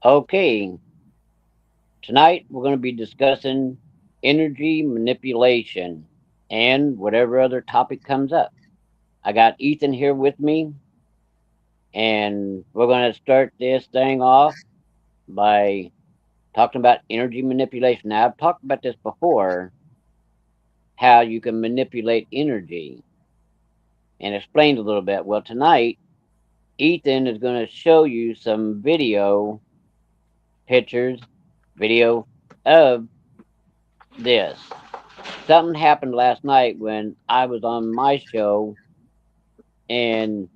Okay, tonight we're going to be discussing energy manipulation and whatever other topic comes up. I got Ethan here with me, and we're going to start this thing off by talking about energy manipulation. Now, I've talked about this before, how you can manipulate energy and explained a little bit. Well, tonight, Ethan is going to show you some pictures, video of this. Something happened last night when I was on my show, and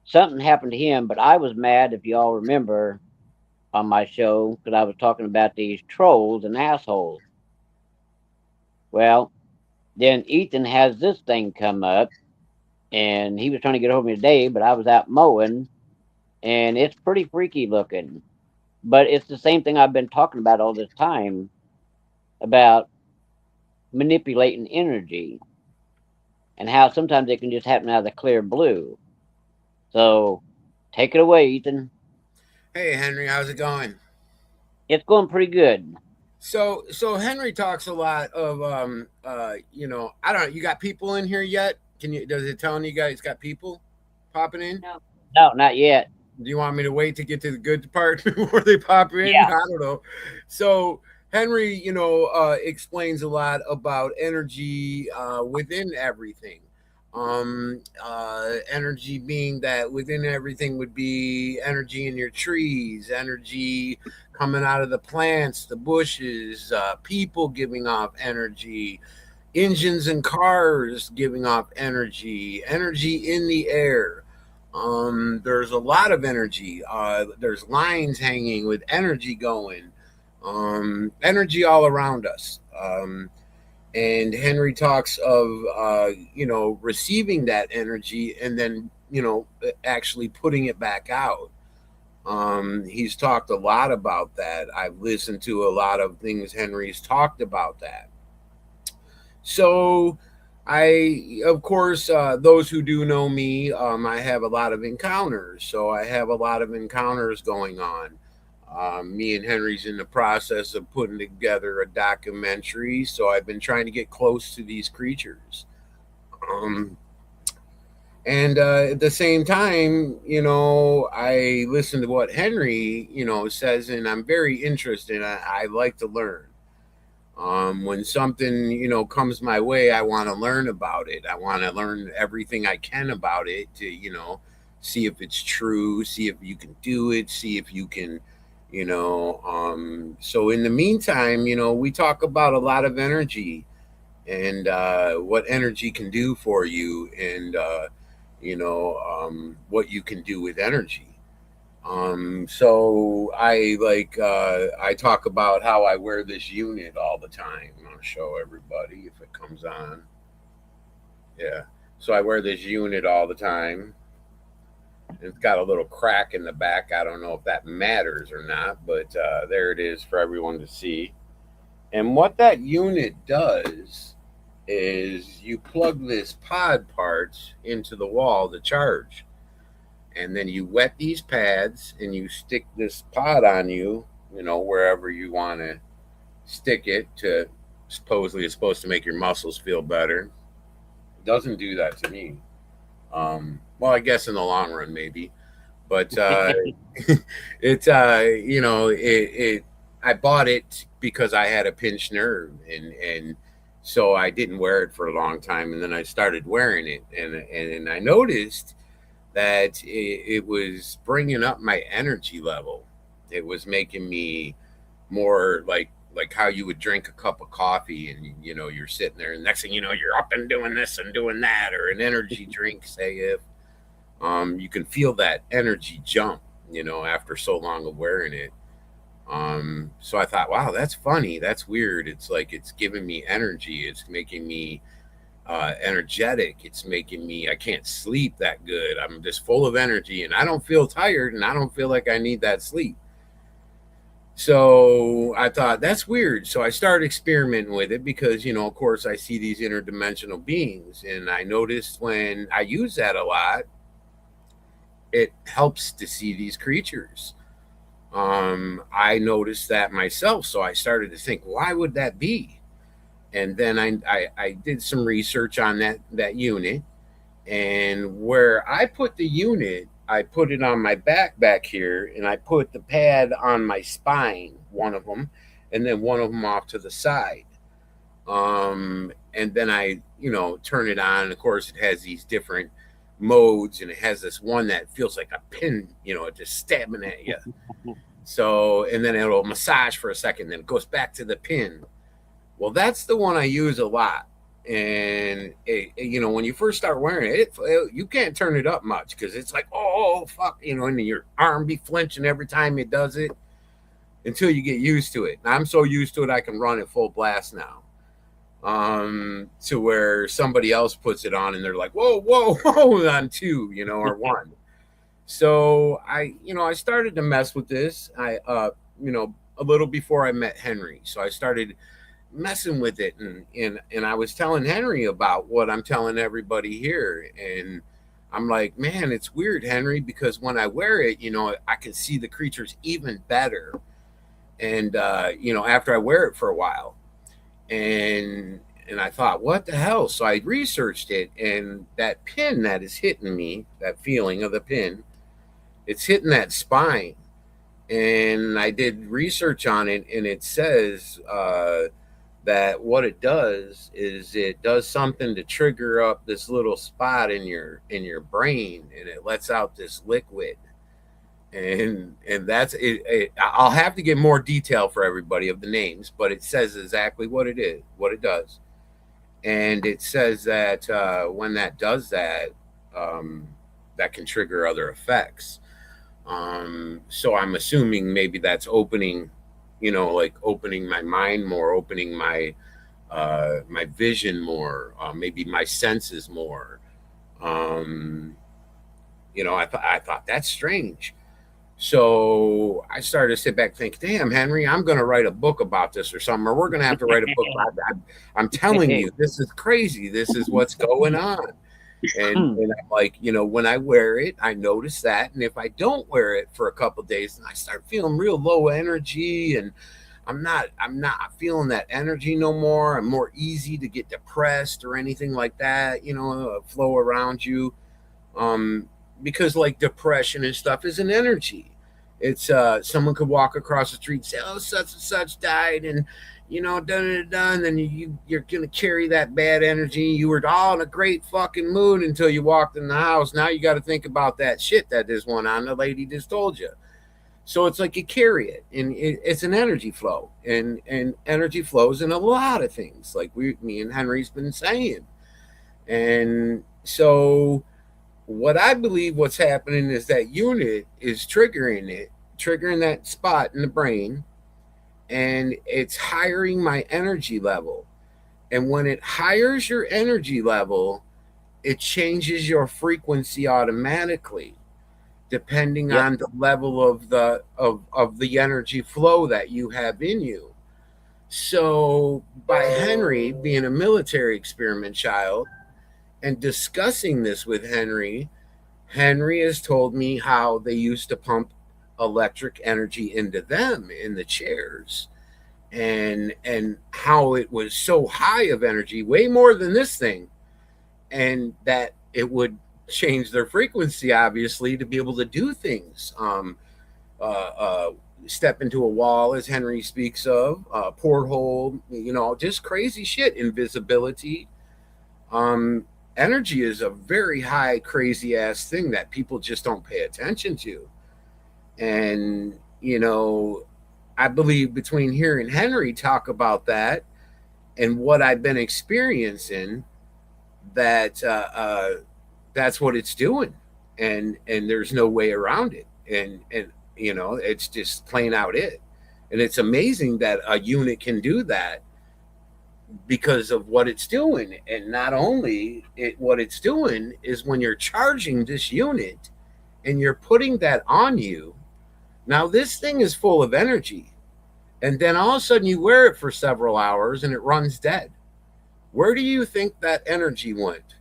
something happened to him, but I was mad, if y'all remember, on my show because I was talking about these trolls and assholes. Well, then Ethan has this thing come up, and he was trying to get over me today, but I was out mowing, and it's pretty freaky looking. But it's the same thing I've been talking about all this time about manipulating energy and how sometimes it can just happen out of the clear blue. So take it away, Ethan. Hey Henry, how's it going? It's going pretty good. So Henry talks a lot of I don't know, you got people in here yet? Can you does it telling you guys got people popping in? No, no, not yet. Do you want me to wait to get to the good part before they pop in? Yeah. I don't know. So Henry, explains a lot about energy within everything. Energy being that within everything would be energy in your trees, energy coming out of the plants, the bushes, people giving off energy, engines and cars giving off energy, energy in the air. There's a lot of energy. There's lines hanging with energy going. Energy all around us. And Henry talks of receiving that energy and then actually putting it back out. He's talked a lot about that. I've listened to a lot of things Henry's talked about that. So, of course, those who do know me, I have a lot of encounters. So I have a lot of encounters going on. Me and Henry's in the process of putting together a documentary. So I've been trying to get close to these creatures. Um, and at the same time, I listen to what Henry, says, and I'm very interested. I like to learn. When something comes my way, I want to learn about it. I want to learn everything I can about it to see if it's true, see if you can do it, see if you can so in the meantime, we talk about a lot of energy and what energy can do for you, and what you can do with energy. So I talk about how I wear this unit all the time. I'll show everybody if it comes on. Yeah. So I wear this unit all the time. It's got a little crack in the back. I don't know if that matters or not, but there it is for everyone to see. And what that unit does is you plug this pod part into the wall to charge, and then you wet these pads and you stick this pod on you, wherever you want to stick it to. Supposedly it's supposed to make your muscles feel better. It doesn't do that to me. Well, I guess in the long run maybe, but it's it I bought it because I had a pinched nerve, and so I didn't wear it for a long time, and then I started wearing it, and I noticed that it was bringing up my energy level. It was making me more like how you would drink a cup of coffee, and you're sitting there, and next thing you know, you're up and doing this and doing that, or an energy drink, say, if you can feel that energy jump, after so long of wearing it. So I thought, wow, that's funny, that's weird. It's like it's giving me energy, it's making me energetic. It's making me, I can't sleep that good. I'm just full of energy and I don't feel tired and I don't feel like I need that sleep. So I thought that's weird. So I started experimenting with it because, of course, I see these interdimensional beings. And I noticed when I use that a lot, it helps to see these creatures. I noticed that myself. So I started to think, why would that be? And then I did some research on that unit, and where I put the unit, I put it on my back here, and I put the pad on my spine, one of them, and then one of them off to the side. And then I, turn it on. Of course, it has these different modes, and it has this one that feels like a pin, just stabbing at you. So, and then it'll massage for a second, then it goes back to the pin. Well, that's the one I use a lot. And when you first start wearing it, you can't turn it up much because it's like, oh fuck, and your arm be flinching every time it does it until you get used to it. And I'm so used to it, I can run it full blast now. To where somebody else puts it on and they're like, whoa, whoa, whoa, on two, or one. So I started to mess with this. A little before I met Henry. So I started messing with it, and I was telling Henry about what I'm telling everybody here. And I'm like, man, it's weird, Henry, because when I wear it, I can see the creatures even better. And after I wear it for a while. And I thought, what the hell? So I researched it, and that pin that is hitting me, that feeling of the pin, it's hitting that spine. And I did research on it, and it says that what it does is it does something to trigger up this little spot in your brain, and it lets out this liquid. And that's it. I'll have to get more detail for everybody of the names, but it says exactly what it is, what it does. And it says that when that does that, that can trigger other effects. So I'm assuming maybe that's opening, like opening my mind more, opening my my vision more, maybe my senses more. I thought that's strange. So I started to sit back and think, damn, Henry, I'm going to write a book about this or something, or we're going to have to write a book about that. I'm telling you, this is crazy. This is what's going on. And I'm like, when I wear it, I notice that. And if I don't wear it for a couple of days, and I start feeling real low energy, and I'm not feeling that energy no more. I'm more easy to get depressed or anything like that, flow around you. Because like depression and stuff is an energy. It's someone could walk across the street and say, oh, such and such died, and done, then you're gonna carry that bad energy. You were all in a great fucking mood until you walked in the house. Now you got to think about that shit that this one on the lady just told you. So it's like you carry it, and it's an energy flow, and energy flows in a lot of things, like me and Henry's been saying. And so what I believe what's happening is that unit is triggering that spot in the brain, and it's hiring my energy level. And when it hires your energy level, it changes your frequency automatically, depending on the level of the energy flow that you have in you. So by Henry being a military experiment child, and discussing this with Henry has told me how they used to pump electric energy into them in the chairs, and how it was so high of energy, way more than this thing, and that it would change their frequency, obviously, to be able to do things. Step into a wall, as Henry speaks of, porthole, just crazy shit, invisibility. Energy is a very high, crazy ass thing that people just don't pay attention to. And, I believe between here and Henry talk about that and what I've been experiencing, that that's what it's doing. And there's no way around it. And it's just plain out it. And it's amazing that a unit can do that, because of what it's doing. And not only what it's doing is when you're charging this unit and you're putting that on you, now this thing is full of energy, and then all of a sudden you wear it for several hours and it runs dead. Where do you think that energy went?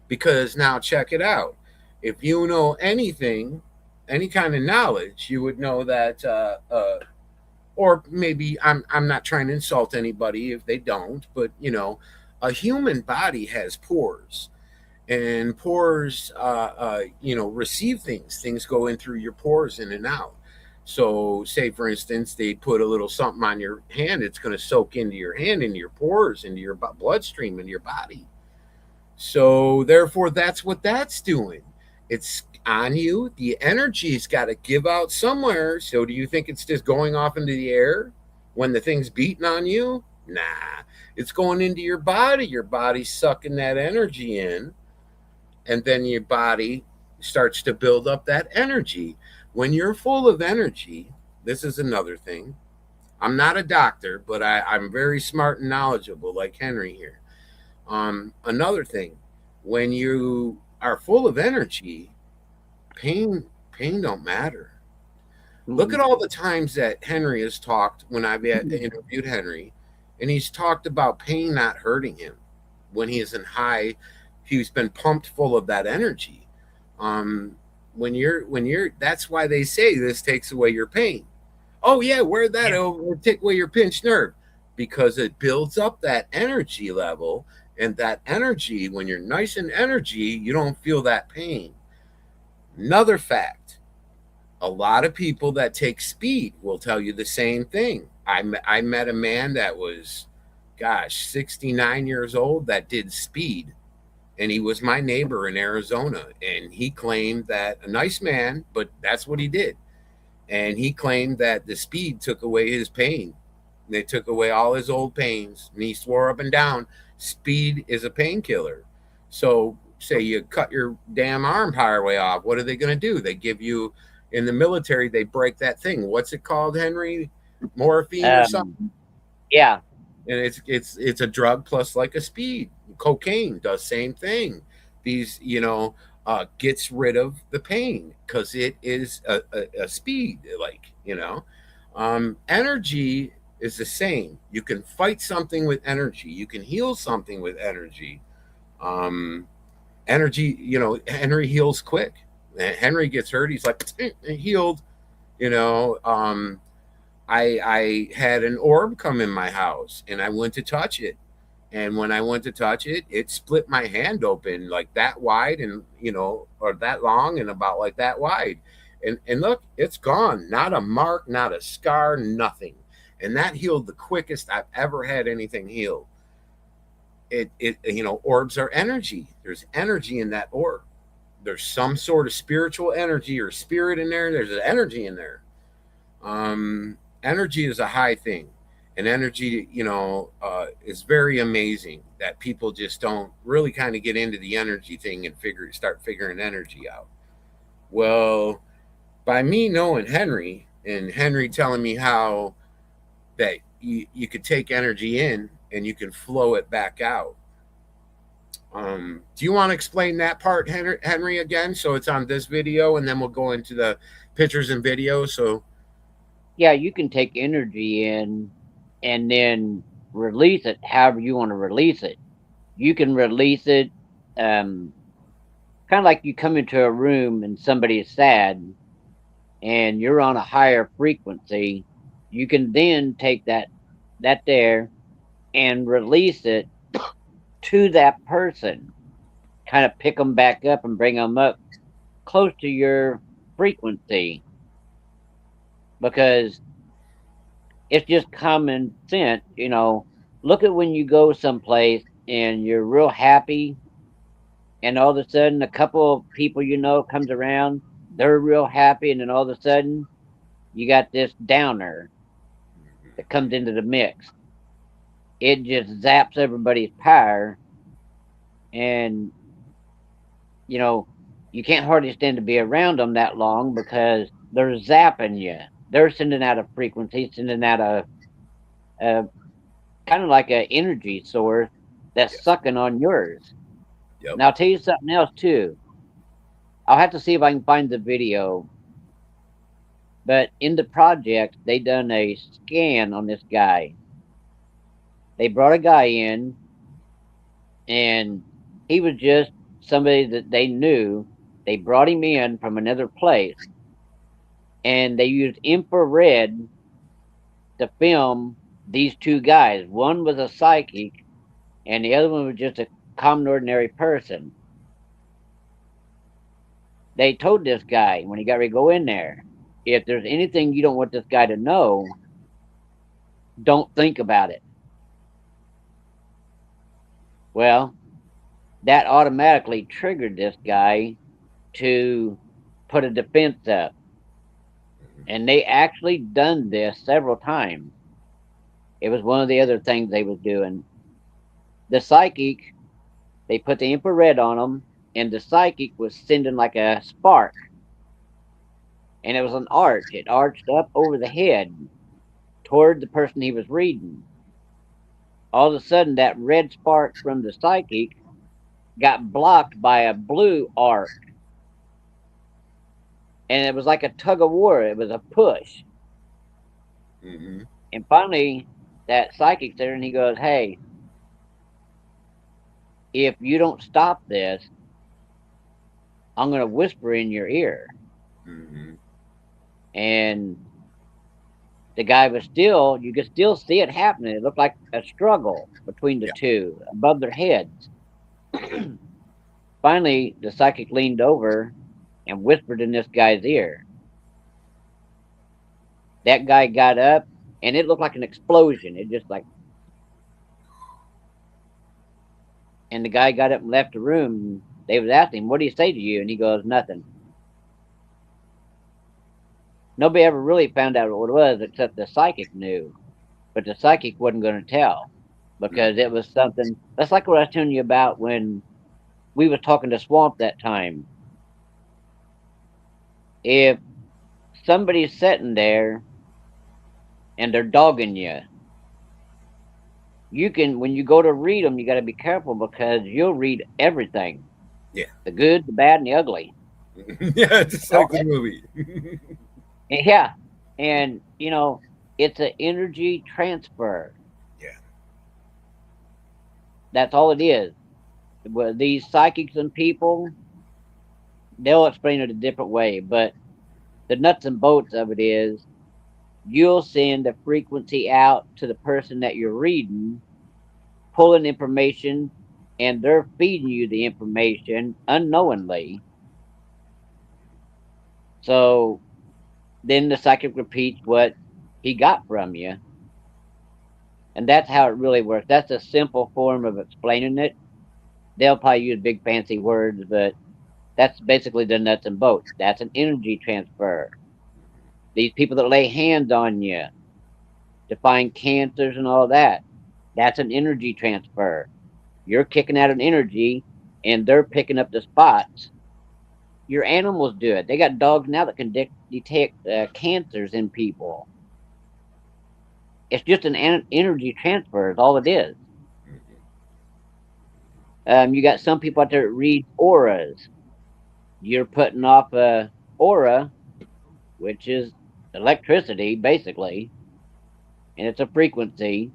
Because now check it out. If you know anything, any kind of knowledge, you would know that, or maybe I'm not trying to insult anybody if they don't, but a human body has pores, and pores, receive things. Things go in through your pores, in and out. So, say for instance, they put a little something on your hand, it's going to soak into your hand, into your pores, into your bloodstream, into your body. So, therefore, that's what that's doing. It's on you. The energy's got to give out somewhere. So, do you think it's just going off into the air when the thing's beating on you? Nah, it's going into your body. Your body's sucking that energy in, and then your body starts to build up that energy. When you're full of energy, this is another thing. I'm not a doctor, but I'm very smart and knowledgeable, like Henry here. Another thing, when you are full of energy, pain don't matter. Look at all the times that Henry has talked when I've interviewed Henry, and he's talked about pain not hurting him when he is in high. He's been pumped full of that energy. When you're, that's why they say this takes away your pain. Oh yeah, wear that, it'll take away your pinched nerve, because it builds up that energy level, and that energy, when you're nice and energy, you don't feel that pain. Another fact, a lot of people that take speed will tell you the same thing. I met a man that was, gosh, 69 years old, that did speed, and he was my neighbor in Arizona, and he claimed that, a nice man, but that's what he did. And he claimed that the speed took away his pain. They took away all his old pains, and he swore up and down speed is a painkiller. So say you cut your damn arm way off, what are they going to do? They give you, in the military, they break that thing. What's it called, Henry? Morphine or something? Yeah. And it's a drug plus like a speed. Cocaine does same thing. These, gets rid of the pain because it is a speed, like, energy is the same. You can fight something with energy. You can heal something with energy. Energy, Henry heals quick. Henry gets hurt, he's like, healed. I had an orb come in my house, and I went to touch it. And when I went to touch it, it split my hand open like that wide, and or that long, and about like that wide. And look, it's gone. Not a mark, not a scar, nothing. And that healed the quickest I've ever had anything healed. Orbs are energy. There's energy in that orb. There's some sort of spiritual energy or spirit in there. There's an energy in there. Energy is a high thing, and energy, is very amazing that people just don't really kind of get into the energy thing and start figuring energy out. Well, by me knowing Henry, and Henry telling me how that you could take energy in and you can flow it back out. Do you want to explain that part, Henry, again? So it's on this video, and then we'll go into the pictures and videos. So, yeah, you can take energy in and then release it however you want to release it. You can release it kind of like you come into a room and somebody is sad and you're on a higher frequency. You can then take that there and release it to that person, kind of pick them back up and bring them up close to your frequency, because it's just common sense. Look at when you go someplace and you're real happy, and all of a sudden a couple of people comes around, they're real happy, and then all of a sudden you got this downer that comes into the mix. It just zaps everybody's power, and you can't hardly stand to be around them that long because they're zapping you. They're sending out a frequency, sending out a kind of like an energy source that's sucking on yours. Yep. Now I'll tell you something else too. I'll have to see if I can find the video. But in the project, they done a scan on this guy. They brought a guy in, and he was just somebody that they knew. They brought him in from another place, and they used infrared to film these two guys. One was a psychic, and the other one was just a common, ordinary person. They told this guy when he got ready to go in there, if there's anything you don't want this guy to know, don't think about it. Well, that automatically triggered this guy to put a defense up. And they actually done this several times. It was one of the other things they was doing. The psychic, they put the infrared on them, and the psychic was sending like a spark. And it was an arch. It arched up over the head toward the person he was reading. All of a sudden, that red spark from the psychic got blocked by a blue arc. And it was like a tug of war. It was a push. Mm-hmm. And finally, that psychic's there and he goes, hey, if you don't stop this, I'm going to whisper in your ear. Mm-hmm. And the guy was still, you could still see it happening. It looked like a struggle between the two above their heads. Finally, the psychic leaned over and whispered in this guy's ear. That guy got up and it looked like an explosion. It just like, and the guy got up and left the room. They was asking him, what do you say to you? And he goes, nothing. Nobody ever really found out what it was except the psychic knew. But the psychic wasn't going to tell because it was something. That's like what I was telling you about when we was talking to Swamp that time. If somebody's sitting there and they're dogging you, you can, when you go to read them, you got to be careful because you'll read everything. Yeah. The good, the bad, and the ugly. Yeah, just like the movie. Yeah. And, you know, it's an energy transfer. Yeah. That's all it is. Well, these psychics and people, they'll explain it a different way, but the nuts and bolts of it is you'll send a frequency out to the person that you're reading, pulling information, and they're feeding you the information unknowingly. So then the psychic repeats what he got from you. And that's how it really works. That's a simple form of explaining it. They'll probably use big fancy words, but that's basically the nuts and bolts. That's an energy transfer. These people that lay hands on you to find cancers and all that, that's an energy transfer. You're kicking out an energy and they're picking up the spots. Your animals do it. They got dogs now that can detect cancers in people. It's just an energy transfer, is all it is. You got some people out there that read auras. You're putting off a aura, which is electricity, basically, and it's a frequency.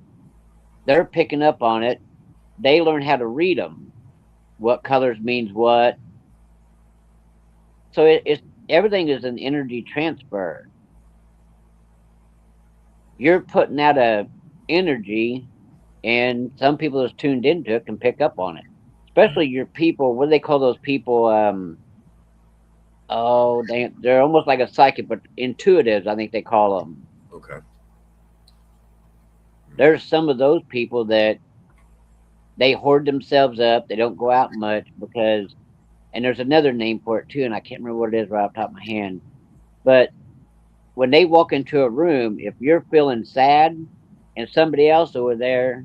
They're picking up on it. They learn how to read them. What colors means what. So it's everything is an energy transfer. You're putting out a energy, and some people that's tuned into it can pick up on it. Especially your people. What do they call those people? Oh, they're almost like a psychic, but intuitives, I think they call them. Okay. There's some of those people that they hoard themselves up. They don't go out much because, and there's another name for it too, and I can't remember what it is right off the top of my hand. But when they walk into a room, if you're feeling sad and somebody else over there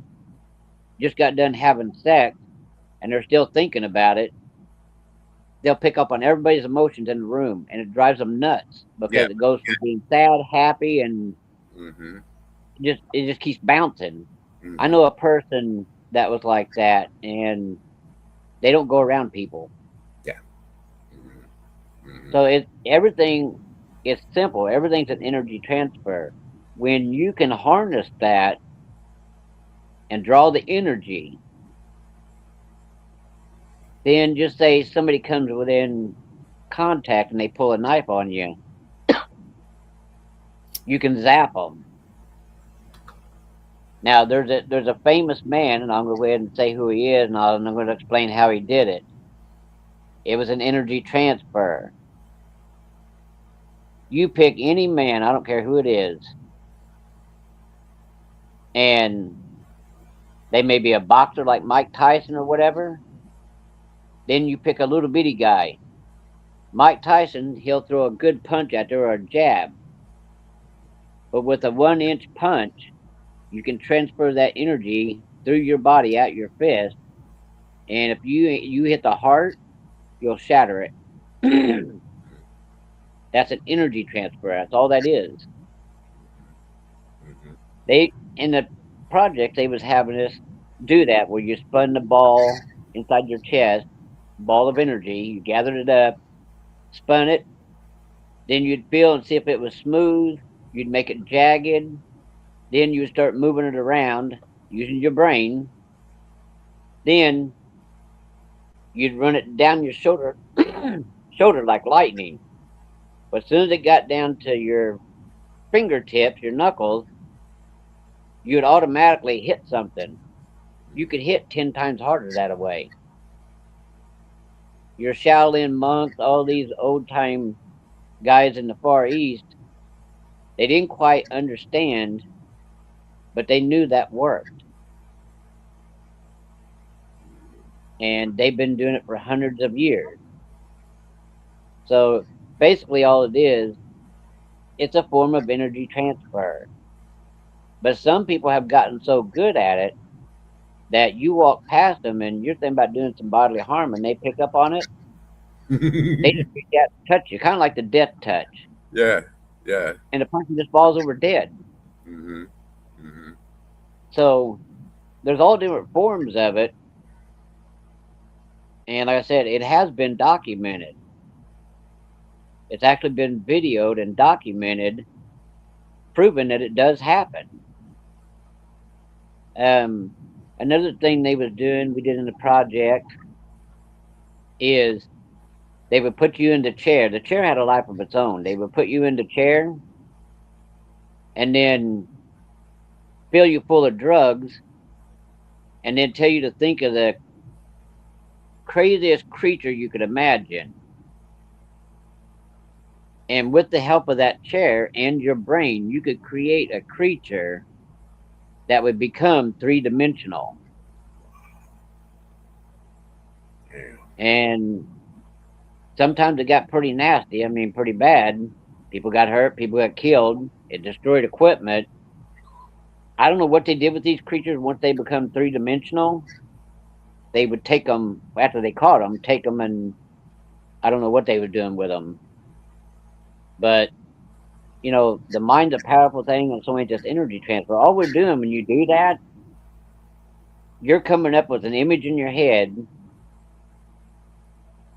just got done having sex and they're still thinking about it, they'll pick up on everybody's emotions in the room, and it drives them nuts because it goes from being sad, happy, and it just keeps bouncing. I know a person that was like that, and they don't go around people. Yeah. So everything is simple. Everything's an energy transfer. When you can harness that and draw the energy, then just say somebody comes within contact and they pull a knife on you. you can zap them. Now, there's a famous man, and I'm going to go ahead and say who he is, and I'm going to explain how he did it. It was an energy transfer. You pick any man, I don't care who it is, and they may be a boxer like Mike Tyson or whatever. Then you pick a little bitty guy. Mike Tyson, he'll throw a good punch out there or a jab. But with a 1 inch punch, you can transfer that energy through your body out your fist. And if you hit the heart, you'll shatter it. That's an energy transfer. That's all that is. Mhm. They in the project they was having us do that where you spun the ball inside your chest, ball of energy, you gathered it up, spun it, then you'd feel and see if it was smooth, you'd make it jagged, then you start moving it around using your brain. Then you'd run it down your shoulder shoulder like lightning. But as soon as it got down to your fingertips, your knuckles, you'd automatically hit something. You could hit 10 times harder that way. Your Shaolin monks, all these old time guys in the Far East, they didn't quite understand, but they knew that worked. And they've been doing it for hundreds of years. So basically, all it is, it's a form of energy transfer. But some people have gotten so good at it that you walk past them and you're thinking about doing some bodily harm and they pick up on it. They just reach out and touch you, kind of like the death touch. Yeah, yeah. And the person just falls over dead. Mm-hmm. Mm-hmm. So there's all different forms of it. And like I said, it has been documented. It's actually been videoed and documented, proven that it does happen. Another thing they was doing, we did in the project, is they would put you in the chair. The chair had a life of its own. They would put you in the chair and then fill you full of drugs and then tell you to think of the craziest creature you could imagine. And with the help of that chair and your brain, you could create a creature that would become 3-dimensional. Yeah. And sometimes it got pretty nasty. I mean, pretty bad. People got hurt, people got killed. It destroyed equipment. I don't know what they did with these creatures once they become 3-dimensional. They would take them, after they caught them, take them, and I don't know what they were doing with them. But, you know, the mind's a powerful thing, and so ain't just energy transfer. All we're doing when you do that, you're coming up with an image in your head,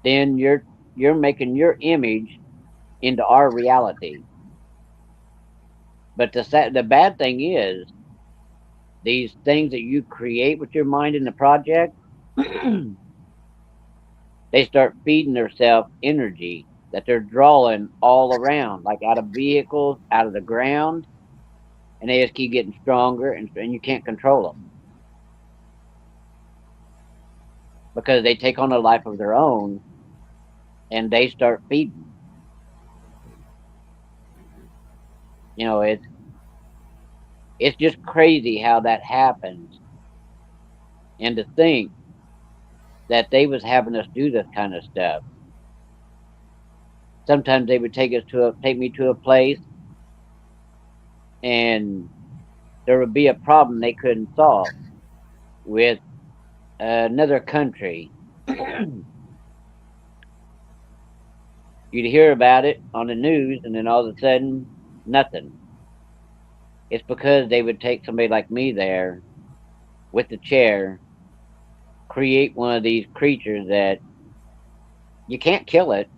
then you're making your image into our reality. But the bad thing is, these things that you create with your mind in the project, they start feeding themselves energy that they're drawing all around, like out of vehicles, out of the ground, and they just keep getting stronger, and you can't control them because they take on a life of their own, and they start feeding. You know, it's just crazy how that happens, and to think that they was having us do this kind of stuff. Sometimes they would take me to a place, and there would be a problem they couldn't solve with another country. You'd hear about it on the news, and then all of a sudden, nothing. It's because they would take somebody like me there with the chair, create one of these creatures that you can't kill it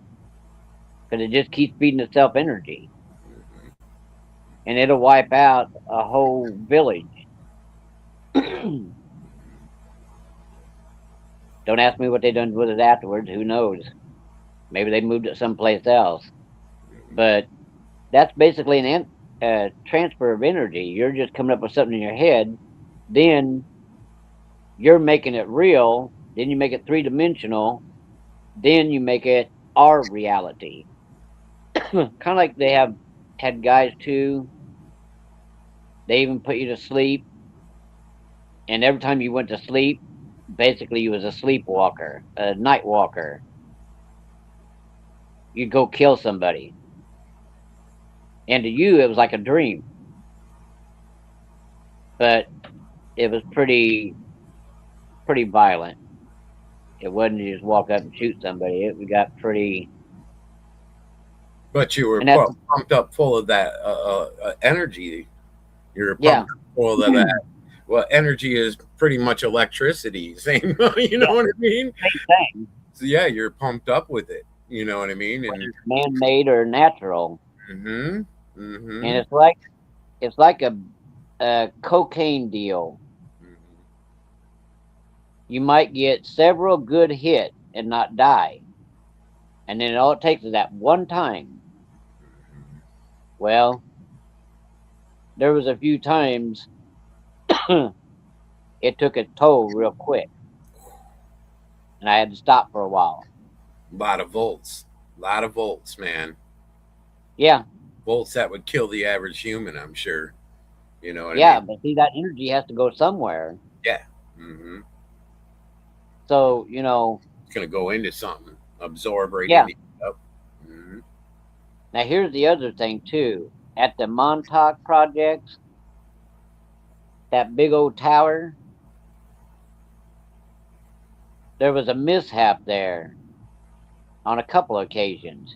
because it just keeps feeding itself energy, and it'll wipe out a whole village. Don't ask me what they done with it afterwards. Who knows? Maybe they moved it someplace else. But that's basically transfer of energy. You're just coming up with something in your head, then you're making it real, then you make it three-dimensional, then you make it our reality. Kind of like they have had guys too. They even put you to sleep, and every time you went to sleep, basically you was a sleepwalker, a night walker. You'd go kill somebody, and to you it was like a dream, but it was pretty violent. It wasn't you just walk up and shoot somebody. It got pretty, But you were and that's pumped up full of that energy. You were yeah, pumped up full of that. Well, energy is pretty much electricity. Same, you know yeah, what I mean? same thing. So yeah, you're pumped up with it. You know what I mean? Whether And it's man-made or natural, mm-hmm, and mm-hmm, it's like a cocaine deal. mm-hmm. You might get several good hits and not die, and then all it takes is that one time. Well, there was a few times it took a toll real quick, and I had to stop for a while. A lot of volts, man. Yeah, Volts that would kill the average human. I'm sure. You know what I yeah, mean? but see, that energy has to go somewhere. Yeah. Mm-hmm. So It's gonna go into something, absorb right yeah. into. Yep. Mm-hmm. Now here's the other thing too. At the Montauk projects, that big old tower, there was a mishap there on a couple of occasions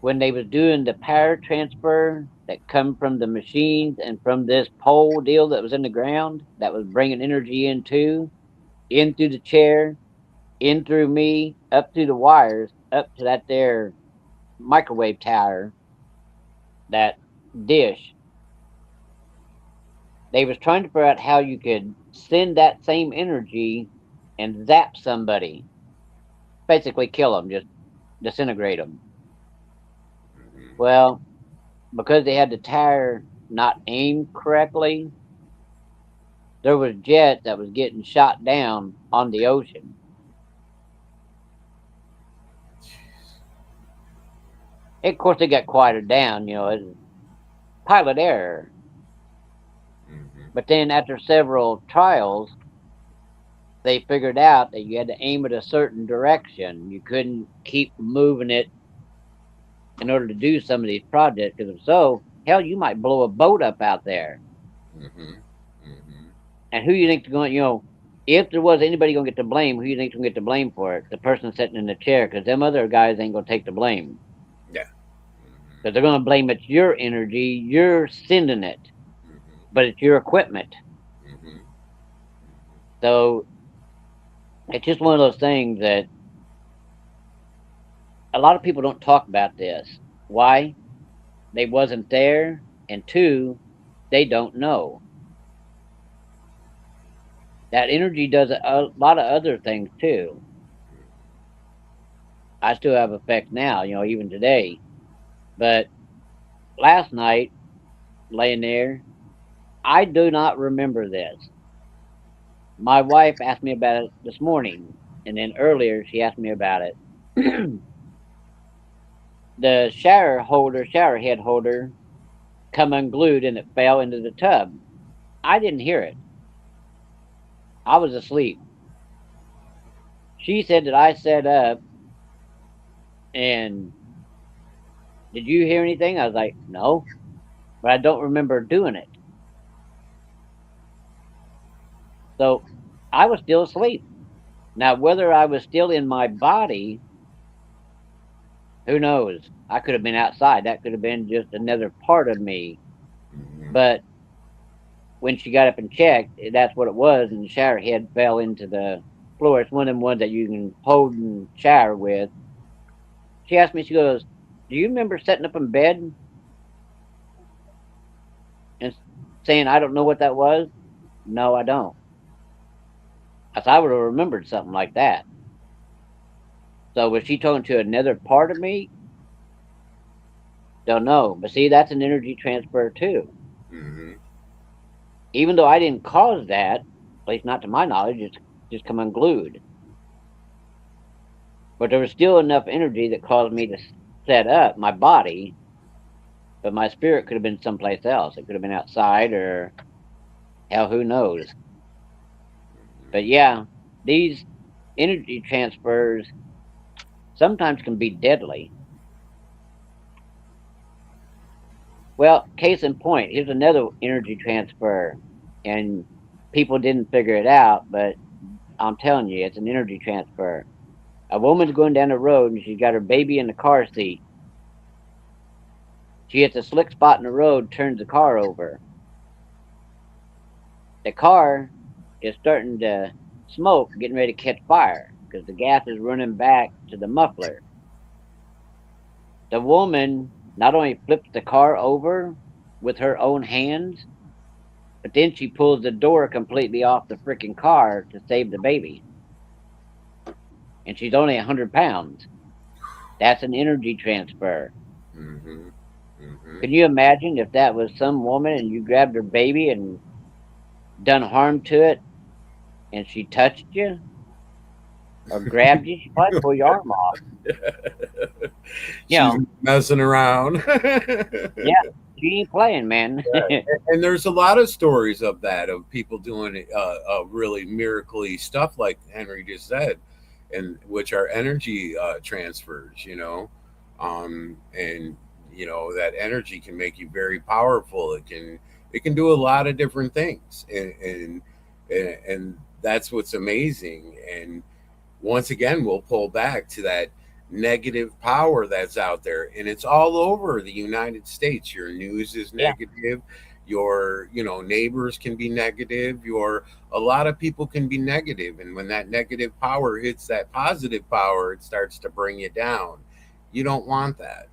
when they was doing the power transfer that come from the machines and from this pole deal that was in the ground that was bringing energy in through the chair, in through me, up through the wires, up to that there microwave tower, that dish. They was trying to figure out how you could send that same energy and zap somebody, basically kill them, just disintegrate them. Mm-hmm. Well, because they had the tower not aimed correctly, there was jets that was getting shot down on the ocean. And of course, they got quieted down, it's pilot error. Mm-hmm. But then after several trials, they figured out that you had to aim it a certain direction. You couldn't keep moving it in order to do some of these projects, because if so, hell, you might blow a boat up out there. Mm-hmm. Mm-hmm. And who you think's going? If there was anybody gonna get the blame, who you think's gonna get the blame for it? The person sitting in the chair, because them other guys ain't gonna take the blame. Yeah. Because they're gonna blame it's your energy, you're sending it, Mm-hmm. but it's your equipment. Mm-hmm. So it's just one of those things that a lot of people don't talk about this. Why? They wasn't there, and two, they don't know. That energy does a lot of other things too. I still have effect now, even today. But last night, laying there, I do not remember this. My wife asked me about it this morning, and then earlier she asked me about it. The shower head holder, come unglued and it fell into the tub. I didn't hear it. I was asleep. She said that I sat up and, did you hear anything? I was like, no, but I don't remember doing it. So I was still asleep. Now, whether I was still in my body, who knows? I could have been outside. That could have been just another part of me. Mm-hmm. But when she got up and checked, that's what it was, and the shower head fell into the floor. It's one of them ones that you can hold and shower with. She asked me, she goes, do you remember sitting up in bed and saying, I don't know what that was? No, I don't. I thought I would have remembered something like that. So was she talking to another part of me? Don't know. But see, that's an energy transfer too. Mm-hmm. Even though I didn't cause that, at least not to my knowledge, it's just come unglued. But there was still enough energy that caused me to set up my body, but my spirit could have been someplace else. It could have been outside or hell, who knows. But yeah, these energy transfers sometimes can be deadly. Well, case in point, here's another energy transfer, and people didn't figure it out, but I'm telling you, it's an energy transfer. A woman's going down the road and she's got her baby in the car seat. She hits a slick spot in the road, turns the car over. The car is starting to smoke, getting ready to catch fire because the gas is running back to the muffler. The woman not only flips the car over with her own hands, but then she pulls the door completely off the freaking car to save the baby. And she's only 100 pounds. That's an energy transfer. Mm-hmm. Mm-hmm. Can you imagine if that was some woman and you grabbed her baby and done harm to it and she touched you or grabbed you? She might pull your arm off. You She's know, messing around. yeah, she ain't playing, man. And there's a lot of stories of that, of people doing really miracle stuff like Henry just said, and which are energy transfers, and that energy can make you very powerful. It can do a lot of different things, and that's what's amazing. And once again, we'll pull back to that negative power that's out there, and it's all over the United States. Your news is Yeah, negative, your neighbors can be negative, your a lot of people can be negative, and when that negative power hits that positive power, it starts to bring you down. You don't want that.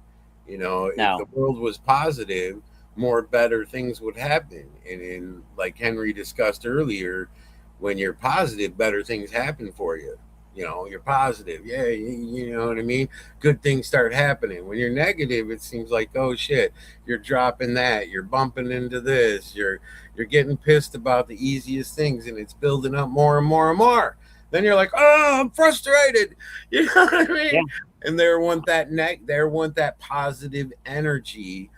If the no, world was positive, more better things would happen. And like Henry discussed earlier, when you're positive, better things happen for you. You're positive. Yeah, you know what I mean? Good things start happening. When you're negative, it seems like, oh shit, you're dropping that, you're bumping into this, you're getting pissed about the easiest things, and it's building up more and more and more. Then you're like, oh, I'm frustrated. You know what I yeah, mean? And they want that positive energy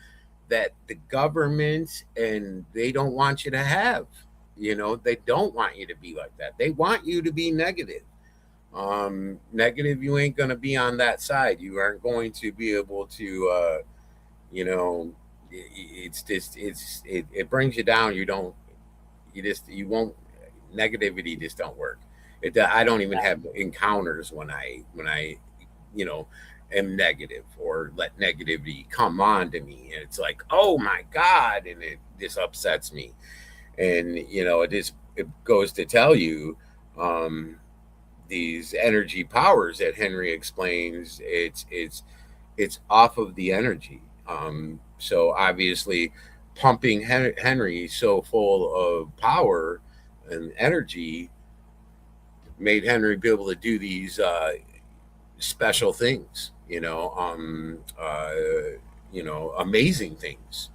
that the government and they don't want you to have. They don't want you to be like that. They want you to be negative. Negative, you ain't going to be on that side. You aren't going to be able to you know it's just it brings you down. You won't. Negativity just don't work. I don't even no, have encounters when I you know am negative or let negativity come on to me, and it's like, oh my god, and it just upsets me. And it goes to tell you, um these energy powers that Henry explains, it's off of the energy. So obviously, pumping Henry so full of power and energy made Henry be able to do these special things. Amazing things.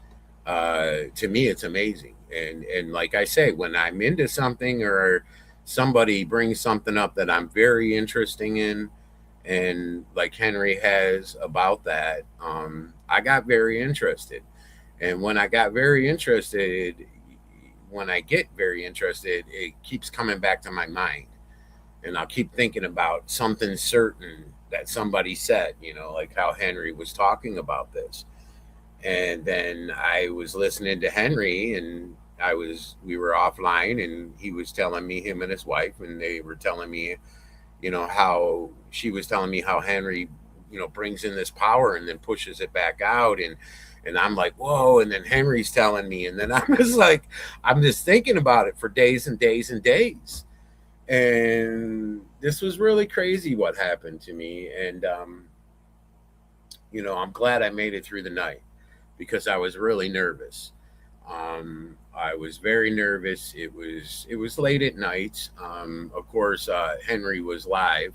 To me, it's amazing. And like I say, when I'm into something or somebody brings something up that I'm very interested in, and like Henry has about that, I got very interested. And when I get very interested, it keeps coming back to my mind, and I'll keep thinking about something certain that somebody said, like how Henry was talking about this. And then I was listening to Henry, and we were offline, and he was telling me, him and his wife, and they were telling me, how she was telling me how Henry, brings in this power and then pushes it back out. And I'm like, whoa. And then Henry's telling me, and then I'm just thinking about it for days and days and days. And this was really crazy what happened to me. And I'm glad I made it through the night, because I was really nervous. I was very nervous. It was late at night. Of course, Henry was live.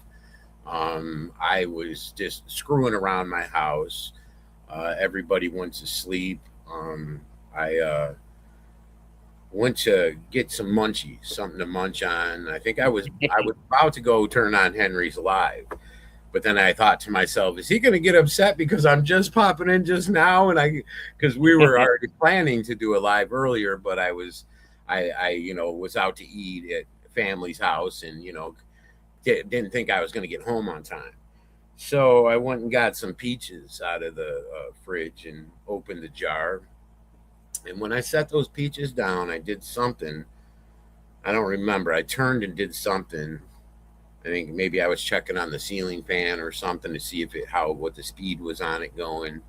I was just screwing around my house. Everybody went to sleep. I went to get some munchies, something to munch on. I was about to go turn on Henry's Live, but then I thought to myself, is he going to get upset because I'm just popping in just now? Because we were already planning to do a live earlier, but I was out to eat at family's house, and didn't think I was going to get home on time. So I went and got some peaches out of the fridge and opened the jar. And when I set those peaches down, I did something. I don't remember. I turned and did something. I think maybe I was checking on the ceiling fan or something to see if what the speed was on it going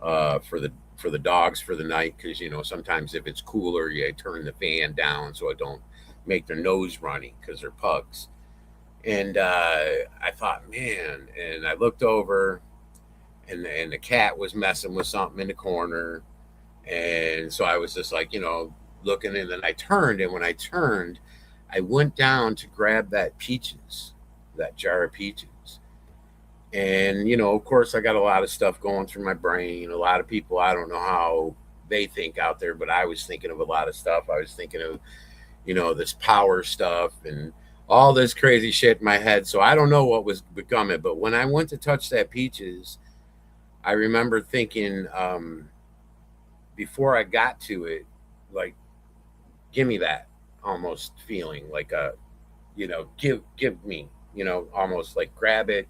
for the dogs for the night, because sometimes if it's cooler, you turn the fan down so it don't make their nose runny because they're pugs. And I thought, man, and I looked over, and the cat was messing with something in the corner, and so I was just like, looking, and then I turned, and when I turned, I went down to grab that jar of peaches. And, of course, I got a lot of stuff going through my brain. A lot of people, I don't know how they think out there, but I was thinking of a lot of stuff. I was thinking of, this power stuff and all this crazy shit in my head. So I don't know what was becoming. But when I went to touch that peaches, I remember thinking, before I got to it, like, give me that, almost feeling like give me, almost like grab it,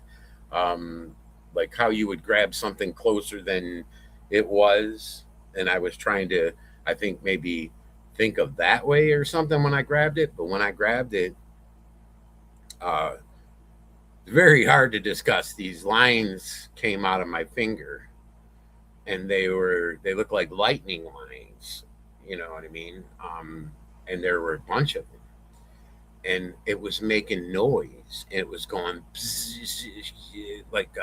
like how you would grab something closer than it was. And I was trying to, I think, maybe think of that way or something when I grabbed it. But when I grabbed it, uh, very hard to discuss. These lines came out of my finger, and they looked like lightning lines. You know what I mean? And there were a bunch of them, and it was making noise, and it was going like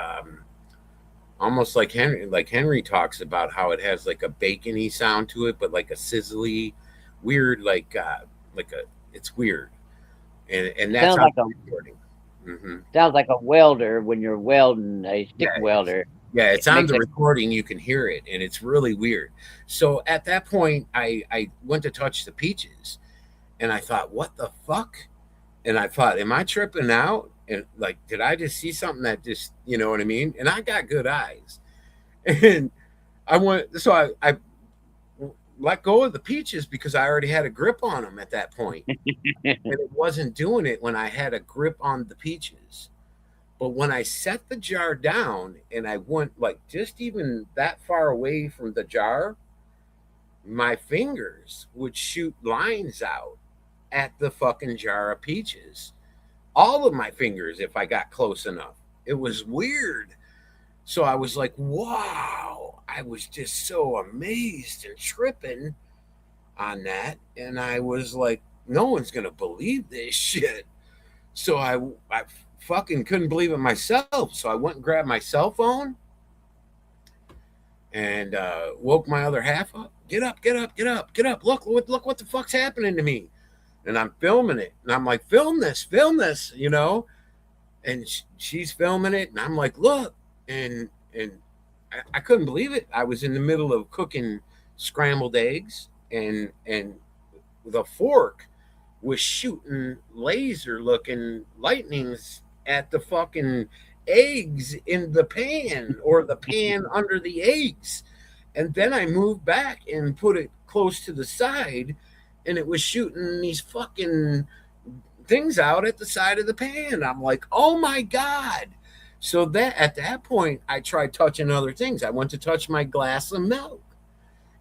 almost like Henry talks about how it has like a bacony sound to it, but like a sizzly, weird, like a it's weird, and that's Sounds how like the recording. Hmm. sounds like a welder when you're welding a stick Yeah, welder. yeah, It it's on makes the a recording. You can hear it, and it's really weird. So at that point, I went to touch the peaches, and I thought, what the fuck? And I thought, am I tripping out? And like, did I just see something that just, you know what I mean? And I got good eyes, and I let go of the peaches because I already had a grip on them at that point, and it wasn't doing it when I had a grip on the peaches. But when I set the jar down and I went like just even that far away from the jar, my fingers would shoot lines out at the fucking jar of peaches. All of my fingers, if I got close enough. It was weird. So I was like, wow. I was just so amazed and tripping on that. And I was like, no one's going to believe this shit. So I fucking couldn't believe it myself. So I went and grabbed my cell phone and woke my other half up. Get up, get up, get up, get up. Look what the fuck's happening to me. And I'm filming it. And I'm like, film this, And she's filming it. And I'm like, look. And I couldn't believe it. I was in the middle of cooking scrambled eggs. And the fork was shooting laser looking lightnings at the fucking eggs in the pan, or the pan under the eggs. And then I moved back and put it close to the side, and it was shooting these fucking things out at the side of the pan. I'm like, oh my God. So that at that point, I tried touching other things. I went to touch my glass of milk,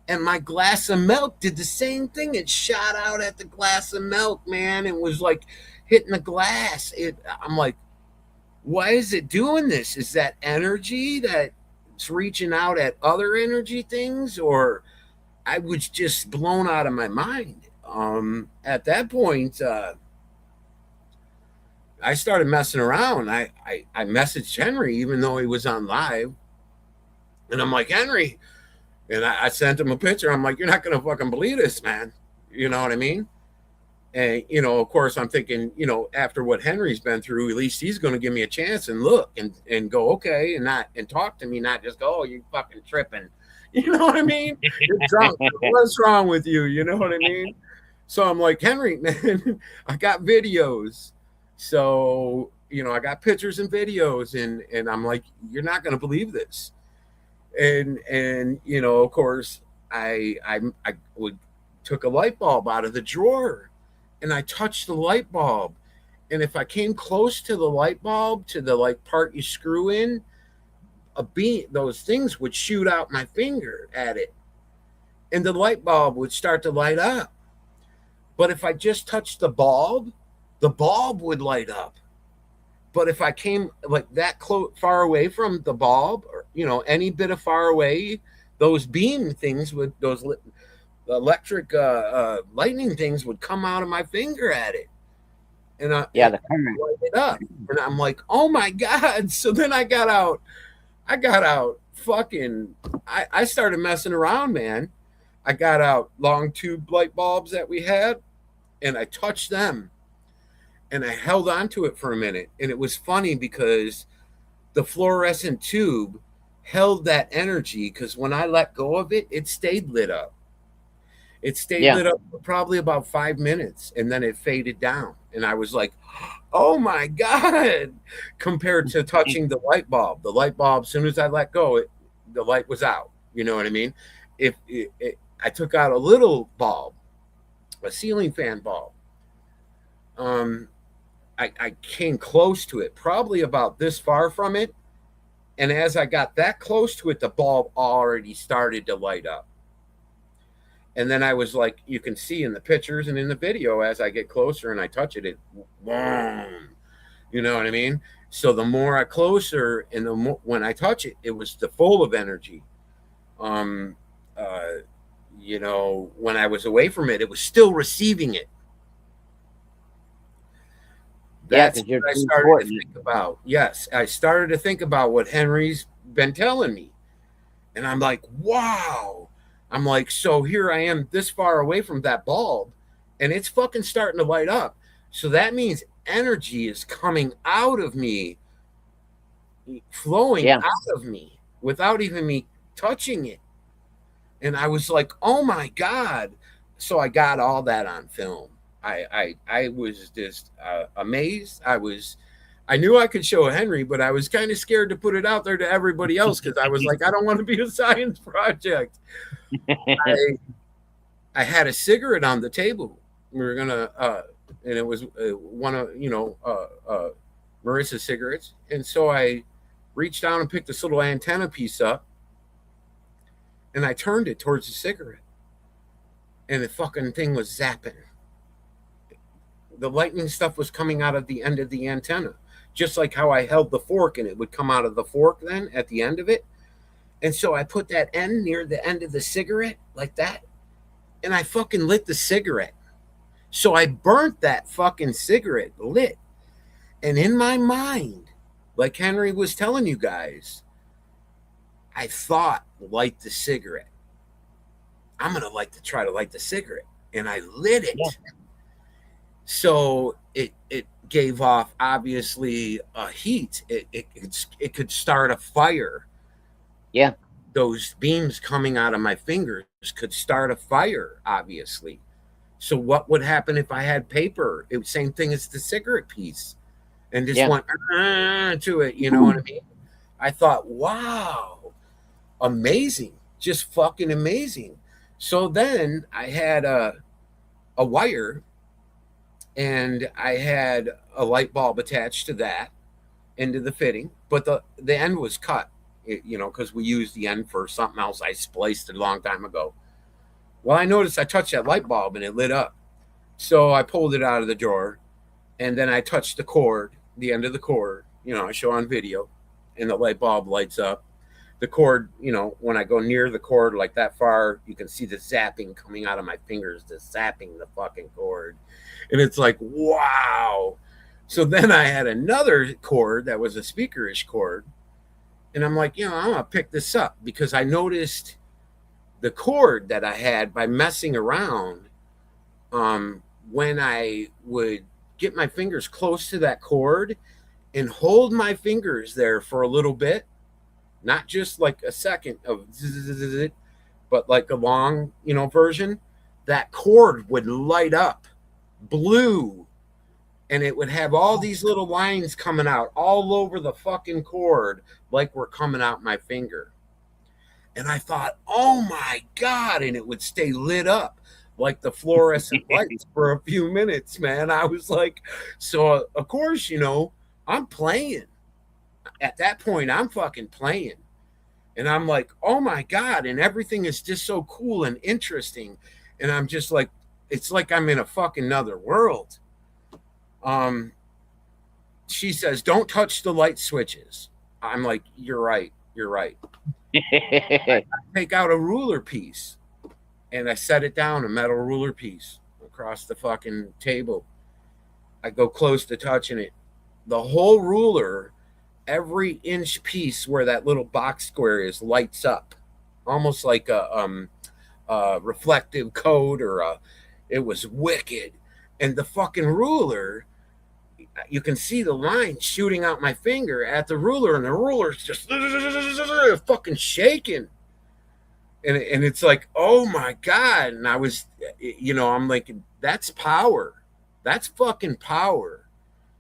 and my glass of milk did the same thing. It shot out at the glass of milk, man. It was like hitting the glass. I'm like, why is it doing this? Is that energy that's reaching out at other energy things, or I was just blown out of my mind. At that point, I started messing around. I messaged Henry, even though he was on live, and I'm like, Henry, and I sent him a picture. I'm like, you're not gonna fucking believe this, man. You know what I mean? And, you know, of course, I'm thinking, you know, after what Henry's been through, at least he's going to give me a chance and look and go, okay, and not and talk to me, not just go, oh, you fucking tripping. You know what I mean? You're drunk. What's wrong with you? You know what I mean? So I'm like, Henry, man, I got videos. So, you know, I got pictures and videos, and I'm like, you're not going to believe this. And you know, of course, I would took a light bulb out of the drawer and I touched the light bulb. And if I came close to the light bulb, to the like part you screw in, a beam, those things would shoot out my finger at it, and the light bulb would start to light up. But if I just touched the bulb would light up. But if I came like that close, far away from the bulb, or you know, any bit of far away, those beam things would, those electric lightning things would come out of my finger at it, and Yeah, the current. light it up. And I'm like, oh my god! So then I got out fucking. I started messing around, man. I got out long tube light bulbs that we had, and I touched them, and I held on to it for a minute, and it was funny because the fluorescent tube held that energy, because when I let go of it, it stayed lit up. It stayed Yeah, lit up for probably about 5 minutes, and then it faded down. And I was like, oh my God, compared to touching the light bulb. The light bulb, as soon as I let go, the light was out. You know what I mean? If I took out a little bulb, a ceiling fan bulb, um, I came close to it, probably about this far from it. And as I got that close to it, the bulb already started to light up. And then I was like, you can see in the pictures and in the video, as I get closer and I touch it, it boom. You know what I mean? So the more I closer, and the more when I touch it, it was the full of energy. Um, uh, you know, when I was away from it, it was still receiving it. yeah, That's because you're what I too started to important. think about. Yes, I started to think about what Henry's been telling me. And I'm like, wow. I'm like, so here I am this far away from that bulb, and it's fucking starting to light up. So that means energy is coming out of me, flowing Yeah, out of me without even me touching it. And I was like, oh my God. So I got all that on film. I was just amazed. I knew I could show Henry, but I was kind of scared to put it out there to everybody else, because I was like, I don't want to be a science project. I, I had a cigarette on the table. We were gonna, and it was one of Marissa's cigarettes, and so I reached down and picked this little antenna piece up, and I turned it towards the cigarette, and the fucking thing was zapping. The lightning stuff was coming out of the end of the antenna, just like how I held the fork and it would come out of the fork then at the end of it. And so I put that end near the end of the cigarette like that, and I fucking lit the cigarette. So I burnt that fucking cigarette lit. And in my mind, like Henry was telling you guys, I thought, light the cigarette. I'm going to try to light the cigarette. And I lit yeah, it. So it gave off obviously a heat. It could start a fire. yeah, Those beams coming out of my fingers could start a fire, obviously. So what would happen if I had paper? It was same thing as the cigarette piece, and just yeah, went to it. You know what I mean? I thought, wow, amazing, just fucking amazing. So then I had a wire, and I had a light bulb attached to that into the fitting, but the end was cut. You know, because we used the end for something else. I spliced it a long time ago. Well, I noticed I touched that light bulb and it lit up. So I pulled it out of the drawer, and then I touched the cord, the end of the cord. You know, I show on video, and the light bulb lights up. The cord, you know, when I go near the cord like that far, you can see the zapping coming out of my fingers, the zapping the fucking cord. And it's like, wow. So then I had another cord that was a speakerish cord. And I'm like, you know, I'm going to pick this up, because I noticed the cord that I had by messing around, when I would get my fingers close to that cord and hold my fingers there for a little bit, not just like a second of zzz, but like a long, version, that cord would light up blue, and it would have all these little lines coming out all over the fucking cord like we're coming out my finger. And I thought, oh my God, and it would stay lit up like the fluorescent lights for a few minutes, man. I was like, so of course, I'm playing. At that point, I'm fucking playing. And I'm like, oh my God. And everything is just so cool and interesting. And I'm just like, it's like I'm in a fucking another world. She says, don't touch the light switches. I'm like, you're right. You're right. I take out a ruler piece and I set it down, a metal ruler piece across the fucking table. I go close to touching it. The whole ruler, every inch piece where that little box square is, lights up, almost like a reflective code it was wicked. And the fucking ruler, you can see the line shooting out my finger at the ruler, and the ruler's just fucking shaking. And it's like, oh my God. And I was, I'm like, that's power. That's fucking power.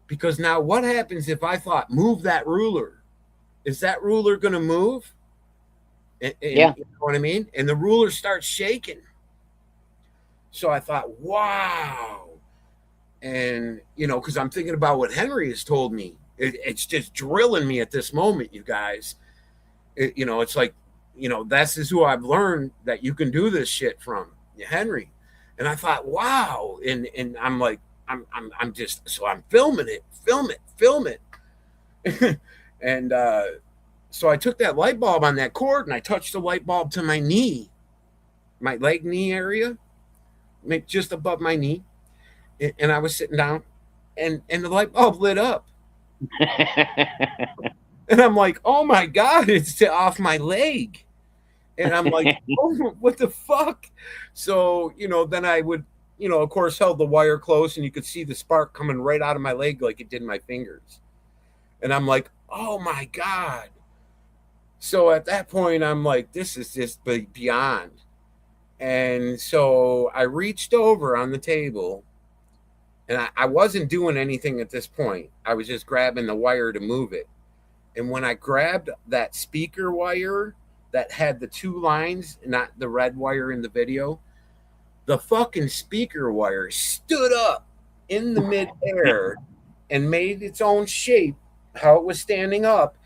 Because now what happens if I thought, move that ruler? Is that ruler going to move? Yeah. You know what I mean? And the ruler starts shaking. So I thought, wow. And, because I'm thinking about what Henry has told me. It's just drilling me at this moment, you guys. It's like, this is who I've learned that you can do this shit from, Henry. And I thought, wow. And I'm like, I'm just, so I'm filming it. And so I took that light bulb on that cord and I touched the light bulb to my knee, my leg knee area, just above my knee. And I was sitting down and the light bulb lit up. And I'm like, oh my God, it's off my leg. And I'm like, oh, what the fuck? So, then I would, of course, held the wire close and you could see the spark coming right out of my leg like it did my fingers. And I'm like, oh my God. So at that point, I'm like, this is just beyond. And so I reached over on the table and I wasn't doing anything at this point. I was just grabbing the wire to move it. And when I grabbed that speaker wire that had the two lines, not the red wire in the video, the fucking speaker wire stood up in the midair and made its own shape, how it was standing up.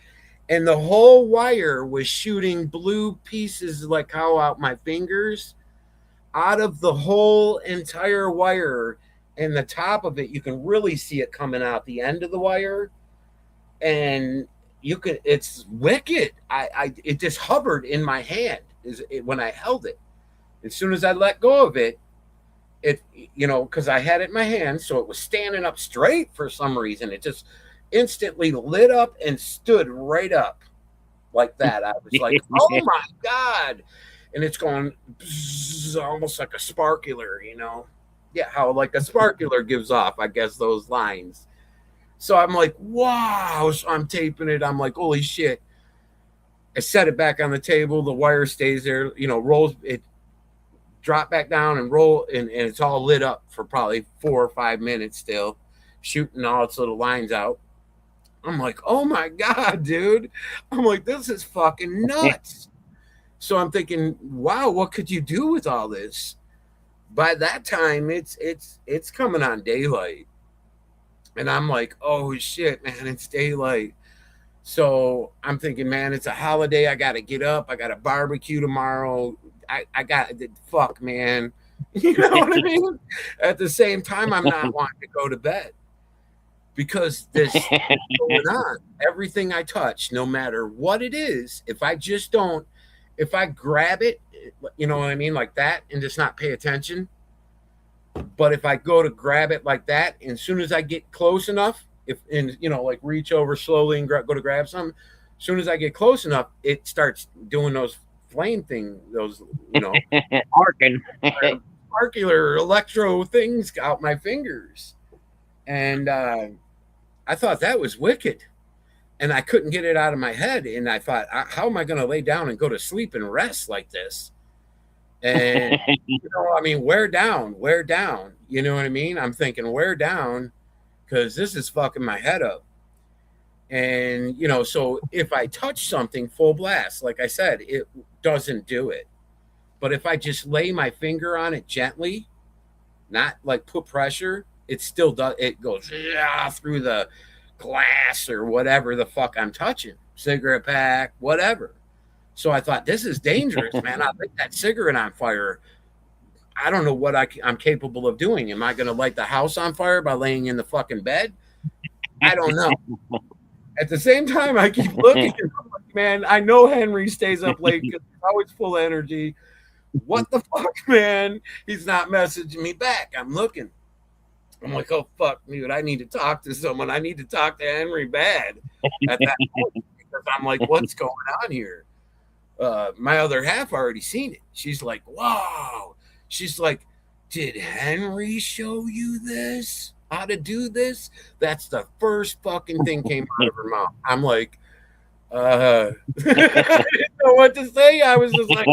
And the whole wire was shooting blue pieces like how out my fingers out of the whole entire wire. And the top of it, you can really see it coming out the end of the wire. And it's wicked. It just hovered in my hand when I held it. As soon as I let go of it, because I had it in my hand, so it was standing up straight for some reason. It just instantly lit up and stood right up like that. I was like, oh my God. And it's going almost like a sparkler, Yeah, how like a sparkler gives off, I guess, those lines. So I'm like, wow. So I'm taping it. I'm like, holy shit. I set it back on the table. The wire stays there, rolls it, drop back down and roll, and it's all lit up for probably 4 or 5 minutes still, shooting all its little lines out. I'm like, oh my God, dude. I'm like, this is fucking nuts. So I'm thinking, wow, what could you do with all this? By that time, it's coming on daylight. And I'm like, oh shit, man, it's daylight. So I'm thinking, man, it's a holiday. I got to get up. I got a barbecue tomorrow. I got, fuck, man. You know what I mean? At the same time, I'm not wanting to go to bed because this is going on. Everything I touch, no matter what it is, if I grab it, you know what I mean, like that, and just not pay attention. But if I go to grab it like that, and as soon as I get close enough, like reach over slowly and go to grab something, as soon as I get close enough, it starts doing those flame thing, those, Arcing. sparkular electro things out my fingers. And I thought that was wicked. And I couldn't get it out of my head. And I thought, how am I going to lay down and go to sleep and rest like this? And, I mean, wear down. You know what I mean? I'm thinking, wear down, because this is fucking my head up. And, so if I touch something full blast, like I said, it doesn't do it. But if I just lay my finger on it gently, not like put pressure, it still does. It goes through the glass or whatever the fuck I'm touching, cigarette pack, whatever. So I thought, this is dangerous, man. I lit that cigarette on fire. I don't know what I'm capable of doing. Am I going to light the house on fire by laying in the fucking bed? I don't know. At the same time, I keep looking. Man, I know Henry stays up late because he's always full of energy. What the fuck, man? He's not messaging me back. I'm looking. I'm like, oh, fuck, dude. I need to talk to someone. I need to talk to Henry bad at that point, because I'm like, what's going on here? My other half already seen it. She's like, wow. She's like, did Henry show you this? How to do this? That's the first fucking thing came out of her mouth. I'm like, I didn't know what to say. I was just like,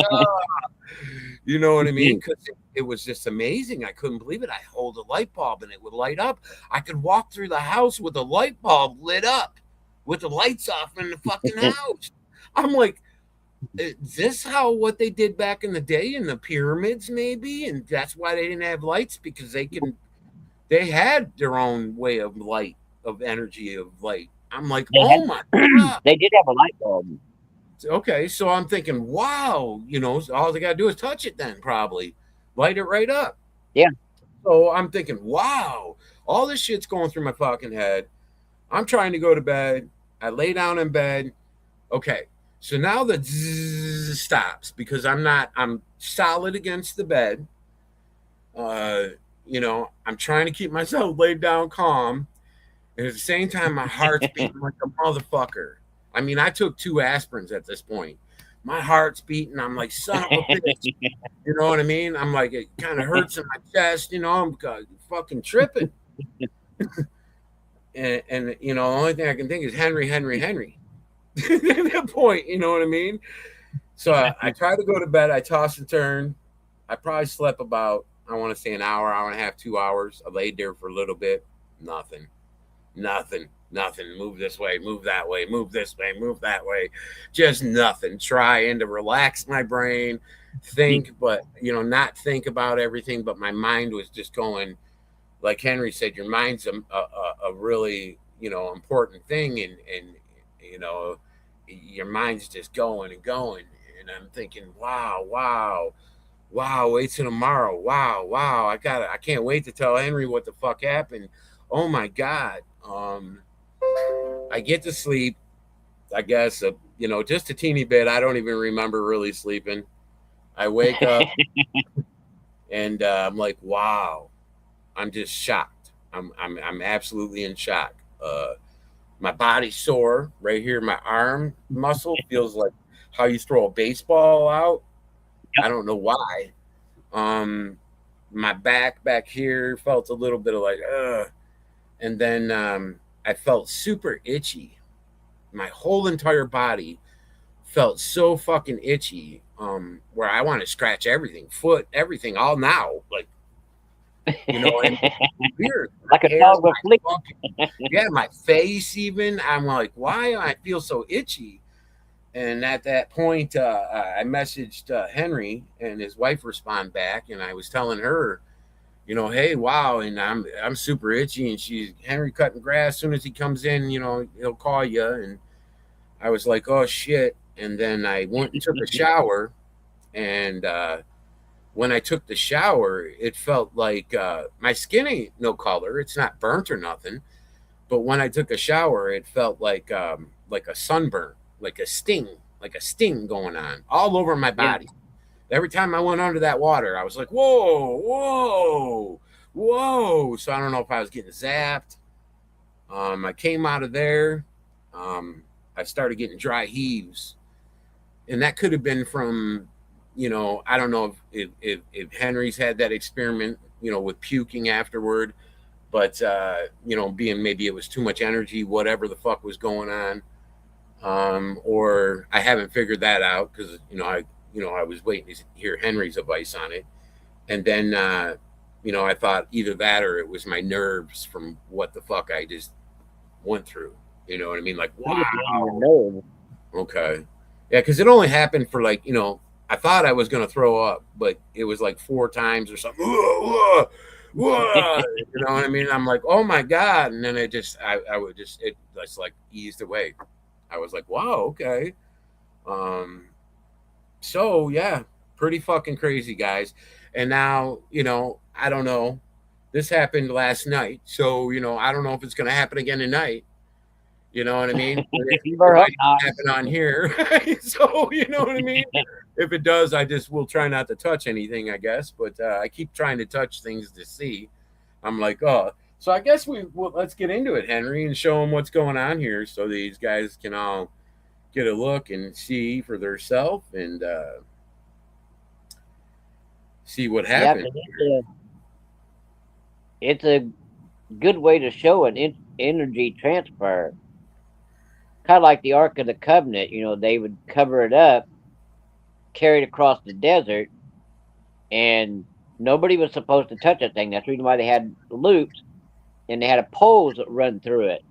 you know what I mean? Because it was just amazing. I couldn't believe it. I hold a light bulb and it would light up. I could walk through the house with a light bulb lit up with the lights off in the fucking house. I'm like, is this what they did back in the day in the pyramids, maybe? And that's why they didn't have lights, because they had their own way of light, of energy of light. I'm like, my God. They did have a light bulb. Okay, so I'm thinking, wow, all they got to do is touch it then, probably. Light it right up. Yeah. So I'm thinking, wow, all this shit's going through my fucking head. I'm trying to go to bed. I lay down in bed. Okay, so now the zzz stops, because I'm solid against the bed. I'm trying to keep myself laid down calm. And at the same time, my heart's beating like a motherfucker. I mean, I took 2 aspirins at this point. My heart's beating. I'm like, son of a bitch. You know what I mean? I'm like, it kind of hurts in my chest. I'm fucking tripping. and the only thing I can think is Henry. At that point, you know what I mean? So I try to go to bed. I toss and turn. I probably slept about, I want to say, an hour and a half, 2 hours. I laid there for a little bit. Nothing. Move this way, move that way, move this way, move that way. Just nothing. Trying to relax my brain, think, but not think about everything. But my mind was just going, like Henry said, your mind's a really important thing, and your mind's just going and going. And I'm thinking, wow, wait till tomorrow. Wow, I can't wait to tell Henry what the fuck happened. Oh my God. I get to sleep, I guess, just a teeny bit. I don't even remember really sleeping. I wake up and I'm like, wow, I'm just shocked. I'm absolutely in shock. My body's sore right here. My arm muscle feels like how you throw a baseball out. Yep. I don't know why. My back here felt a little bit of like, and then I felt super itchy. My whole entire body felt so fucking itchy, where I want to scratch everything, foot, everything, all now, like, and weird. Like a dog with flick. Yeah, my face even. I'm like, why do I feel so itchy? And at that point, I messaged Henry, and his wife responded back, and I was telling her, hey, wow, and I'm super itchy, and Henry cutting grass. As soon as he comes in, he'll call you. And I was like, oh shit. And then I went and took a shower, and when I took the shower, it felt like my skin ain't no color. It's not burnt or nothing. But when I took a shower, it felt like a sunburn, like a sting going on all over my body. Yeah. Every time I went under that water, I was like, whoa. So I don't know if I was getting zapped. I came out of there. I started getting dry heaves. And that could have been from, I don't know if Henry's had that experiment, with puking afterward, but being maybe it was too much energy, whatever the fuck was going on, or I haven't figured that out because I was waiting to hear Henry's advice on it, and then I thought either that or it was my nerves from what the fuck I just went through. You know what I mean? Like, Could have been your wow. nerve. Okay. Yeah, because it only happened for like, I thought I was going to throw up, but it was like 4 times or something. You know what I mean? I'm like, oh my God. And then I would it just like eased away. I was like, wow, okay. Um, so yeah, pretty fucking crazy, guys. And now, I don't know. This happened last night. So, I don't know if it's going to happen again tonight. You know what I mean? You It better hope might not. happen on here. So, you know what I mean? If it does, I just will try not to touch anything, I guess. But I keep trying to touch things to see. I'm like, oh. So I guess let's get into it, Henry, and show them what's going on here so these guys can all get a look and see for themselves and see what Yeah, happened. 'cause it's a good way to show an energy transfer. Kind of like the Ark of the Covenant. They would cover it up, carry it across the desert, and nobody was supposed to touch that thing. That's the reason why they had loops and they had a poles that run through it.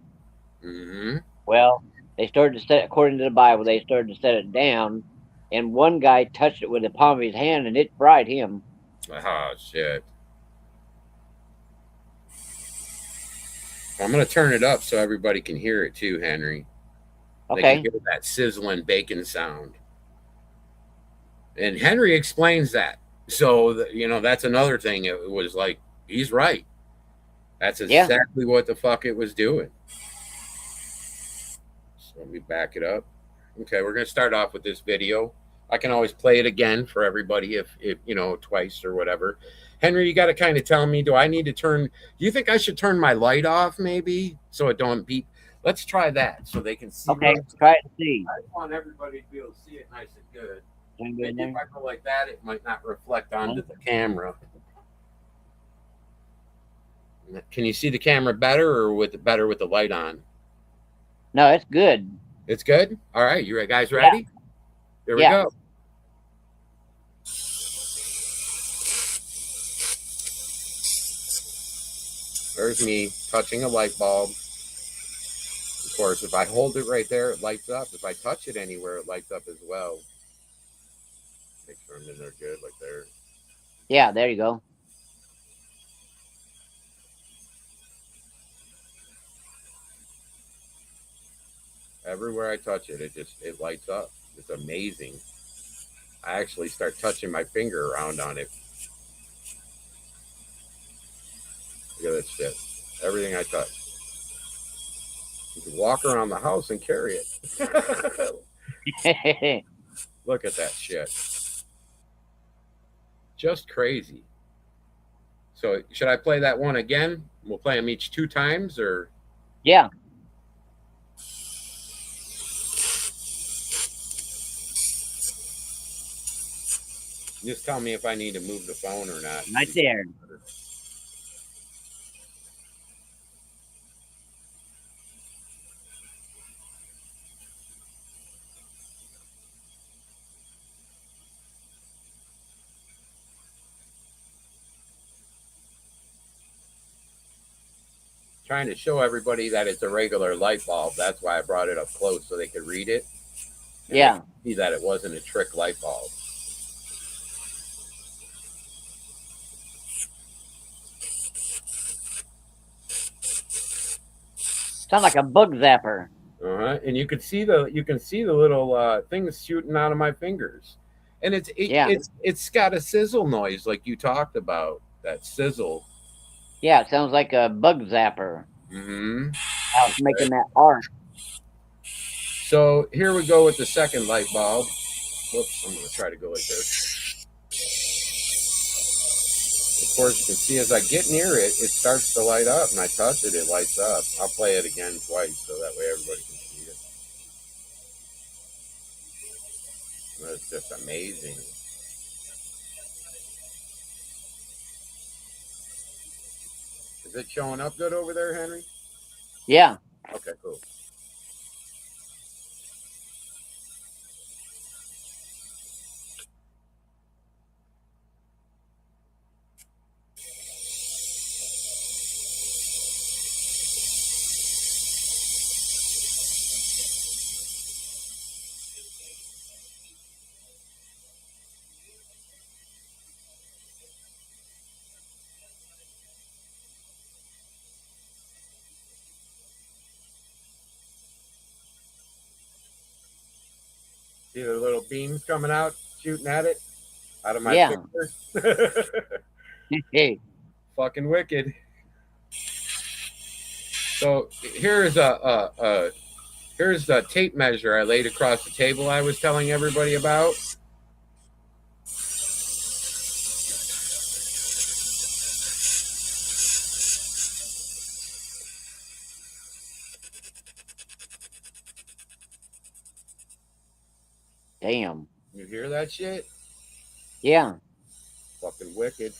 Mm-hmm. Well, they started to set, according to the Bible, they started to set it down, and one guy touched it with the palm of his hand, and it fried him. Oh, shit. I'm going to turn it up so everybody can hear it too, Henry. They can Okay. hear that sizzling bacon sound. And Henry explains that. So, that's another thing. It was like, he's right. That's Yeah. exactly what the fuck it was doing. So let me back it up. Okay, we're going to start off with this video. I can always play it again for everybody if twice or whatever. Henry, you got to kind of tell me, do you think I should turn my light off maybe so it don't beep? Let's try that so they can see. Okay. Try it and see. I want everybody to be able to see it nice and good. Maybe Maybe if I go like that, it might not reflect onto the camera. Can you see the camera better or better with the light on? No, it's good. It's good? All right. You guys ready? Yeah. Here we go. There's me touching a light bulb. Of course, if I hold it right there, it lights up. If I touch it anywhere, it lights up as well. Make sure I'm in there good, like there. Yeah, there you go. Everywhere I touch it, it lights up. It's amazing. I actually start touching my finger around on it. Look at that shit. Everything I touch. You can walk around the house and carry it. Look at that shit. Just crazy. So should I play that one again? We'll play them each 2 times or? Yeah. Just tell me if I need to move the phone or not. Right there. Trying to show everybody that it's a regular light bulb. That's why I brought it up close so they could read it. Yeah. See that it wasn't a trick light bulb. Sounds like a bug zapper. And you can see the little things shooting out of my fingers, and it's got a sizzle noise like you talked about, that sizzle. Yeah, it sounds like a bug zapper. Mm-hmm. I was making that arc. So here we go with the second light bulb. Whoops, I'm going to try to go like this. Of course, you can see as I get near it, it starts to light up, and I touch it, it lights up. I'll play it again twice so that way everybody can see it. That's just amazing. it showing up good over there, Henry? Yeah. Okay, cool. See the little beams coming out, shooting at it out of my Yeah. finger? Hey. Fucking wicked. So here's a tape measure I laid across the table I was telling everybody about. Damn. You hear that shit? Yeah. Fucking wicked.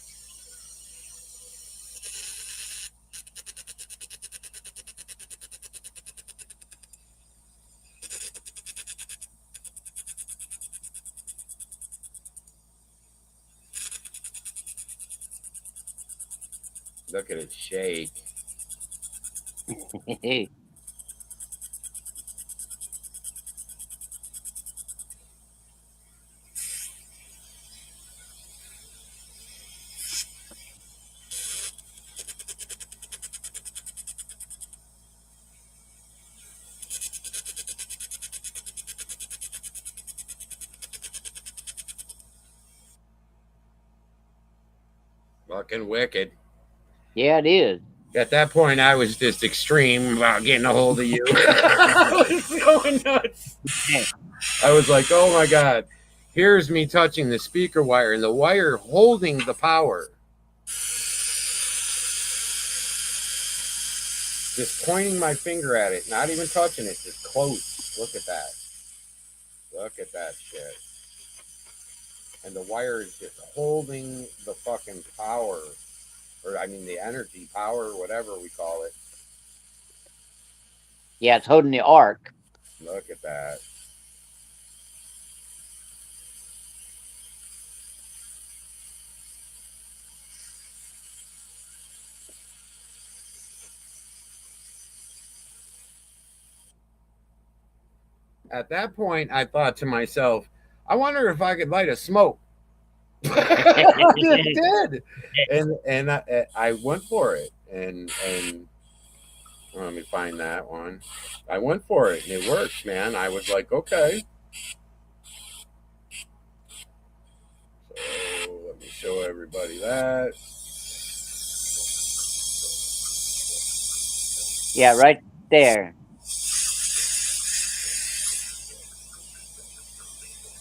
Look at it shake. Hey. Fucking wicked. Yeah, it is. At that point, I was just extreme about getting a hold of you. I was going nuts. I was like, oh my God. Here's me touching the speaker wire and the wire holding the power. Just pointing my finger at it, not even touching it, just close. Look at that. Look at that shit. And the wire is just holding the fucking power. Or, I mean, the energy, power, whatever we call it. Yeah, it's holding the arc. Look at that. At that point, I thought to myself, I wonder if I could light a smoke. I just did, and I went for it, and let me find that one. I went for it, and it worked, man. I was like, okay. So let me show everybody that. Yeah, right there.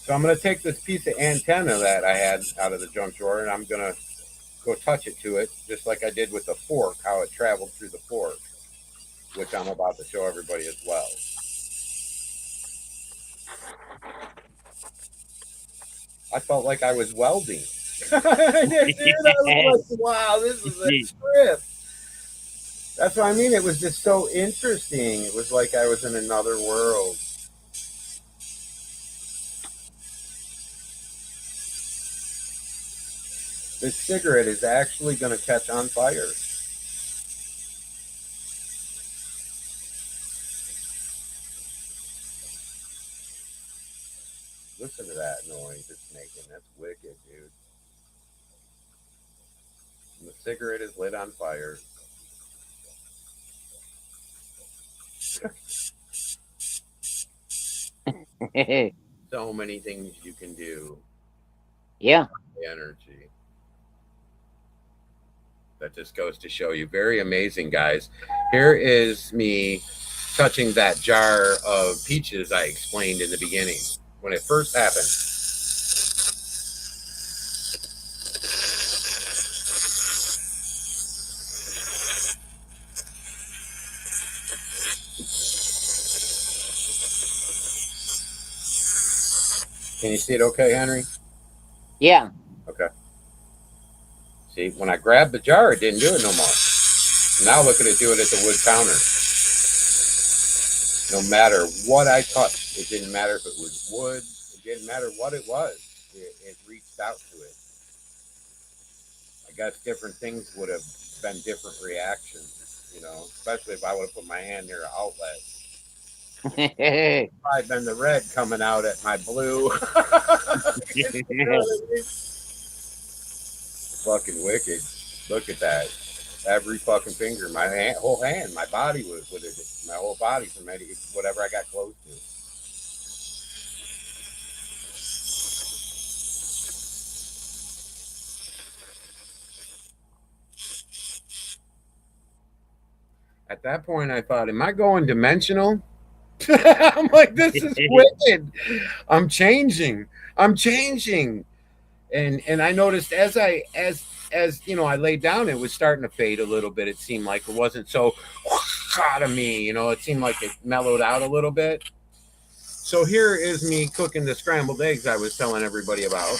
So I'm going to take this piece of antenna that I had out of the junk drawer, and I'm going to go touch it to it, just like I did with the fork, how it traveled through the fork, which I'm about to show everybody as well. I felt like I was welding. I was like, wow, this is a trip. That's what I mean. It was just so interesting. It was like I was in another world. This cigarette is actually going to catch on fire. Listen to that noise it's making. That's wicked, dude. And the cigarette is lit on fire. So many things you can do. Yeah. The energy. That just goes to show you. Very amazing, guys. Here is me touching that jar of peaches I explained in the beginning when it first happened. Can you see it okay, Henry? Yeah. Okay. See, when I grabbed the jar, it didn't do it no more. Now look at it, do it at the wood counter. No matter what I touched, it didn't matter if it was wood, it didn't matter what it was. It reached out to it. I guess different things would have been different reactions, you know, especially if I would have put my hand near an outlet. Probably been the red coming out at my blue. Fucking wicked. Look at that. Every fucking finger, my hand, whole hand, my body was with it. My whole body from whatever I got close to. At that point, I thought, am I going dimensional? I'm like, this is wicked. I'm changing. I'm changing. And I noticed as you know, I laid down, it was starting to fade a little bit. It seemed like it wasn't so out of me, you know, it seemed like it mellowed out a little bit. So here is me cooking the scrambled eggs I was telling everybody about.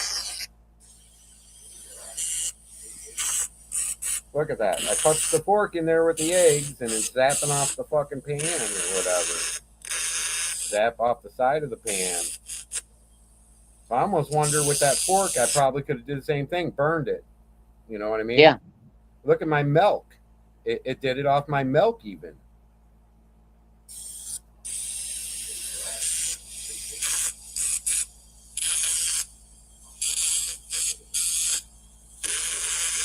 Look at that. I touched the fork in there with the eggs and it's zapping off the fucking pan or whatever. Zap off the side of the pan. So I almost wonder with that fork, I probably could have did the same thing, burned it. You know what I mean? Yeah. Look at my milk. It did it off my milk even.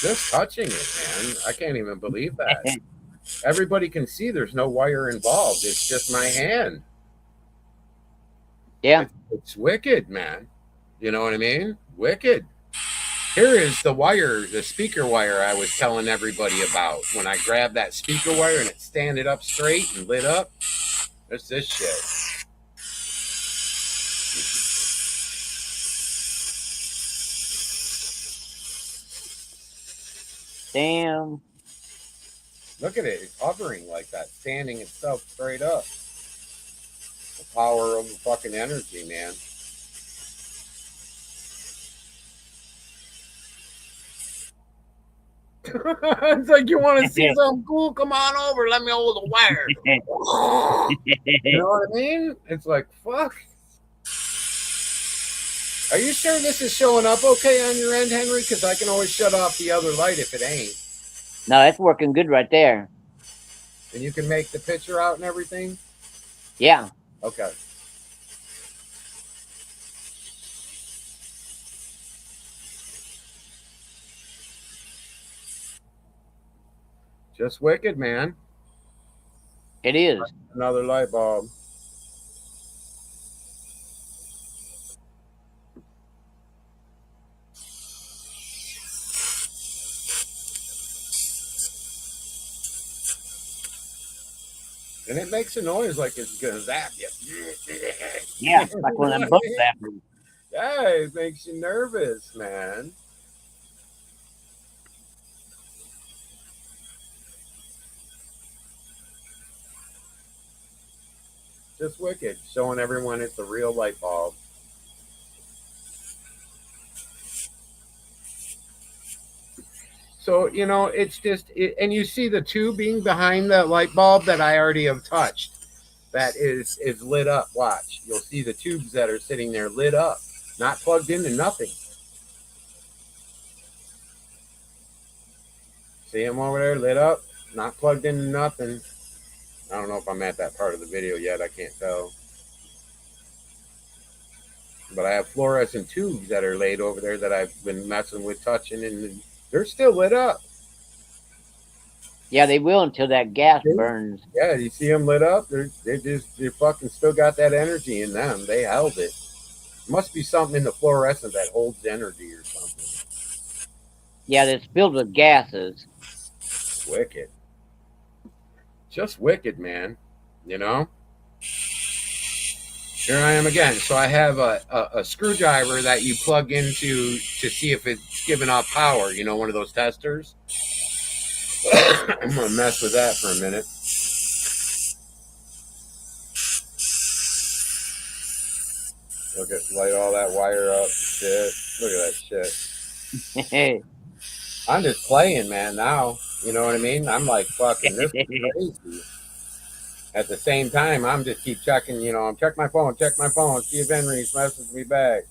Just touching it, man. I can't even believe that. Everybody can see there's no wire involved. It's just my hand. Yeah. It's wicked, man. You know what I mean? Wicked. Here is the wire, the speaker wire I was telling everybody about. When I grabbed that speaker wire and it standed up straight and lit up. That's this shit. Damn. Look at it. It's hovering like that, standing itself straight up. The power of the fucking energy, man. It's like you want to see something cool? Come on over. Let me hold the wire. You know what I mean? It's like, fuck. Are you sure this is showing up okay on your end, Henry? Because I can always shut off the other light if it ain't. No, it's working good right there. And you can make the picture out and everything? Yeah. Okay. Just wicked, man. It is. Another light bulb. And it makes a noise like it's gonna zap you. Yeah, like one of them bug zappers. Yeah, it makes you nervous, man. Just wicked, showing everyone it's a real light bulb. So, you know, it's just, and you see the tubing behind the light bulb that I already have touched. That is lit up. Watch. You'll see the tubes that are sitting there lit up, not plugged into nothing. See them over there lit up, not plugged into nothing. I don't know if I'm at that part of the video yet. I can't tell. But I have fluorescent tubes that are laid over there that I've been messing with, touching, and they're still lit up. Yeah, they will until that gas burns. Yeah, you see them lit up? They fucking still got that energy in them. They held it. Must be something in the fluorescent that holds energy or something. Yeah, it's filled with gases. Wicked. Just wicked, man. You know? Here I am again. So I have a screwdriver that you plug into to see if it's giving off power. You know, one of those testers. I'm going to mess with that for a minute. Look at, light all that wire up. Shit. Look at that shit. I'm just playing, man. Now, you know what I mean? I'm like, fucking, this is crazy. At the same time, I'm just keep checking. I'm check my phone, see if Henry's messaged me back.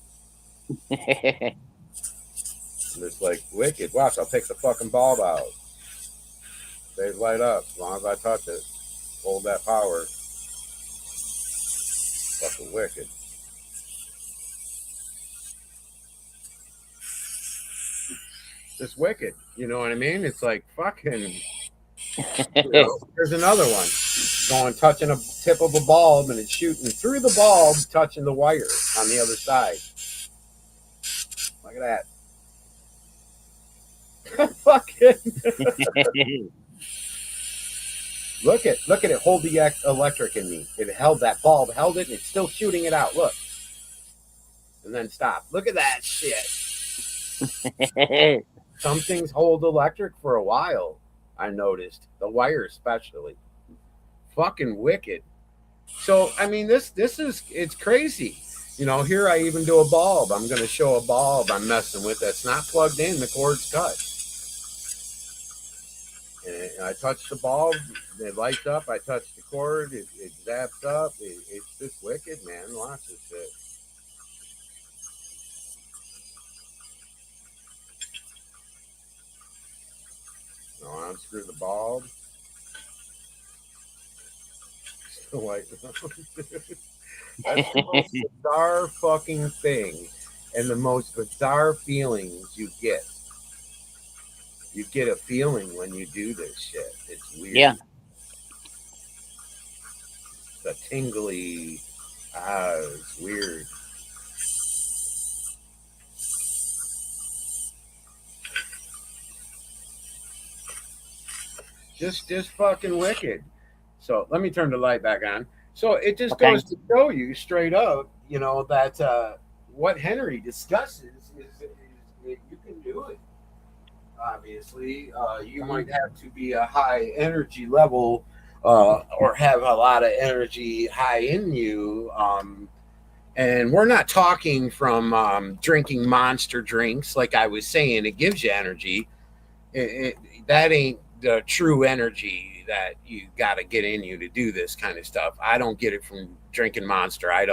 I'm just like, wicked. Watch, I'll take the fucking bulb out. Stays light up as long as I touch it. Hold that power. Fucking wicked. Just wicked. You know what I mean? It's like fucking. There's another one going touching a tip of a bulb and it's shooting through the bulb, touching the wire on the other side. Look at that. Fucking. Look at it. Hold the electric in me. It held that bulb, held it, and it's still shooting it out. Look. And then stop. Look at that shit. Some things hold electric for a while. I noticed the wire especially. Fucking wicked. So I mean, it's crazy. Here I even do a bulb. I'm going to show a bulb I'm messing with that's not plugged in. The cord's cut. And I touch the bulb, it lights up. I touch the cord, it zaps up. It's just wicked, man. Watch this shit. Unscrew the bulb. Still light. That's the most bizarre fucking thing, and the most bizarre feelings you get. You get a feeling when you do this shit. It's weird. Yeah. The tingly. It's weird. Just fucking wicked. So let me turn the light back on. So it just goes to show you straight up, that what Henry discusses is you can do it. Obviously, you might have to be a high energy level or have a lot of energy high in you. And we're not talking from drinking monster drinks. Like I was saying, it gives you energy. That ain't the true energy that you got to get in you to do this kind of stuff. I don't get it from drinking Monster. I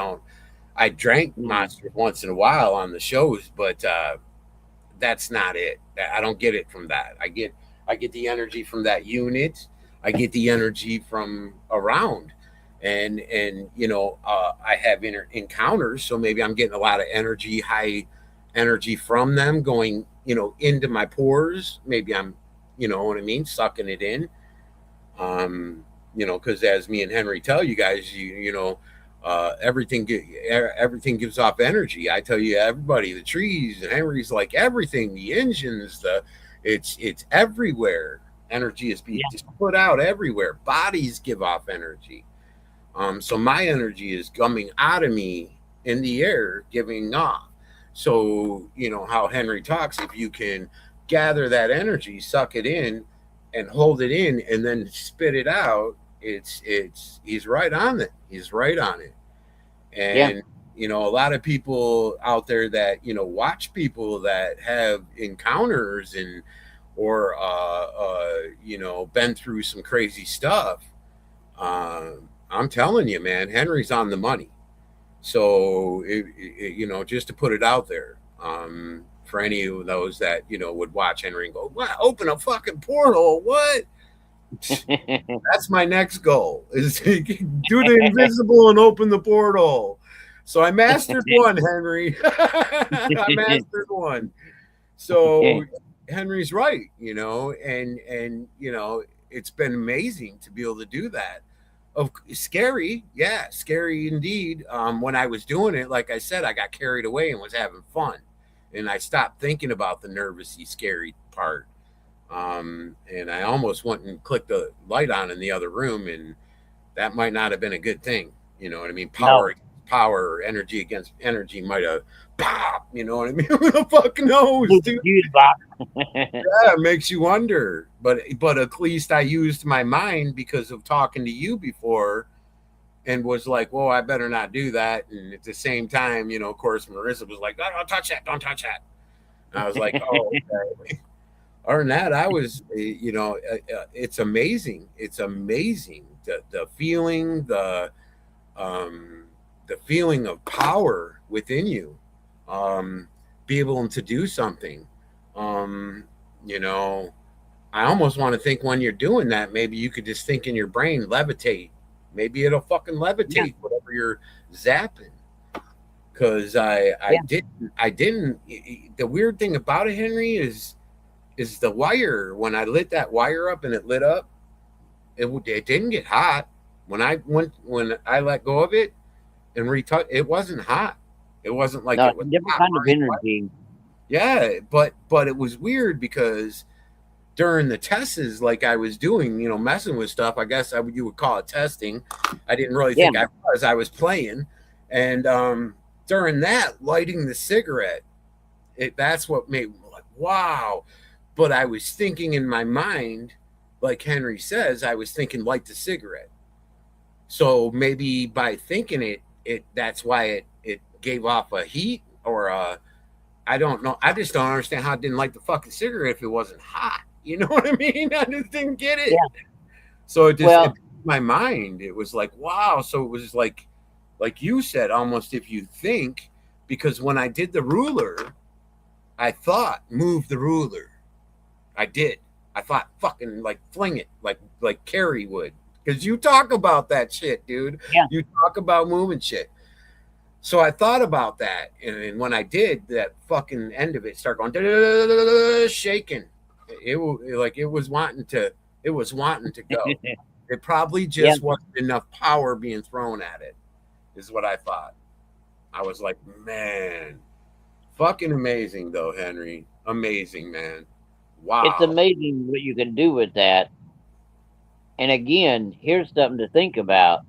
drank Monster once in a while on the shows, but that's not it. I don't get it from that. I get the energy from that unit. I get the energy from around, and I have encounters, so maybe I'm getting a lot of energy, high energy from them going, into my pores. Maybe I'm, what I mean, sucking it in. Because as me and Henry tell you guys, everything gives off energy. I tell you, everybody, the trees, and Henry's like everything, the engines, it's everywhere. Energy is being just put out everywhere. Bodies give off energy. So my energy is coming out of me in the air, giving off. So how Henry talks, if you can gather that energy, suck it in, and hold it in, and then spit it out, he's right on it. He's right on it. And a lot of people out there that watch people that have encounters or been through some crazy stuff. I'm telling you, man, Henry's on the money. So just to put it out there, for any of those that would watch Henry and go, "Wow, open a fucking portal!" What? That's my next goal: is to do the invisible and open the portal. So I mastered one, Henry. I mastered one. So Henry's right, and it's been amazing to be able to do that. Scary, yeah, scary indeed. When I was doing it, like I said, I got carried away and was having fun. And I stopped thinking about the nervousy, scary part. And I almost went and clicked the light on in the other room, and that might not have been a good thing. You know what I mean? Power, energy against energy might have pop. You know what I mean? Who the fuck knows, dude? Yeah, it makes you wonder. But at least I used my mind because of talking to you before. And was like, well, I better not do that. And at the same time, of course, Marissa was like, don't touch that. And I was like, oh, okay. Other than that, I was, it's amazing. It's amazing the feeling, um, the feeling of power within you, um, be able to do something. Um, you know, I almost want to think when you're doing that, maybe you could just think in your brain, levitate. Maybe it'll fucking Yeah, levitate whatever you're zapping. Because yeah. I didn't. The weird thing about it, Henry, is the wire. When I lit that wire up and it lit up, it didn't get hot. When I let go of it and retouch, it wasn't hot. It wasn't like No, it it's a was different hot kind of burning wire. energy. Yeah, but it was weird because during the tests, like I was doing, messing with stuff. I guess you would call it testing. I didn't really Yeah. think I was. I was playing, and during that, lighting the cigarette, that's what made me like, wow. But I was thinking in my mind, like Henry says, I was thinking light the cigarette. So maybe by thinking it that's why it gave off a heat or a, I don't know. I just don't understand how it didn't light the fucking cigarette if it wasn't hot. You know what I mean? I just didn't get it. Yeah. So it Well, my mind. It was like, wow. So it was like you said, almost if you think, because when I did the ruler, I thought move the ruler. I did. I thought fucking like fling it like Carrie would. Because you talk about that shit, dude. yeah. You talk about moving shit. So I thought about that, and when I did, that fucking end of it started going shaking. Like it was wanting to go. It probably Yeah. just wasn't enough power being thrown at it. Is what I thought. I was like, man, fucking amazing though, Henry. Amazing, man. It's Wow. amazing what you can do with that. And again, here's something to think about.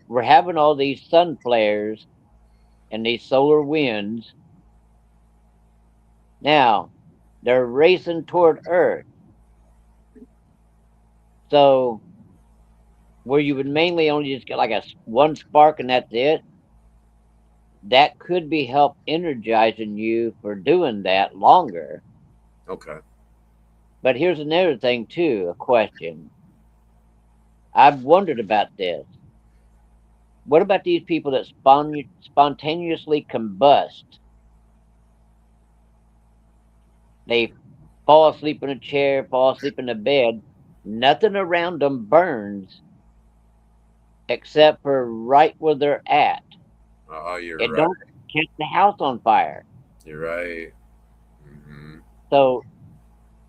We're having all these sun flares and these solar winds. Now, they're racing toward Earth. So, where you would mainly only just get like one spark and that's it, that could be help energizing you for doing that longer. Okay. But here's another thing too, a question. I've wondered about this. What about these people that spontaneously combust? They fall asleep in a chair, fall asleep in a bed. Nothing around them burns except for right where they're at. Oh, you're It right. don't catch the house on fire. You're right. Hmm. So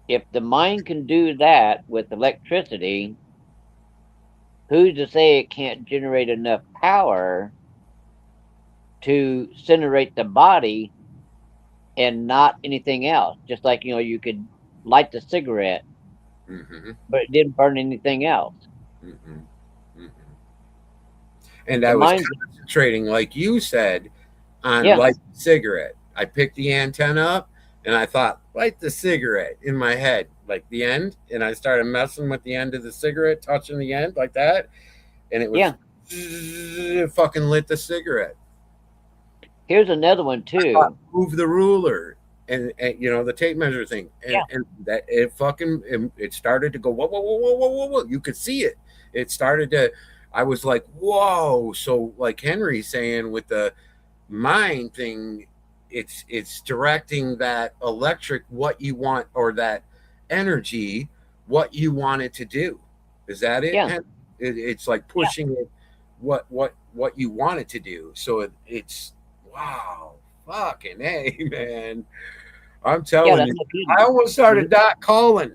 if the mind can do that with electricity, who's to say it can't generate enough power to incinerate the body and not anything else? Just like you could light the cigarette, Hmm. but it didn't burn anything else. Hmm. Hmm. And The I was mind, concentrating, like you said, on yeah, light the cigarette. I picked the antenna up and I thought, light the cigarette in my head, like the end. And I started messing with the end of the cigarette, touching the end like that. And it was yeah. fucking lit the cigarette. Here's another one I thought, too. move the ruler. And the tape measure thing. Yeah, And that it started to go, whoa, whoa, whoa, whoa, whoa, whoa, whoa. You could see it. It started to, I was like, whoa. So, like Henry saying with the mind thing, it's directing that electric what you want, or that energy what you want it to do. Is that it? yeah, It's like yeah, pushing it what you want it to do. So it's wow, fucking hey, man. I'm yeah. telling That's you, no I kidding. almost started not calling,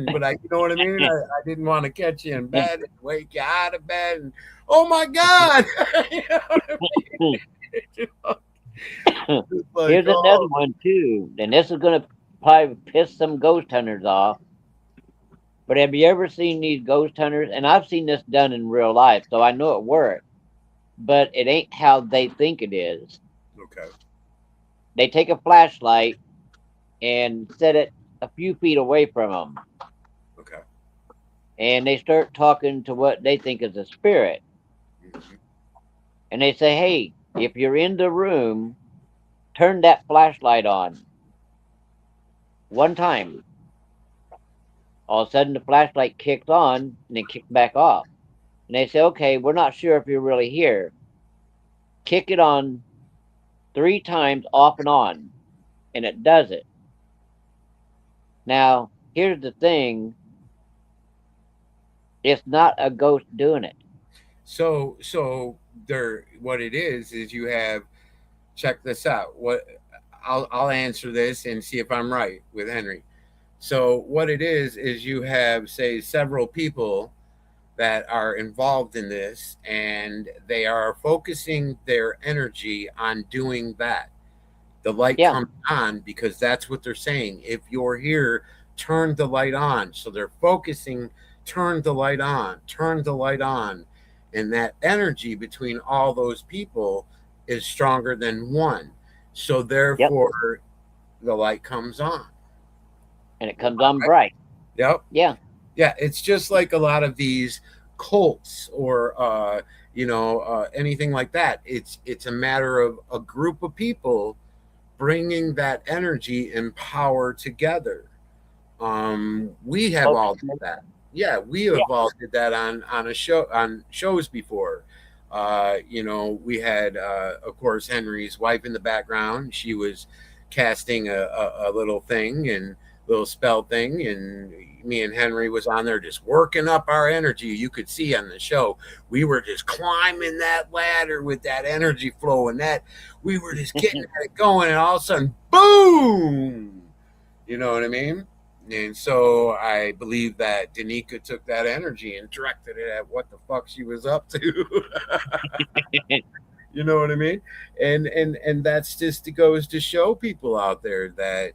but you know what I mean. I didn't want to catch you in bed and wake you out of bed, and oh my god, you know what I mean? It's like, Here's another oh, one too, and this is gonna probably piss some ghost hunters off. But have you ever seen these ghost hunters? And I've seen this done in real life, so I know it works. But it ain't how they think it is. okay, They take a flashlight and set it a few feet away from them, okay, and they start talking to what they think is a spirit. hmm, And they say, "Hey, if you're in the room, turn that flashlight on." one time. All of a sudden, the flashlight kicks on and then kicks back off. And they say, okay, we're not sure if you're really here. Kick it on 3 times off and on. And it does it. Now, here's the thing. It's not a ghost doing it. So there, what it is you have. Check this out. I'll answer this and see if I'm right with Henry. So what it is you have, say, several people that are involved in this, and they are focusing their energy on doing that. The light Yeah. comes on because that's what they're saying. If you're here, turn the light on. So they're focusing, turn the light on, turn the light on. And that energy between all those people is stronger than one. So Yep. therefore, the light comes on. And it comes on bright. Yep. Yeah. Yeah. It's just like a lot of these cults or, anything like that. It's a matter of a group of people bringing that energy and power together. We have Folks, all did that. Yeah, we have all did that on a show, on shows before. We had, of course, Henry's wife in the background. She was casting a little thing and little spell thing, and me and Henry was on there just working up our energy. You could see on the show we were just climbing that ladder with that energy flow, and that we were just getting it going, and all of a sudden, boom! You know what I mean? And so I believe that Danica took that energy and directed it at what the fuck she was up to. You know what I mean? And that's just, it goes to show people out there that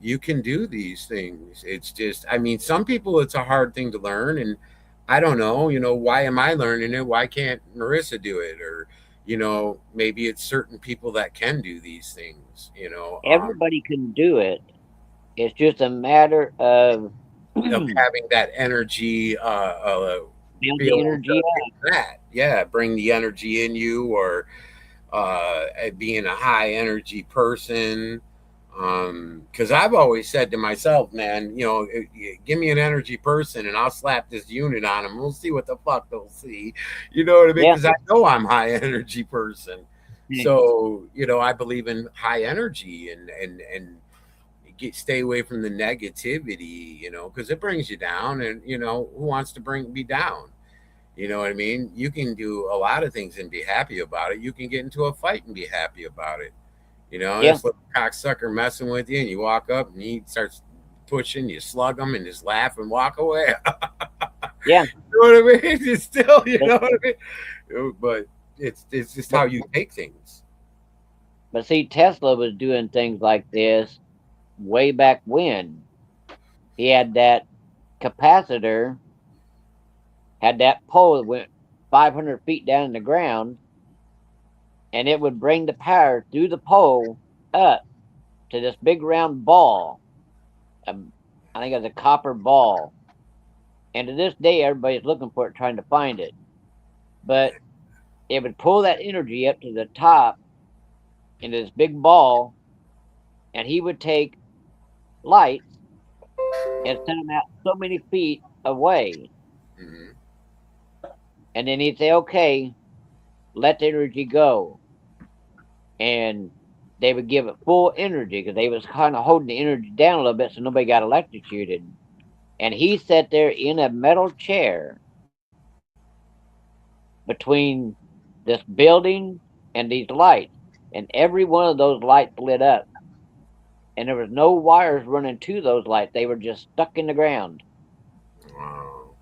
you can do these things. It's just, I mean, some people it's a hard thing to learn, and I don't know, why am I learning it? Why can't Marissa do it? Or, maybe it's certain people that can do these things, everybody can do it. It's just a matter of of having that energy, build the feel energy up. that, yeah, bring the energy in you, or being a high energy person. Because I've always said to myself, man, give me an energy person and I'll slap this unit on them. We'll see what the fuck they'll see. You know what I mean? Yeah. Because I know I'm high energy person. So, I believe in high energy and stay away from the negativity, because it brings you down, and, who wants to be down? You know what I mean? You can do a lot of things and be happy about it. You can get into a fight and be happy about it. Yeah. This little cocksucker messing with you, and you walk up and he starts pushing, you slug him and just laugh and walk away. Yeah. You know what I mean? It's still, you know what I mean? But it's just how you take things. But see, Tesla was doing things like this way back when. He had that capacitor, had that pole that went 500 feet down in the ground, and it would bring the power through the pole up to this big round ball. I think it was a copper ball. And to this day, everybody's looking for it, trying to find it. But it would pull that energy up to the top into this big ball, and he would take lights and send them out so many feet away. Mm-hmm. And then he'd say, okay, let the energy go. And they would give it full energy because they was kind of holding the energy down a little bit so nobody got electrocuted. And he sat there in a metal chair between this building and these lights. And every one of those lights lit up. And there was no wires running to those lights. They were just stuck in the ground. Wow.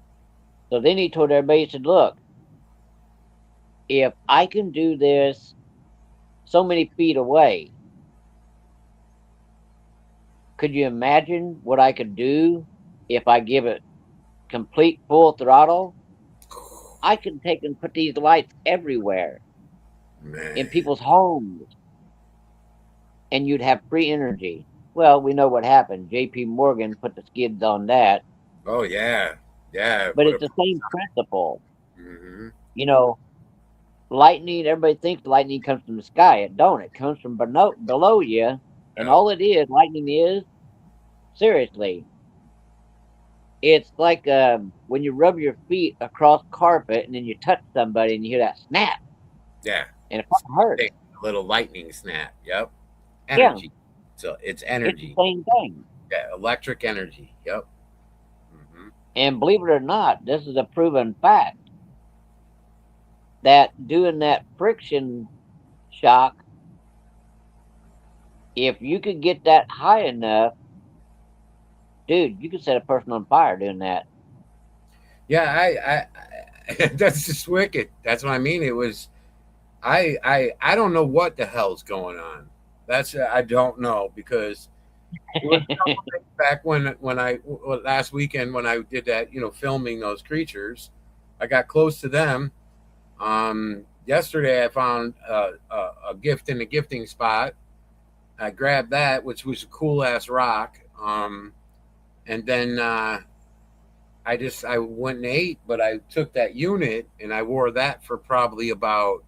So then he told everybody, he said, look, if I can do this so many feet away, could you imagine what I could do if I give it complete full throttle? I can take and put these lights everywhere, Man. in people's homes, and you'd have free energy. Well, we know what happened. J.P. Morgan put the skids on that. Oh, yeah. Yeah. But it's the same principle. Mm-hmm. Lightning, everybody thinks lightning comes from the sky. It don't. It comes from below you. And all it is, lightning is Seriously, it's like when you rub your feet across carpet and then you touch somebody and you hear that snap, Yeah. and it fucking hurts. A little lightning snap. Yep. Yeah, Energy. So it's it's the energy. same thing. Yeah. Electric energy. Yep. Hmm. And believe it or not, this is a proven fact that doing that friction shock, if you could get that high enough, dude, you could set a person on fire doing that. Yeah. That's just wicked. That's what I mean. It was. I don't know what the hell's going on. That's I don't know because it was back when I last weekend when I did that, filming those creatures, I got close to them. Yesterday I found a gift in the gifting spot. I grabbed that, which was a cool ass rock. And then I went and ate, but I took that unit and I wore that for probably about,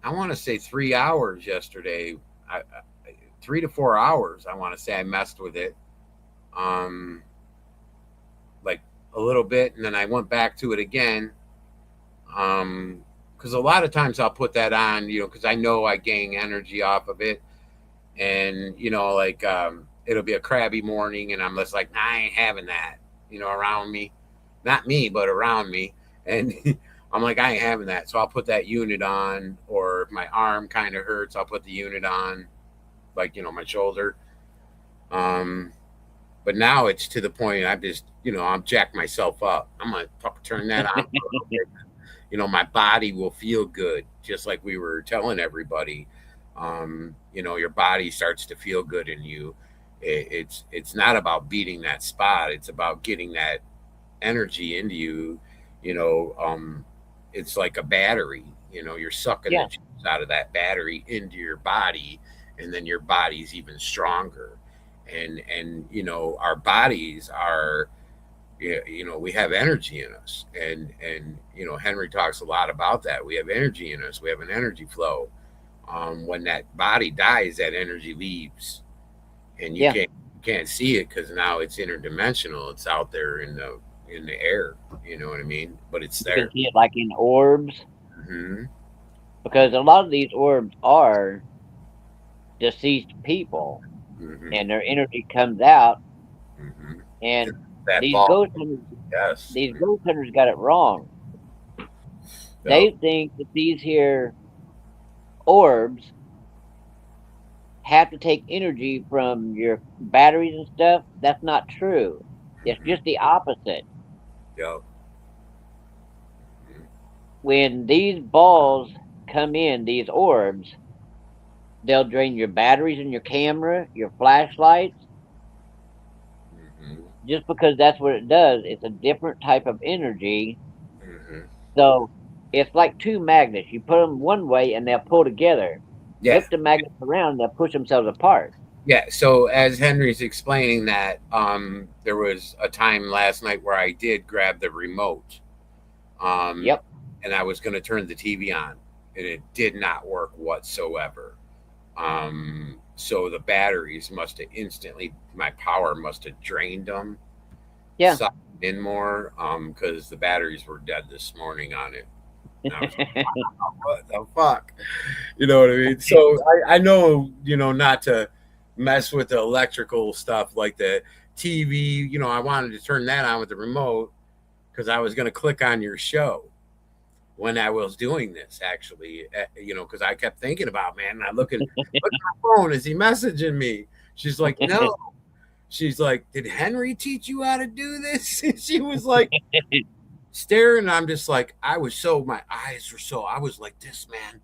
I want to say 3 hours yesterday. 3 to 4 hours. I want to say I messed with it. Um, like a little bit, and then I went back to it again. Because a lot of times I'll put that on, because I know I gain energy off of it, and like it'll be a crabby morning, and I'm just like, nah, I ain't having that, around me, not me, but around me, and I'm like, I ain't having that, so I'll put that unit on, or if my arm kind of hurts, I'll put the unit on, like my shoulder. Um, but now it's to the point I'm just, I'm jack myself up. I'm gonna fucking turn that on. My body will feel good, just like we were telling everybody. Your body starts to feel good in you. It's not about beating that spot. It's about getting that energy into you. You know, it's like a battery. You're sucking the Yeah, juice out of that battery into your body, and then your body's even stronger. And our bodies are, we have energy in us, and Henry talks a lot about that. We have energy in us. We have an energy flow. When that body dies, that energy leaves, and you yeah. can't see it because now it's interdimensional. It's out there in the air. You know what I mean? But it's You can there. see it like in orbs Hmm. because a lot of these orbs are deceased people, Hmm. and their energy comes out. Hmm. And That these ball. ghost hunters, Yes. these ghost hunters got it wrong. Yep. They think that these here orbs have to take energy from your batteries and stuff. That's not true. It's Hmm. just the opposite. Yep. When these balls come in, these orbs, they'll drain your batteries in your camera, your flashlights, Hmm. just because that's what it does. It's a different type of energy. Hmm. So it's like two magnets. You put them one way and they'll pull together. Yeah. Flip the magnets around, they'll push themselves apart. Yeah, so as Henry's explaining that, there was a time last night where I did grab the remote, um, Yep. and I was going to turn the TV on, and it did not work whatsoever. So the batteries must have instantly, my power must have drained them, Yeah. sucked in more, because the batteries were dead this morning on it. And I was like, what the fuck? You know what I mean? So I know, not to mess with the electrical stuff like the TV. I wanted to turn that on with the remote because I was going to click on your show when I was doing this, actually, because I kept thinking about, man, and I look at my phone. Is he messaging me? She's like, no. She's like, did Henry teach you how to do this? And she was like, staring. And I'm just like, my eyes were so, I was like this, man.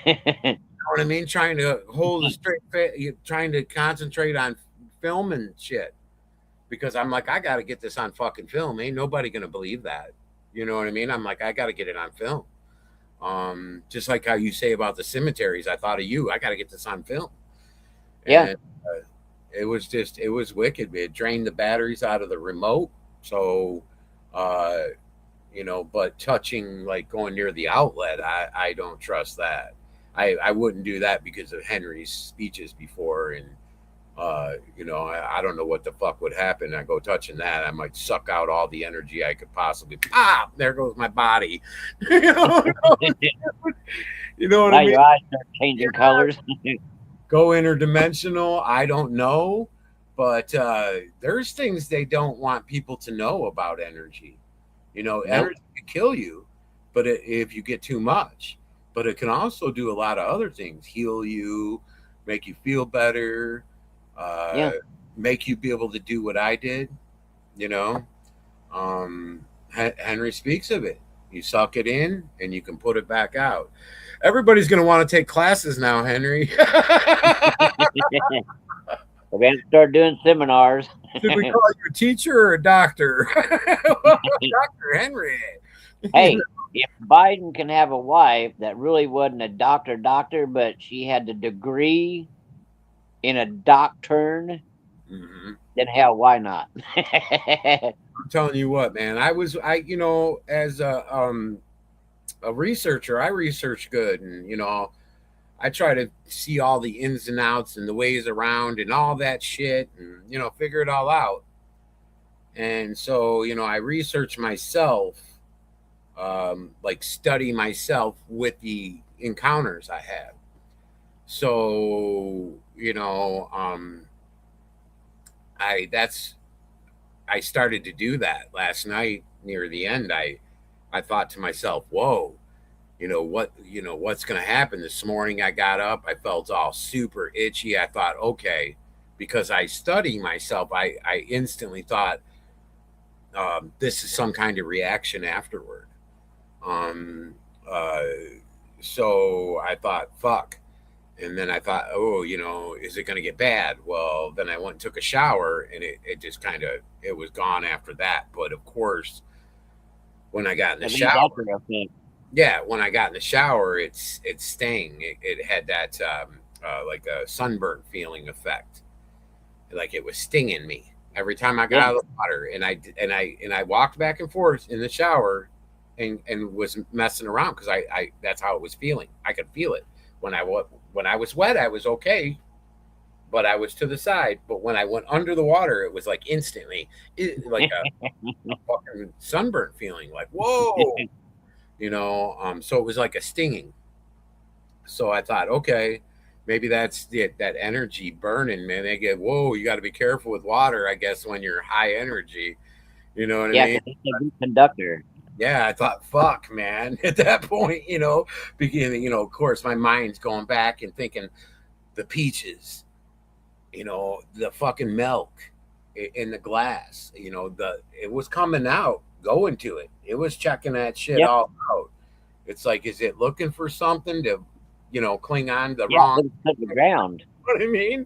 Know what I mean? Trying to hold a straight face, trying to concentrate on film and shit. Because I'm like, I got to get this on fucking film. Ain't nobody going to believe that. You know what I mean? I'm like, I got to get it on film. Just like how you say about the cemeteries, I thought of you. I got to get this on film. Yeah. And it was wicked. It drained the batteries out of the remote. So, uh, but touching, like going near the outlet, I don't trust that. I wouldn't do that because of Henry's speeches before, and I don't know what the fuck would happen. I go touching that, I might suck out all the energy I could possibly. Pop! There goes my body. you know, you know what I Now mean? your eyes start changing colors. Go interdimensional. I don't know, but there's things they don't want people to know about energy. Nope. Energy can kill you, but if you get too much, but it can also do a lot of other things: heal you, make you feel better, uh, Yeah. make you be able to do what I did. You know, Henry speaks of it. You suck it in, and you can put it back out. Everybody's going to want to take classes now, Henry. We're going to start doing seminars. Should we call you a teacher or a doctor? Dr. Henry. You know, Hey, if Biden can have a wife that really wasn't a doctor, but she had the degree in a doctrine, mhm. then hell, why not? I'm telling you what, man. As a researcher, I research good, and I try to see all the ins and outs and the ways around and all that shit, and figure it all out. And so, I research myself, like study myself with the encounters I have. So, I that's I started to do that last night near the end. I thought to myself, "Whoa, what's going to happen this morning?" I got up, I felt all super itchy. I thought, "Okay," because I study myself, I instantly thought, this is some kind of reaction afterward. Um, uh, so I thought, "Fuck." And then I thought, oh, is it going to get bad? Well, then I went and took a shower, and it just kind of it was gone after that. But of course, when I got in the At least that's shower, what I think. yeah, when I got in the shower, it's staying. It had that like a sunburn feeling effect, like it was stinging me every time I got Yeah, out of the water, and I walked back and forth in the shower, and was messing around because I that's how it was feeling. I could feel it when I was wet, I was okay, but I was to the side. But when I went under the water, it was like instantly, like a fucking sunburn feeling. Like whoa, So it was like a stinging. So I thought, okay, maybe that's that energy burning, man. They get whoa, you got to be careful with water, I guess, when you're high energy. You know what I yeah, mean? because it's a good conductor. Yeah, I thought, fuck, man. At that point, beginning, of course, my mind's going back and thinking the peaches, the fucking milk in the glass, it was coming out, going to it. It was checking that shit Yeah, all out. It's like, is it looking for something to, cling on the yeah, wrong? put it to the ground. You know what I mean?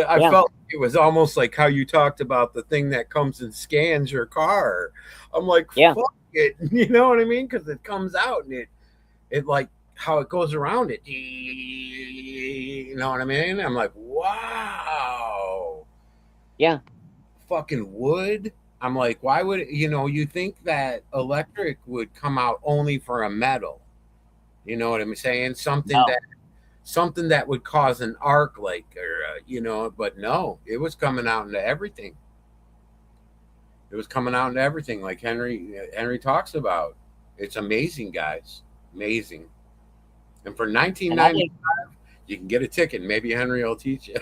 I Yeah, felt like it was almost like how you talked about the thing that comes and scans your car. I'm like, yeah, fuck it. You know what I mean? Because it comes out and it like how it goes around it. You know what I mean? I'm like, wow, yeah. fucking wood. I'm like, why would you think that electric would come out only for a metal? You know what I'm saying? No, Something that would cause an arc, like, or but no, it was coming out into everything. It was coming out into everything, like Henry talks about. It's amazing, guys, amazing. And for and I 1990, think you can get a ticket. Maybe Henry will teach you.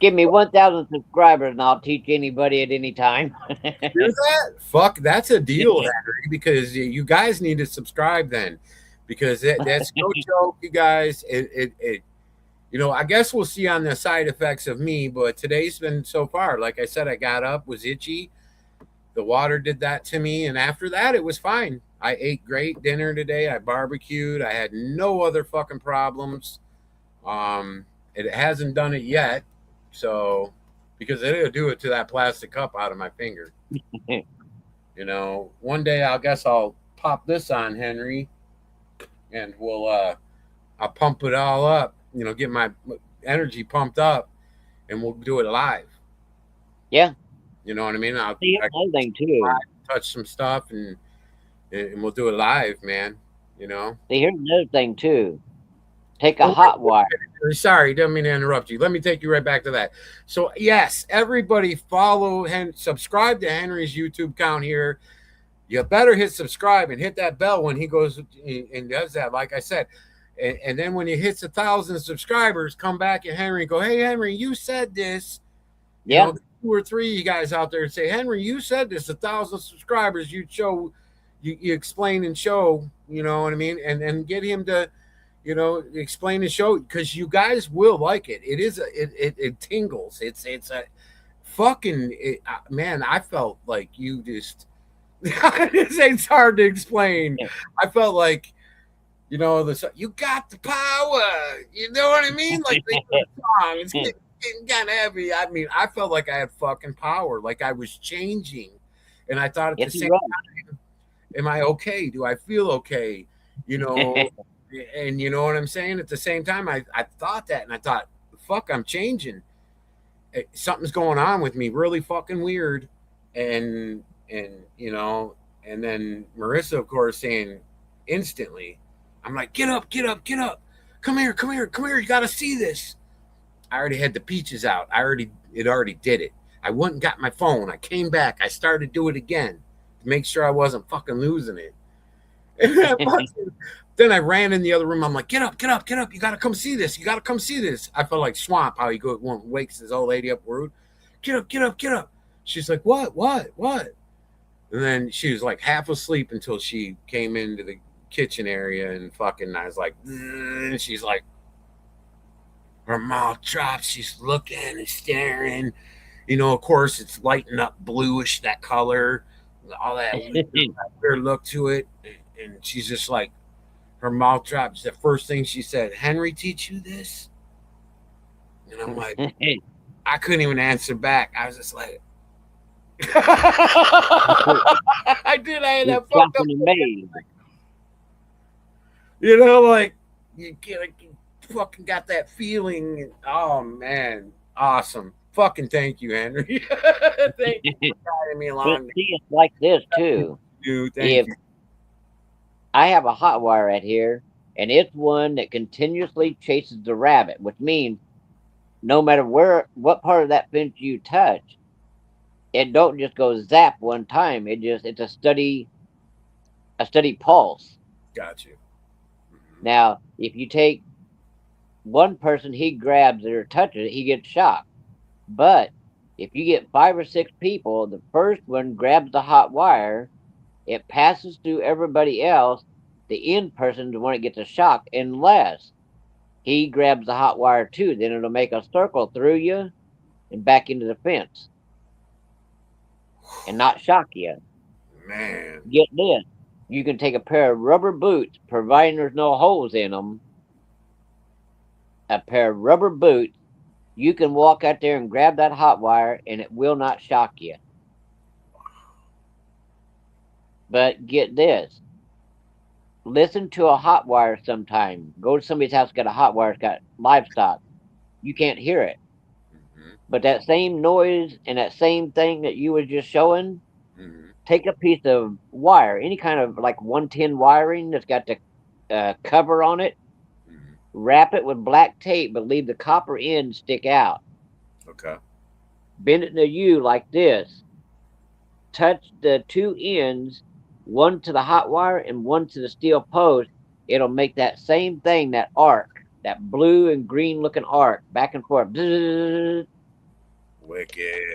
give me 1,000 subscribers, and I'll teach anybody at any time. Hear that? Fuck, that's a deal, Henry, because you guys need to subscribe then, because that's no joke, you guys. I guess we'll see on the side effects of me, but today's been so far. Like I said, I got up, was itchy. The water did that to me, and after that, it was fine. I ate great dinner today. I barbecued. I had no other fucking problems. It hasn't done it yet, so because it'll do it to that plastic cup out of my finger. One day I guess I'll pop this on, Henry, and I'll pump it all up. Get my energy pumped up, and we'll do it live. Yeah, You know what I mean? see, here's I another thing too. touch some stuff, and we'll do it live, man. You know. See, here's another thing too. Take a hot wire. Sorry, didn't mean to interrupt you. Let me take you right back to that. So yes, everybody follow and subscribe to Henry's YouTube account here. You better hit subscribe and hit that bell when he goes and does that. Like I said, and then when he hits 1,000 subscribers, come back at Henry and go, "Hey Henry, you said this." You know, 2 or 3 you guys out there and say, "Henry, you said this. 1,000 subscribers. You show, you explain and show. You know what I mean?" And get him to, you know, explain and show, because you guys will like it. It is it tingles. It's a fucking man. I felt like you just. It's hard to explain. I felt like, you know, you got the power. You know what I mean? Like the song, it's getting kind of heavy. I mean, I felt like I had fucking power, like I was changing, and I thought at the same time, am I okay? Do I feel okay? You know, and you know what I'm saying? At the same time, I thought that, and I thought, fuck, I'm changing. Something's going on with me, really fucking weird, and you know, and then Marissa, of course, saying instantly, I'm like, get up, get up, get up, come here, come here, come here, you got to see this. I already had the peaches out. It already did it. I went and got my phone. I came back. I started to do it again to make sure I wasn't fucking losing it. Then I ran in the other room. I'm like, get up, get up, get up. You got to come see this. You got to come see this. I felt like Swamp, how he wakes his old lady up. Rude. Get up, get up, get up. She's like, what? And then she was like half asleep until she came into the kitchen area, and fucking I was like, and she's like, her mouth drops. She's looking and staring. You know, of course, it's lighting up bluish, that color, all that weird look to it. And she's just like, her mouth drops. The first thing she said, "Henry teach you this?" And I'm like, I couldn't even answer back. I was just like, I did. I had that fucked up. You know, like you fucking got that feeling. Oh man, awesome. Fucking thank you, Henry. Thank you for guiding me along. See, it's like this too. Dude, thank you. I have a hot wire right here, and it's one that continuously chases the rabbit, which means no matter what part of that fence you touch, it don't just go zap one time. It's a steady pulse. Got you. Now, if you take one person, he grabs it or touches it, he gets shocked. But if you get 5 or 6 people, the first one grabs the hot wire, it passes through everybody else. The end person is the one that gets a shock, unless he grabs the hot wire too. Then it'll make a circle through you and back into the fence and not shock you. Man. Get this. You can take a pair of rubber boots, providing there's no holes in them. A pair of rubber boots. You can walk out there and grab that hot wire, and it will not shock you. But get this. Listen to a hot wire sometime. Go to somebody's house, got a hot wire, it's got livestock. You can't hear it. Mm-hmm. But that same noise and that same thing that you were just showing, take a piece of wire, any kind of like 110 wiring that's got the cover on it, wrap it with black tape, but leave the copper end stick out. Okay. Bend it to you like this. Touch the 2 ends, one to the hot wire and one to the steel post. It'll make that same thing, that arc, that blue and green looking arc, back and forth. Wicked.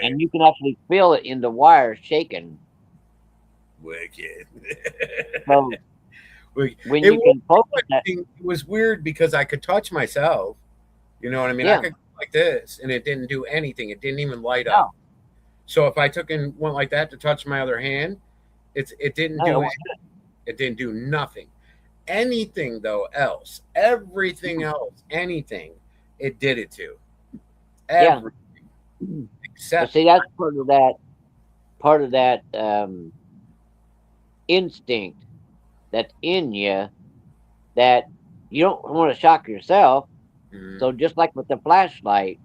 And you can actually feel it in the wire shaking. Wicked. So when you can focus that, it was weird because I could touch myself. You know what I mean? Yeah. I could go like this, and it didn't do anything. It didn't even light up. So if I took and went like that to touch my other hand, it didn't do anything. It didn't do nothing. Anything though else, everything else, anything, it did it to. Everything. Yeah. Except, see, that's part of that instinct that's in you, that you don't want to shock yourself. Mm-hmm. So just like with the flashlight,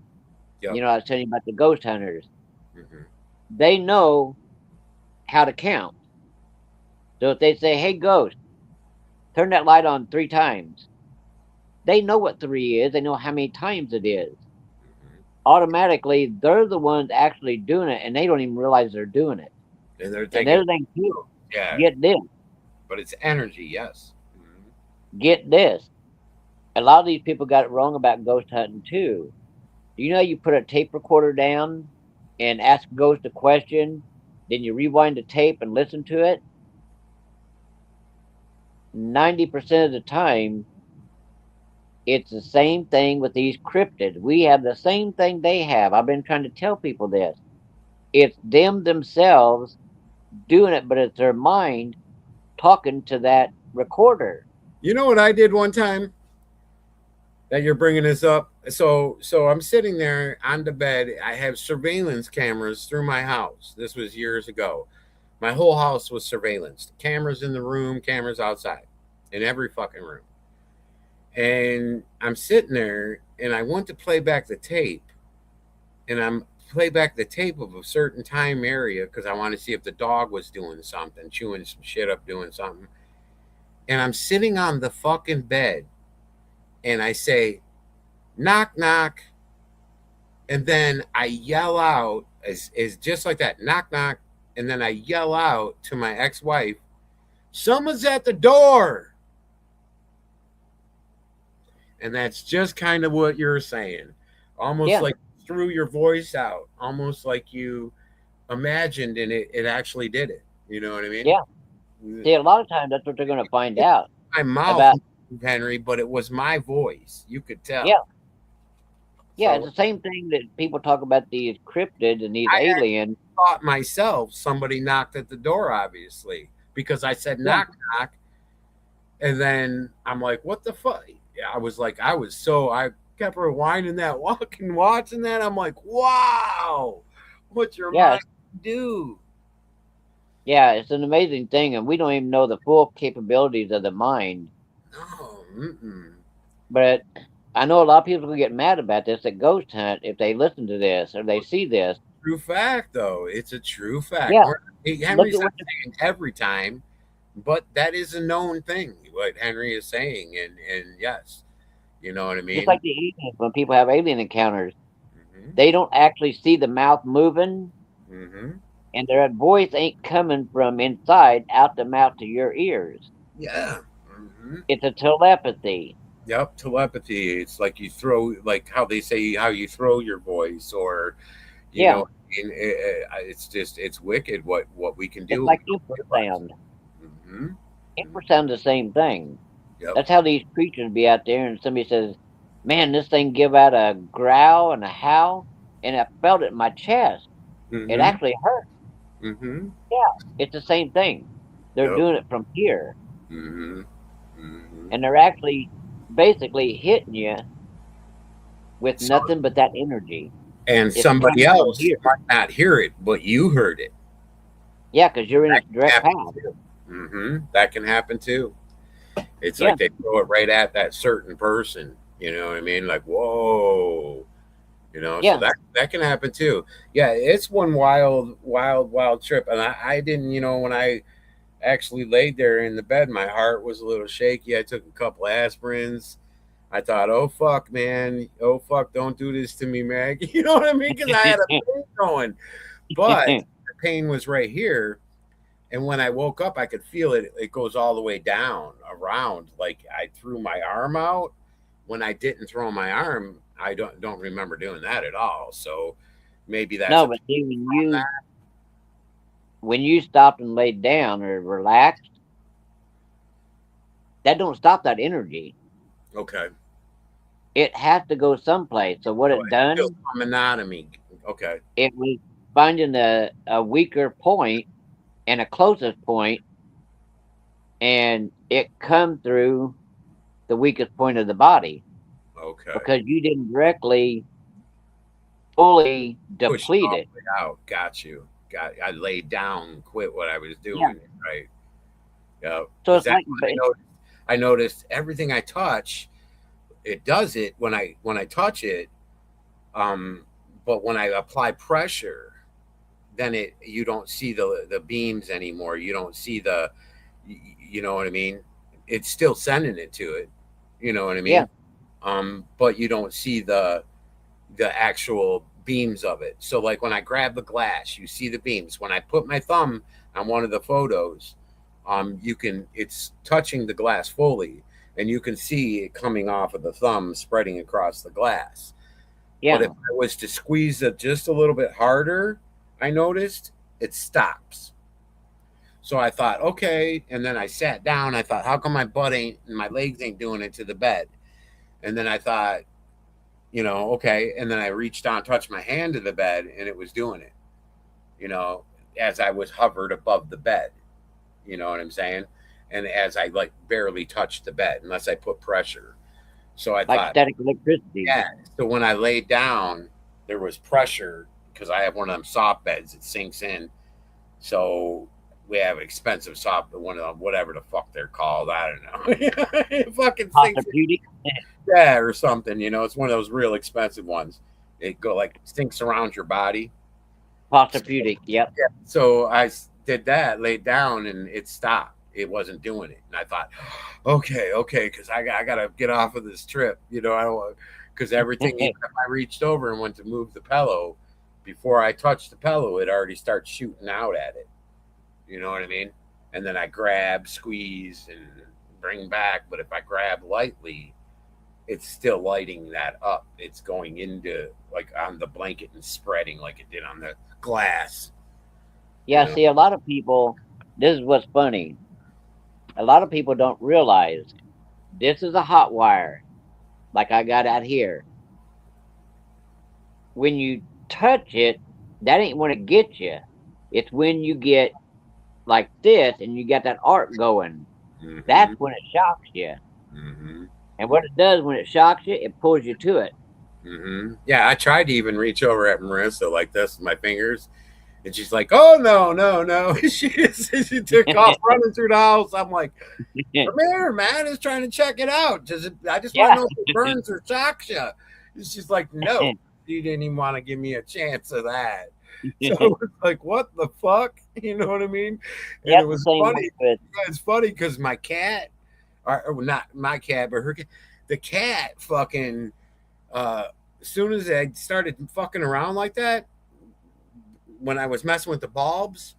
you know, I was telling you about the ghost hunters. Mm-hmm. They know how to count. So if they say, "Hey, ghost, turn that light on 3 times," They know what 3 is. They know how many times it is. Mhm. Automatically, they're the ones actually doing it, and they don't even realize they're doing it. And they're And the thinking, other thing too, oh, yeah, get this, but it's energy, yes. Mhm. get this. A lot of these people got it wrong about ghost hunting too. Do you know you put a tape recorder down and ask a ghost a question, then you rewind the tape and listen to it? 90% of the time, it's the same thing with these cryptids. We have the same thing they have. I've been trying to tell people this. It's them themselves doing it, but it's their mind talking to that recorder. You know what I did one time that you're bringing this up? So I'm sitting there on the bed. I have surveillance cameras through my house. This was years ago. My whole house was surveillance. Cameras in the room, cameras outside, in every fucking room. And I'm sitting there and I want to play back the tape, and I'm play back the tape of a certain time area because I want to see if the dog was doing something, chewing some shit up, doing something. And I'm sitting on the fucking bed and I say, knock, knock. And then I yell out, as just like that, knock, knock. And then I yell out to my ex wife, someone's at the door. And that's just kind of what you're saying. Almost Yeah, like threw your voice out, almost like you imagined and it actually did it. You know what I mean? yeah. See, a lot of times that's what they're going to find out My mouth, about. Henry, but it was my voice. You could Yeah, tell. yeah. It's So the same thing that people talk about these cryptids and these I actually aliens. thought myself somebody knocked at the door, obviously, because I said Yeah, knock, knock. And then I'm like, what the fuck? Yeah, I was like, I kept rewinding that, walking, watching that. I'm like, wow, what your yeah, mind do? yeah. It's an amazing thing, and we don't even know the full capabilities of the mind. No, mm-mm. But I know a lot of people get mad about this at ghost hunt if they listen to this or they see this. True fact, though. It's a true fact. Yeah, look Henry's at not what. saying every time, but that is a known thing. What Henry is saying, and yes, you know what I Just mean. like the aliens, when people have alien encounters, Mm-hmm. they don't actually see the mouth moving, Mm-hmm. and their voice ain't coming from inside out the mouth to your ears. Yeah. Mm-hmm. It's a telepathy. Yep. Telepathy. It's like you throw, like how they say, how you throw your voice, or you Yeah, know, it's just it's wicked what we can it's do. like infrasound. Mm-hmm. Infrasound the same thing. Yep. That's how these creatures be out there, and somebody says, "Man, this thing give out a growl and a howl, and I felt it in my chest. It Mm-hmm. actually hurt." Mm-hmm. Yeah, it's the same thing. They're Yep. doing it from here, Mm-hmm. Mm-hmm. and they're actually basically hitting you with So nothing but that energy. and It's somebody coming from else here. might not hear it, but you heard it. Yeah, because you're in That its can direct happen path. too. That can happen too. It's Yeah, like they throw it right at that certain person. You know what I mean? Like, whoa. So yeah, that can happen too. Yeah, it's one wild trip. And I didn't, when I actually laid there in the bed, my heart was a little shaky. I took a couple aspirins. I thought, oh fuck, man, oh fuck, don't do this to me, Mag. You know what I mean? Because I had a pain going, but the pain was right here. And when I woke up, I could feel it. It goes all the way down around. Like I threw my arm out. When I didn't throw my arm, I don't remember doing that at all. So maybe that's no, a but see, when you stopped and laid down or relaxed, that don't stop that energy. okay. It has to go someplace. So what So it it's still done? some anatomy. Okay. It was finding a weaker point and a closest point, and it come through the weakest point of the body Okay. because you didn't directly fully Push it deplete all it. the way out. Got you. I laid down, quit what I was Yeah. doing. Right. Yeah. So Because it's that's like, what I noticed everything I touch, it does it when I touch it. Um, but when I apply pressure, then you don't see the beams anymore. You don't see you know what I mean? It's still sending it to it. You know what I yeah, mean? but you don't see the actual beams of it. So like when I grab the glass, you see the beams. When I put my thumb on one of the photos, you can it's touching the glass fully, and you can see it coming off of the thumb, spreading across the glass. But if Yeah. I was to squeeze it just a little bit harder, I noticed it stops. So I thought, okay, and then I sat down. I thought, how come my butt ain't and my legs ain't doing it to the bed? And then I thought, okay. And then I reached down, touched my hand to the bed, and it was doing it, you know, as I was hovered above the bed. You know what I'm saying? And as I like barely touched the bed, unless I put pressure. So I Like thought, static electricity. yeah. So when I laid down, there was pressure because I have one of them soft beds that sinks in. So we have expensive soft, one of them, whatever the fuck they're called. I don't know. It fucking sinks in, Posturepedic. yeah, or something. It's one of those real expensive ones. It go like sinks around your body. Posturepedic. Yep. So I did that, laid down, and it stopped. It wasn't doing it, and I thought, okay, because I gotta get off of this trip. I don't want because everything. Even if I reached over and went to move the pillow, before I touched the pillow, it already starts shooting out at it. You know what I mean? And then I grab, squeeze, and bring back. But if I grab lightly, it's still lighting that up. It's going into like on the blanket and spreading like it did on the glass. You Yeah. know. See, a lot of people. This is what's funny. A lot of people don't realize this is a hot wire, like I got out here. When you touch it, that ain't when it gets you. It's when you get like this and you got that arc going. That's Mm-hmm. when it shocks you. Mm-hmm. And what it does when it shocks you, it pulls you to it. Mm-hmm. Yeah, I tried to even reach over at Marissa like this with my fingers, and she's like, "Oh no, no, no!" she took off running through the house. I'm like, "Come here, man! It's trying to check it out. I just want to Yeah. know if it burns or shocks you." And she's like, "No." She didn't even want to give me a chance of that. So it's like, what the fuck? You know what I mean? And Yep, it the was same way funny. with It's funny because my cat, or not my cat, but the cat fucking uh, as soon as I started fucking around like that, when I was messing with the bulbs,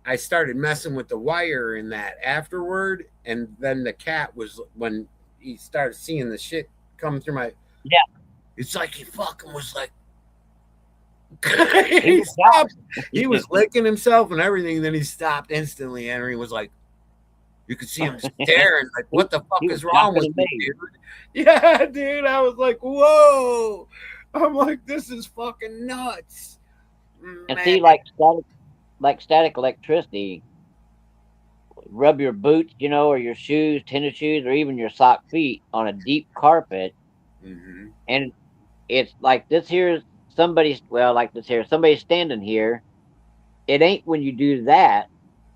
I started messing with the wire in that afterward. And then the cat was, when he started seeing the shit come through my, yeah, it's like he fucking was like, he he was shocked. stopped. He was licking himself and everything. And then he stopped instantly. Henry was like, you could see him staring, like, he, what the fuck he was is shocked wrong and with you, amazed. dude? Yeah, dude. I was like, whoa. I'm like, this is fucking nuts. And Man. see, like static electricity, rub your boots, or your shoes, tennis shoes, or even your sock feet on a deep carpet, Mm-hmm. and it's like this here. Like this here, somebody's standing here. It ain't when you do that.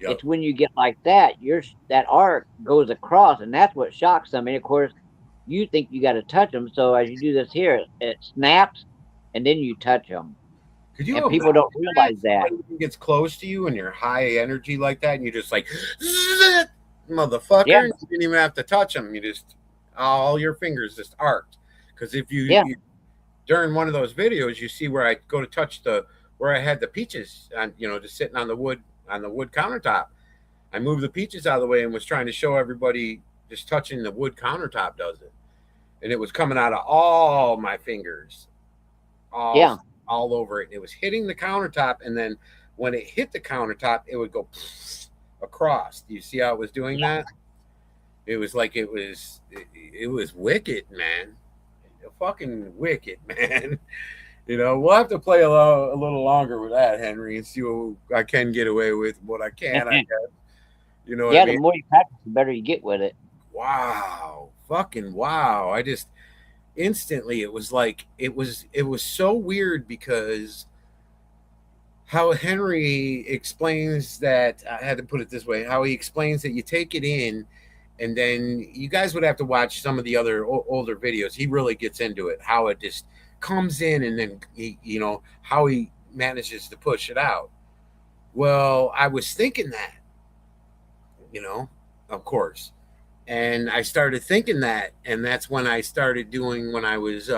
Yep. It's when you get like that. That arc goes across, and that's what shocks them. And of course, you think you got to touch them. So as you do this here, it snaps, and then you touch them. Could you And imagine people don't that? realize that. Somebody gets close to you and you're high energy like that, and you just like, "Zzz," motherfucker. Yeah, And you didn't even have to touch them. You just, all your fingers just arced. Because if yeah, during one of those videos, you see where I go to touch where I had the peaches on, just sitting on the wood countertop. I moved the peaches out of the way and was trying to show everybody just touching the wood countertop does it. And it was coming out of all my fingers, all yeah, all over it. It was hitting the countertop, and then when it hit the countertop, it would go across. Do you see how it was doing yeah. that? It was like it was wicked, man. Fucking wicked, man. We'll have to play a little longer with that, Henry, and see what I can get away with, what I can, I guess. You know what I Yeah, the mean? more you practice, the better you get with it. Wow. Fucking wow. I just instantly, it was so weird because how Henry explains that, I had to put it this way, how he explains that you take it in, and then you guys would have to watch some of the other older videos. He really gets into it, how it just comes in, and then how he manages to push it out. Well, I was thinking that, you know, of course. And I started thinking that, and that's when I started doing, when I was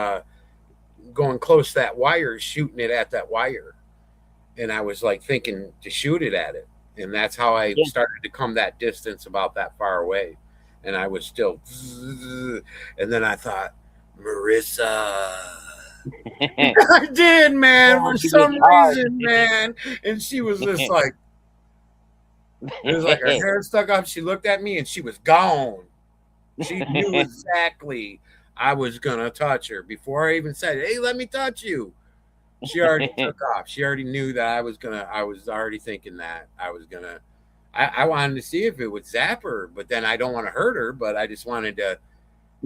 going close to that wire, shooting it at that wire, and I was like thinking to shoot it at it, and that's how I Yeah. started to come that distance, about that far away, and I was still, and then I thought, Marissa. I did, man, Oh, for you get some hard. reason, man. And she was just like, it was like her hair stuck up. She looked at me and she was gone. She knew exactly I was gonna touch her before I even said, "Hey, let me touch you." She already took off. She already knew that I was gonna. I was already thinking that I was gonna. I wanted to see if it would zap her, but then I don't want to hurt her. But I just wanted to.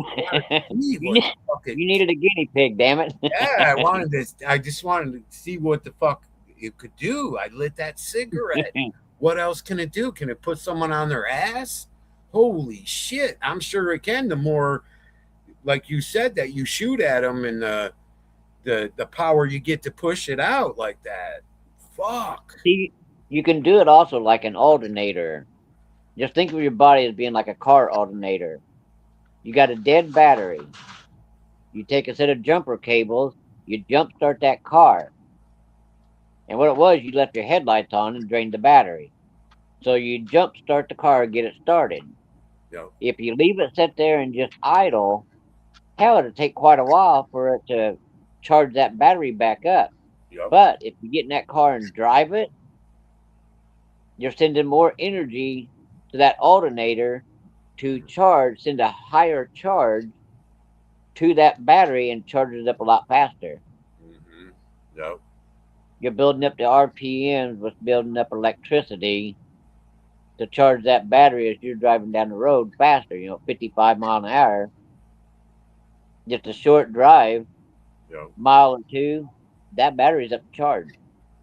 I wanted to see you, what the fuck it. you needed a guinea pig, damn it. Yeah, I wanted this. I just wanted to see what the fuck it could do. I lit that cigarette. What else can it do? Can it put someone on their ass? Holy shit! I'm sure it can. The more, like you said, that you shoot at them, and the power you get to push it out like that. Fuck. See, you can do it also like an alternator. Just think of your body as being like a car alternator. You got a dead battery. You take a set of jumper cables, you jump start that car. And what it was, you left your headlights on and drained the battery. So you jump start the car, get it started. Yep. If you leave it sit there and just idle, hell, it'll take quite a while for it to charge that battery back up. Yep. But if you get in that car and drive it, you're sending more energy to that alternator to charge, send a higher charge to that battery and charges it up a lot faster. Mm-hmm. Yep. You're building up the RPMs with building up electricity to charge that battery as you're driving down the road faster, 55 mile an hour. Just a short drive, Yep. mile or two, that battery's up to charge.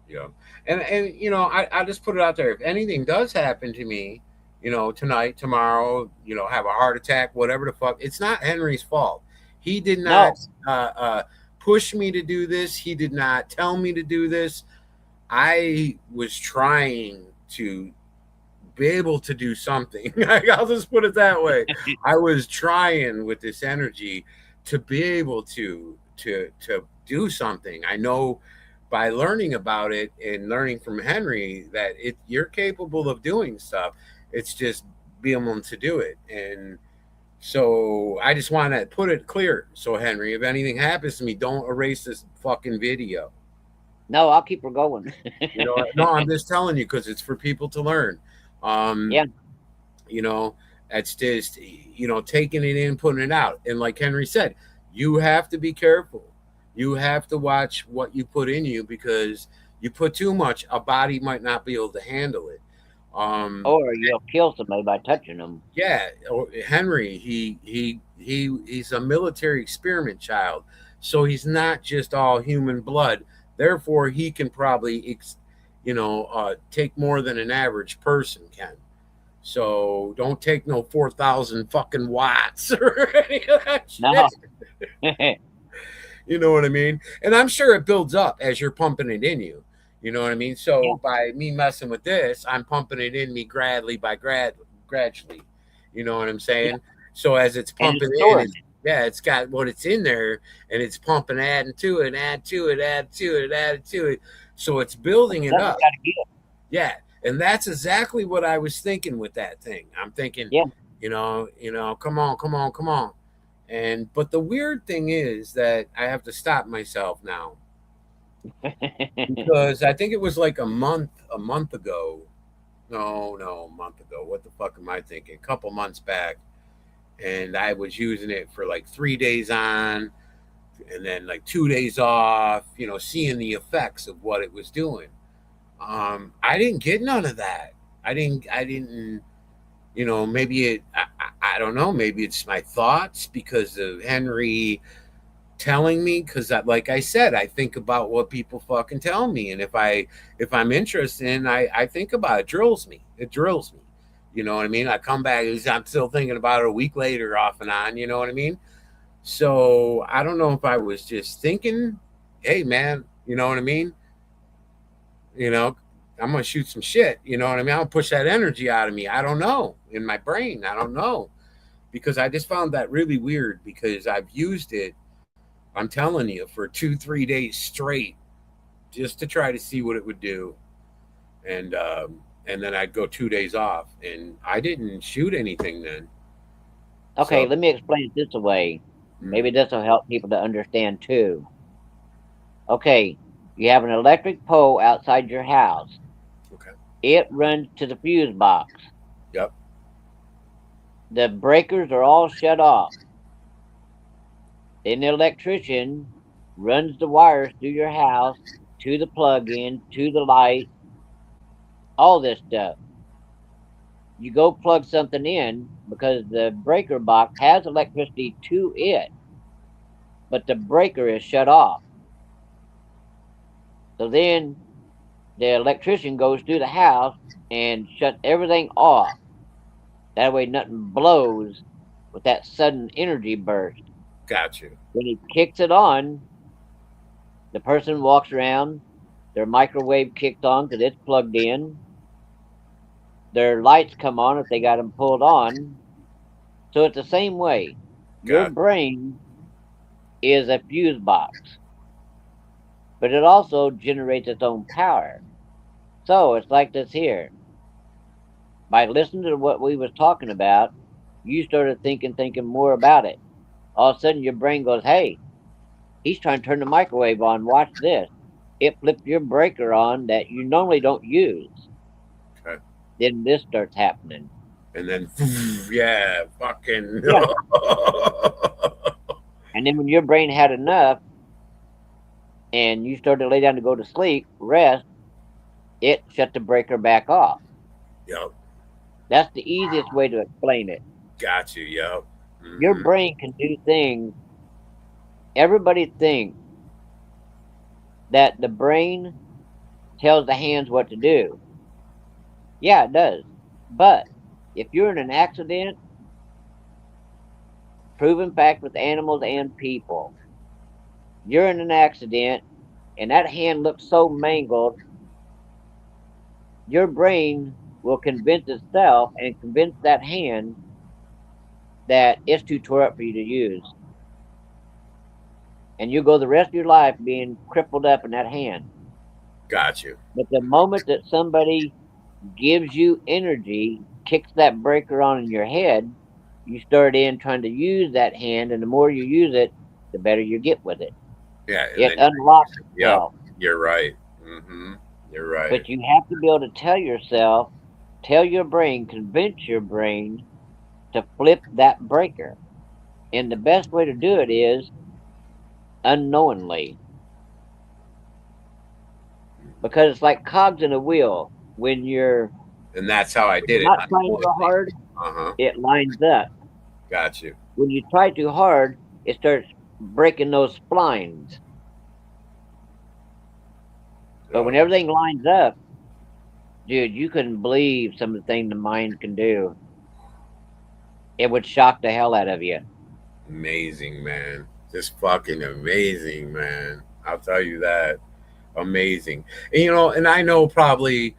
Yeah. And I just put it out there. If anything does happen to me, tonight, tomorrow, have a heart attack, whatever the fuck, it's not Henry's fault. He did No, not push me to do this. He did not tell me to do this. I was trying to be able to do something. I'll just put it that way. I was trying with this energy to be able to do something. I know by learning about it and learning from Henry that you're capable of doing stuff. It's just being able to do it. And so I just want to put it clear. So Henry, if anything happens to me, don't erase this fucking video. no, I'll keep her going. No, I'm just telling you because it's for people to learn. Um, Yeah. you know, it's just taking it in, putting it out, and like Henry said, you have to be careful. You have to watch what you put in you because you put too much, a body might not be able to handle it. Or you'll kill somebody by touching them. Yeah, Henry, he's a military experiment child, so he's not just all human blood. Therefore, he can probably, take more than an average person can. So don't take no 4,000 fucking watts or any of that shit. No. You know what I mean? And I'm sure it builds up as you're pumping it in you. You know what I mean? So Yeah. by me messing with this, I'm pumping it in me gradually. You know what I'm saying? Yeah. So as it's And pumping it's in, stored. it's got what it's in there, and it's pumping, adding to it, add to it, add to it, add to it. So it's building it Something's up. got to give. Yeah, and that's exactly what I was thinking with that thing. I'm thinking, Yeah. come on, come on, come on. But the weird thing is that I have to stop myself now because I think it was like a month ago. No, a month ago. What the fuck am I thinking? A couple months back, and I was using it for like 3 days on, and then like 2 days off. Seeing the effects of what it was doing. I didn't get none of that. I didn't. Maybe I don't know. Maybe it's my thoughts because of Henry telling me. Because, like I said, I think about what people fucking tell me, and if I'm interested in, I think about it. Drills me. It drills me. You know what I mean? I come back. I'm still thinking about it a week later, off and on. You know what I mean? So I don't know if I was just thinking, hey man, you know what I mean? I'm gonna shoot some shit. You know what I mean? I'll push that energy out of me. I don't know. In my brain, I don't know. because I just found that really weird because I've used it, I'm telling you, for 2, 3 days straight just to try to see what it would do. And then I'd go 2 days off and I didn't shoot anything then. Okay, So, let me explain it this way. mm, Maybe this will help people to understand too. Okay, you have an electric pole outside your house. okay. It runs to the fuse box. Yep. The breakers are all shut off. Then the electrician runs the wires through your house to the plug-in, to the light, all this stuff. You go plug something in because the breaker box has electricity to it, but the breaker is shut off. So then the electrician goes through the house and shuts everything off. That way nothing blows with that sudden energy burst. Got you. When he kicks it on, the person walks around, their microwave kicks on because it's plugged in. Their lights come on if they got them pulled on. So it's the same way. Your Got brain is a fuse box, but it also generates its own power. So it's like this here. By listening to what we was talking about, you started thinking more about it. All of a sudden your brain goes, hey, he's trying to turn the microwave on. Watch this. It flipped your breaker on that you normally don't use. okay. Then this starts happening. And then yeah, fucking Yeah. And then when your brain had enough and you started to lay down to go to sleep, rest, it shut the breaker back off. Yep. That's the easiest way to explain it. Got you. Yep. Your Hmm. brain can do things. Everybody thinks that the brain tells the hands what to do. Yeah, it does. But if you're in an accident, proven fact with animals and people, you're in an accident and that hand looks so mangled, your brain will convince itself and convince that hand that it's too tore up for you to use. And you go the rest of your life being crippled up in that hand. Got you. But the moment that somebody gives you energy, kicks that breaker on in your head, you start in trying to use that hand, and the more you use it, the better you get with it. Yeah. And It then, unlocks yep. itself. You're right. Hmm. You're right. But you have to be able to tell yourself, tell your brain, convince your brain to flip that breaker. And the best way to do it is unknowingly. Because it's like cogs in a wheel. And that's how I When you're did it. not trying so hard, Uh huh. it lines up. Got you. When you try too hard, it starts breaking those splines. But when Yep. everything lines up, dude, you couldn't believe some of the things the mind can do. It would shock the hell out of you. Amazing, man. Just fucking amazing, man. I'll tell you that. Amazing. And, and I know probably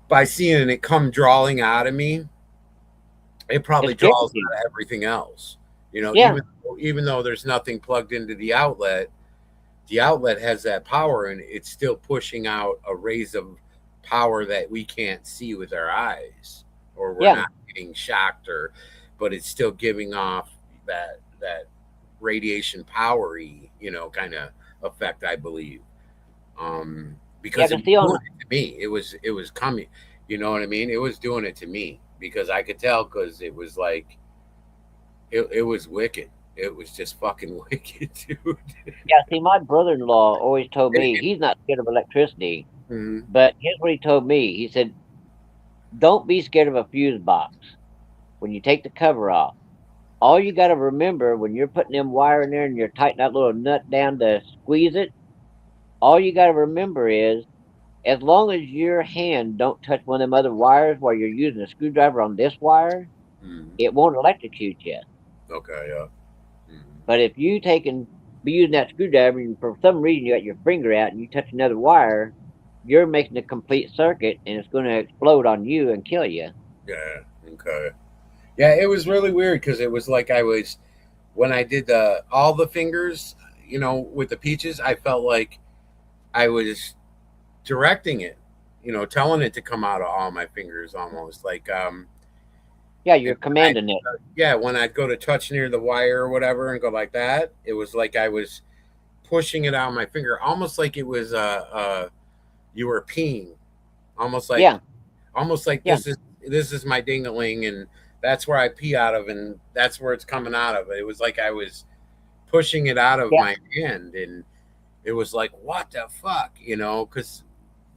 by seeing it come drawing out of me, it It probably scares draws you. out of everything else. Yeah, Even though there's nothing plugged into the outlet has that power and it's still pushing out a rays of power that we can't see with our eyes or we're yeah. not getting shocked or but it's still giving off that radiation powery, kind of effect, I believe. Yeah, Because it to was see on doing it to me. It was coming. You know what I mean? It was doing it to me because I could tell because it was like it was wicked. It was just fucking wicked, dude. yeah, see my brother in law always told me he's not scared of electricity. Mhm. But here's what he told me. He said, don't be scared of a fuse box when you take the cover off. All you gotta remember when you're putting them wire in there and you're tightening that little nut down to squeeze it, all you gotta remember is as long as your hand don't touch one of them other wires while you're using a screwdriver on this wire, Mhm. it won't electrocute you. Okay, yeah. Mhm. But if you take and be using that screwdriver and for some reason you got your finger out and you touch another wire, you're making a complete circuit and it's going to explode on you and kill you. Yeah. Okay. Yeah, it was really weird because it was like I was when I did all the fingers, with the peaches. I felt like I was directing it, telling it to come out of all my fingers almost like Yeah, and you're commanding it. yeah, when I'd go to touch near the wire or whatever and go like that, it was like I was pushing it out of my finger, almost like it was you were peeing, almost like Yeah, yeah, this is my dingling, and that's where I pee out of, and that's where it's coming out of. It was like I was pushing it out of yeah, my hand, and it was like what the fuck, because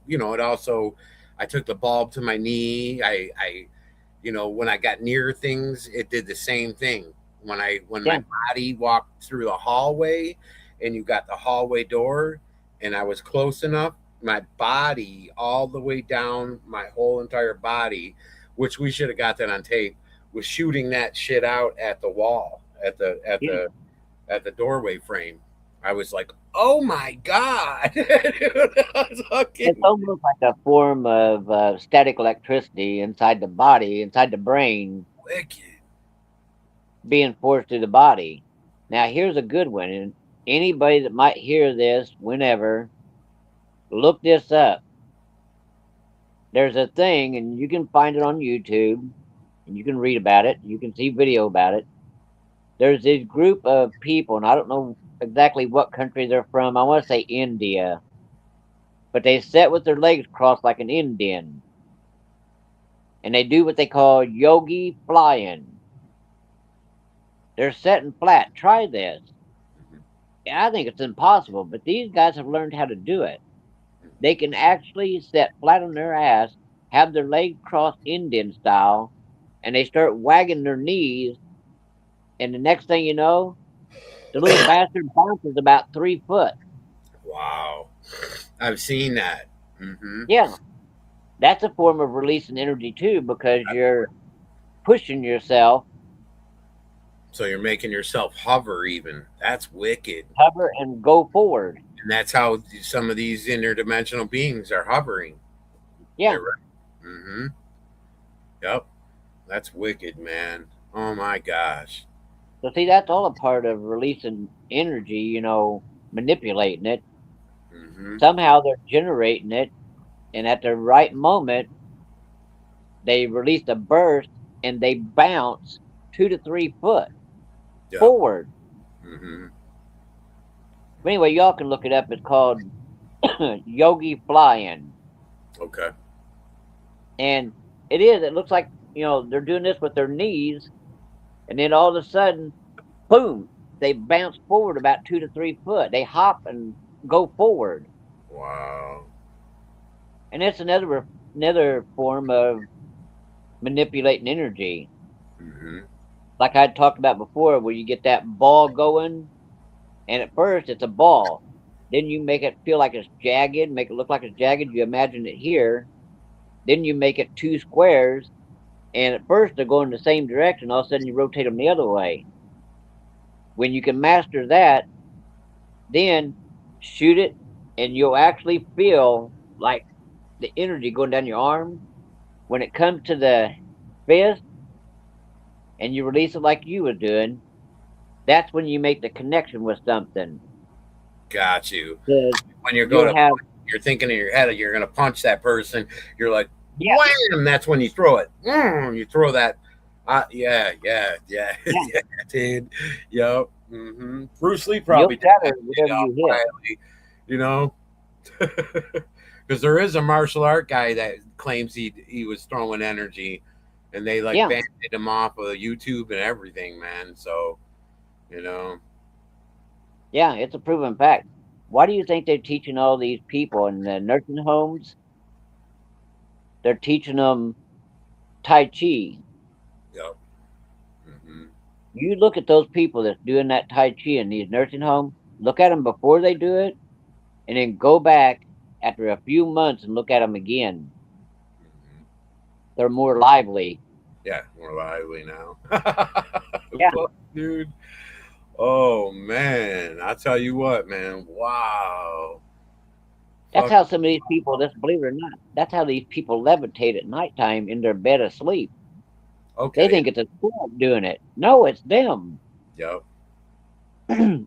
it also I took the bulb to my knee. When I got near things, it did the same thing. When my yeah. body walked through the hallway, and you got the hallway door, and I was close enough, my body all the way down, my whole entire body, which we should have got that on tape, was shooting that shit out at the wall, Yeah. at the doorway frame. I was like, "Oh my god!" It was It's fucking almost like a form of static electricity inside the body, inside the brain, wicked. being forced through the body. Now, here's a good one. And anybody that might hear this, whenever, look this up. There's a thing, and you can find it on YouTube, and you can read about it. You can see video about it. There's this group of people, and I don't know exactly what country they're from. I want to say India, but they sit with their legs crossed like an Indian, and they do what they call yogi flying. They're sitting flat. Try this. I think it's impossible, but these guys have learned how to do it. They can actually sit flat on their ass, have their legs crossed Indian style, and they start wagging their knees. And the next thing you know, the little bastard bounces about 3 foot. Wow, I've seen that. Hmm. Yeah, that's a form of releasing energy too, because you're pushing yourself, So you're making yourself hover. Even that's wicked, hover, and go forward. and that's how some of these interdimensional beings are hovering. Yeah. They're right. Hmm. Yep, that's wicked, man. Oh my gosh. So see, that's all a part of releasing energy. Manipulating it. Hmm. Somehow they're generating it, and at the right moment, they release a burst and they bounce 2 to 3 foot Yep. forward. Hmm. But anyway, y'all can look it up. It's called yogi flying, Okay. and it is. It looks like they're doing this with their knees, and then all of a sudden, boom! They bounce forward about 2 to 3 foot. They hop and go forward, Wow. and it's another form of manipulating energy, Hmm. like I talked about before, where you get that ball going, and at first it's a ball. Then you make it feel like it's jagged, make it look like it's jagged. You imagine it here. Then you make it two squares, and at first they're going the same direction. All of a sudden you rotate them the other way. When you can master that, then shoot it, and you'll actually feel like the energy going down your arm. When it comes to the fist, and you release it like you were doing, that's when you make the connection with something. Got you. 'Cause When you're going you'll to, have, you're thinking in your head you're going to punch that person. You're like, yeah, wham! That's when you throw it. You throw that. Yeah, yeah, yeah, yeah, yeah, dude. Yep. Hmm. Bruce Lee you'll probably did that shatter shit whatever all you hit. quietly, you know, because there is a martial art guy that claims he was throwing energy, and they like Yeah, banded him off of YouTube and everything, man. So you know, yeah, it's a proven fact. Why do you think they're teaching all these people in the nursing homes? They're teaching them Tai Chi. yep. Hmm. You look at those people that's doing that Tai Chi in these nursing homes, look at them before they do it, and then go back after a few months and look at them again. Hmm. They're more lively. Yeah, more lively now. Yeah, Fuck, dude. Oh man, I tell you what, man. Wow. that's Fuck. how some of these people, just believe it or not, that's how these people levitate at nighttime in their bed asleep. They Okay. think it's a spirit doing it. No, it's them. Yep.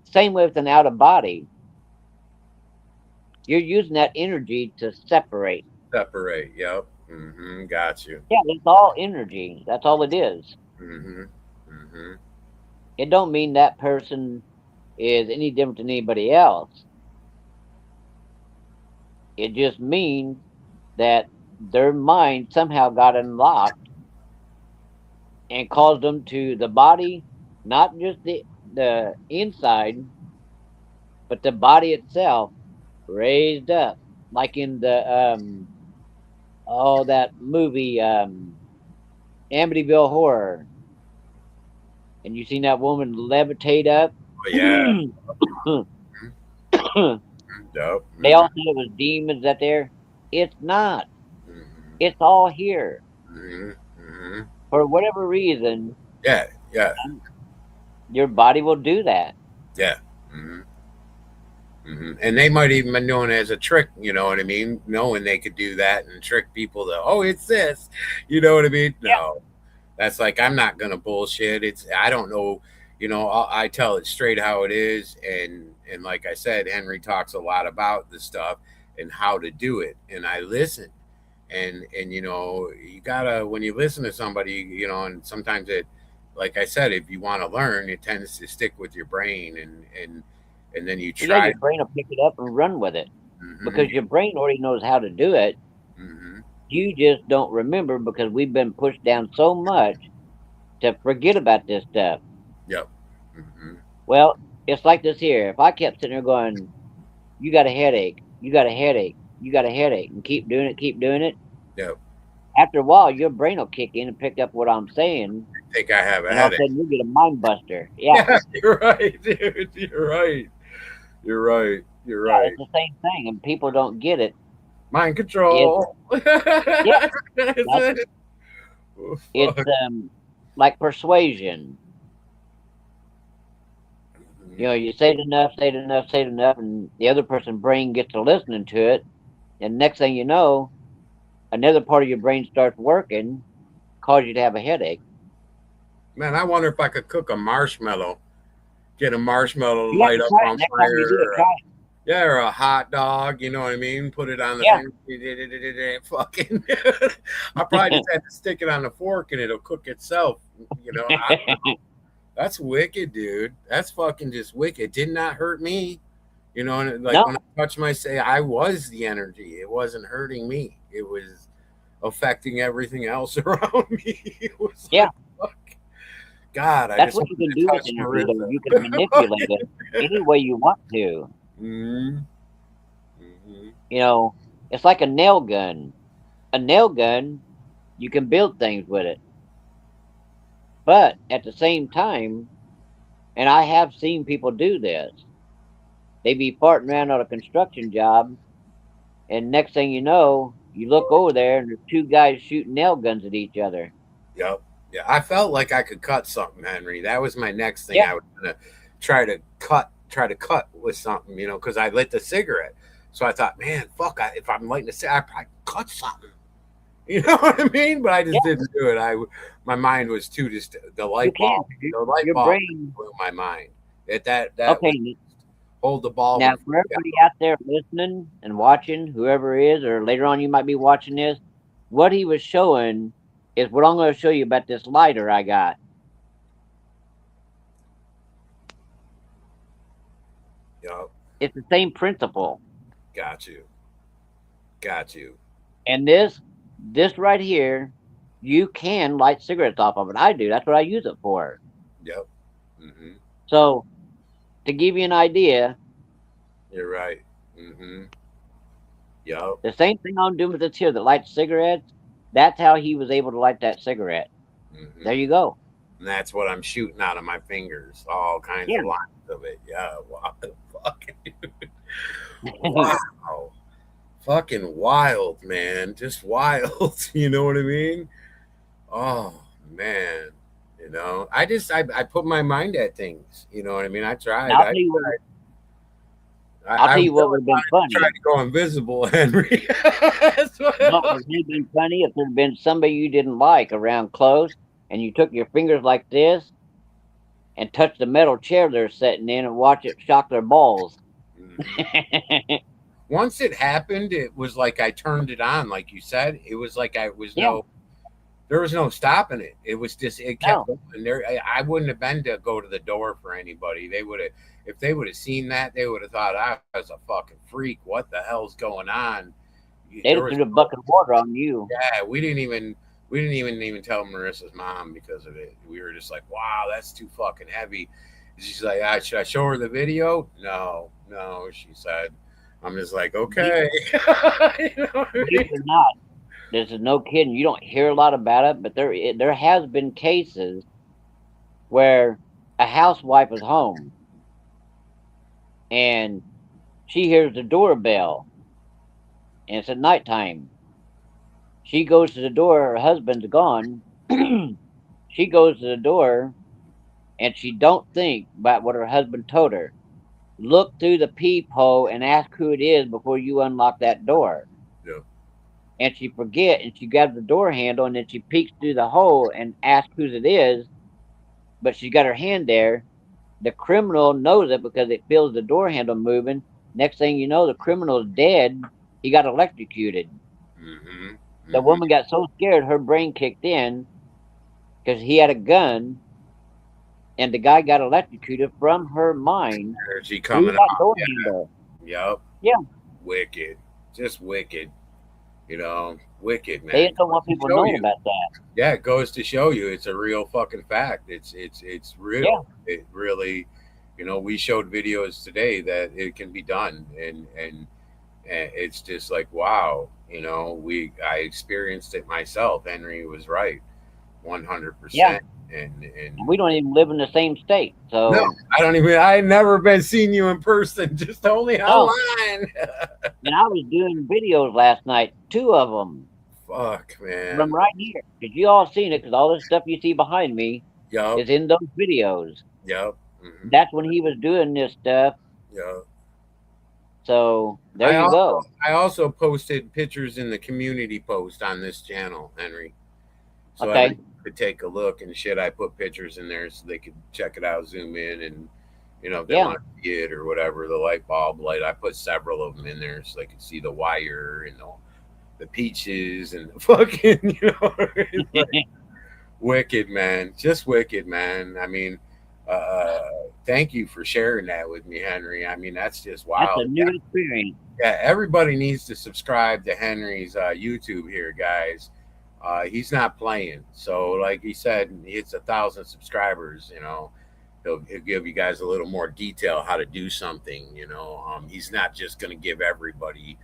Same with an out of body. You're using that energy to separate. Separate. Yep. Mm-hmm. Got you. Yeah, it's all energy. That's all it is. Mm-hmm. Mm-hmm. It don't mean that person is any different than anybody else. It just means that their mind somehow got unlocked and caused them to the body, not just the inside, but the body itself raised up, like in the that movie Amityville Horror, and you seen that woman levitate up. Oh, yeah. They Yep. all Mm-hmm. said it was demons that there. It's not. Mm-hmm. It's all here. Mm-hmm. Mm-hmm. For whatever reason, Yeah. Yeah. your body will do that. Yeah. Mm-hmm. Mm-hmm. And they might even been known as a trick, you know what I mean? Knowing they could do that and trick people to, oh, it's this, you know what I mean? Yeah. No, that's like, I'm not gonna bullshit. I don't know, I tell it straight how it is, and like I said, Henry talks a lot about the stuff and how to do it, and I listen, and you gotta, when you listen to somebody, and sometimes it, like I said, if you want to learn, it tends to stick with your brain, and then you Yeah, try. your brain will pick it up and run with it Mm-hmm. because your brain already knows how to do it. Mm-hmm. You just don't remember because we've been pushed down so much to forget about this stuff. Yep. Mm-hmm. Well, it's like this here. If I kept sitting there going, "You got a headache, you got a headache, you got a headache," and keep doing it, Yep. after a while, your brain will kick in and pick up what I'm saying, I think I have a and all of a headache. sudden you get a mind buster. Yeah, Yeah, you're right, dude. You're right. You're right. You're yeah, right. it's the same thing, and people don't get it. Mind It's control. yeah, That's that's it. Oh, it's fuck. like persuasion. Mhm. You know, you say it enough, say it enough, say it enough, and the other person's brain gets to listening to it, and next thing you know, another part of your brain starts working, cause you to have a headache. Man, I wonder if I could cook a marshmallow. Get a marshmallow, You have light to up try it. on Next time you do it, fire. try it. Yeah, or a hot dog, you know what I mean? Put it on the Yeah. thing. Fucking. I probably just have to stick it on the fork and it'll cook itself. That's wicked, dude. That's fucking just wicked. Did not hurt me. And like when No, I touched my say, I was the energy. It wasn't hurting me. It was affecting everything else around me. It was yeah, like, fuck. God, I that's just what you wanted can to do with touch energy, though. Marissa. You can manipulate it any way you want to. Mm-hmm. Mm-hmm. You know, it's like a nail gun. A nail gun, you can build things with it, but at the same time, and I have seen people do this. They be farting around on a construction job, and next thing you know, you look over there and there's two guys shooting nail guns at each other. Yep. Yeah, I felt like I could cut something, Henry. That was my next thing. Yeah, I was gonna try to cut with something, because I lit the cigarette. So I thought, man, fuck, if I'm lighting a cigarette, I probably cut something. You know what I mean? But I just yeah, didn't do it. My mind was too just the you light can. bulb. The light Your bulb brain. blew my mind. That was Okay, hold the ball now and for everybody out there listening and watching, whoever it is, or later on you might be watching this, what he was showing is what I'm going to show you about this lighter I got. yep. It's the same principle. Got you. Got you. And this right here, you can light cigarettes off of it. I do. That's what I use it for. Yep. Mm-hmm. So to give you an idea, You're right. Mm-hmm. Yep. the same thing I'm doing with this here that lights cigarettes, that's how he was able to light that cigarette. Mm-hmm. There you go. And that's what I'm shooting out of my fingers. All kinds Yeah. of lines of it. Yeah. Wow. Fucking dude. Wow. Fucking wild, man. Just wild. You know what I mean? Oh man. I put my mind at things. You know what I mean? I tried. Now, I'll I tell you what really would have been tried funny. to go invisible, Henry. That's what What would have been funny if there had been somebody you didn't like around close and you took your fingers like this and touched the metal chair they're sitting in and watch it shock their balls. Mm-hmm. Once it happened, it was like I turned it on, like you said. It was like Yeah, there was no stopping it. It was just, it kept no, going. There, I wouldn't have been to go to the door for anybody. They would have, if they would have seen that, they would have thought I was a fucking freak. What the hell's going on? they'd There have was, threw a bucket of water on you. yeah, we didn't even tell Marissa's mom because of it. We were just like, wow, that's too fucking heavy. She's like, should I show her the video? No, no, she said. I'm just like, Believe, okay. You know what I believe mean? it or not, this is no kidding. You don't hear a lot about it, but there has been cases where a housewife is home and she hears the doorbell and it's at nighttime. She goes to the door, her husband's gone. She goes to the door and she don't think about what her husband told her. Look through the peephole and ask who it is before you unlock that door. Yeah. And she forget and she grabs the door handle and then she peeks through the hole and asks whose it is, but she got her hand there. The criminal knows it because it feels the door handle moving. Next thing you know, the criminal's dead. He got electrocuted. Mm-hmm. The Mm-hmm. woman got so scared her brain kicked in because he had a gun and the guy got electrocuted from her mind Energy through coming that off. door Yeah. handle. Yep. Yeah, Wicked. Just wicked. You know, wicked, they man. just don't Goes want to people show knowing you. about that. Yeah, it goes to show you it's a real fucking fact. It's Yeah, real. It really, we showed videos today that it can be done, and it's just like, wow. I experienced it myself. Henry was right, yeah. 100%. And And we don't even live in the same state. no, So, I don't even. I never been seen you in person, just only no. online. And I was doing videos last night, two of them Fuck, from man. right here. Because you all seen it, because all this stuff you see behind me Yup, is in those videos. yup, hmm, That's when he was doing this stuff. yup. So, there I you also go. I also posted pictures in the community post on this channel, Henry. So Okay. everyone could take a look and shit. I put pictures in there so they could check it out, zoom in, and if they Yeah. want to see it or whatever, the light bulb light. I put several of them in there so they could see the wire and the peaches and the fucking, it's like wicked, man. Just wicked, man. I mean, thank you for sharing that with me, Henry. I mean, that's just That's a wild. new experience. Yeah, everybody needs to subscribe to Henry's YouTube here, guys. He's not playing. So, like he said, he hits 1,000 subscribers. He'll give you guys a little more detail how to do something. He's not just going to give everybody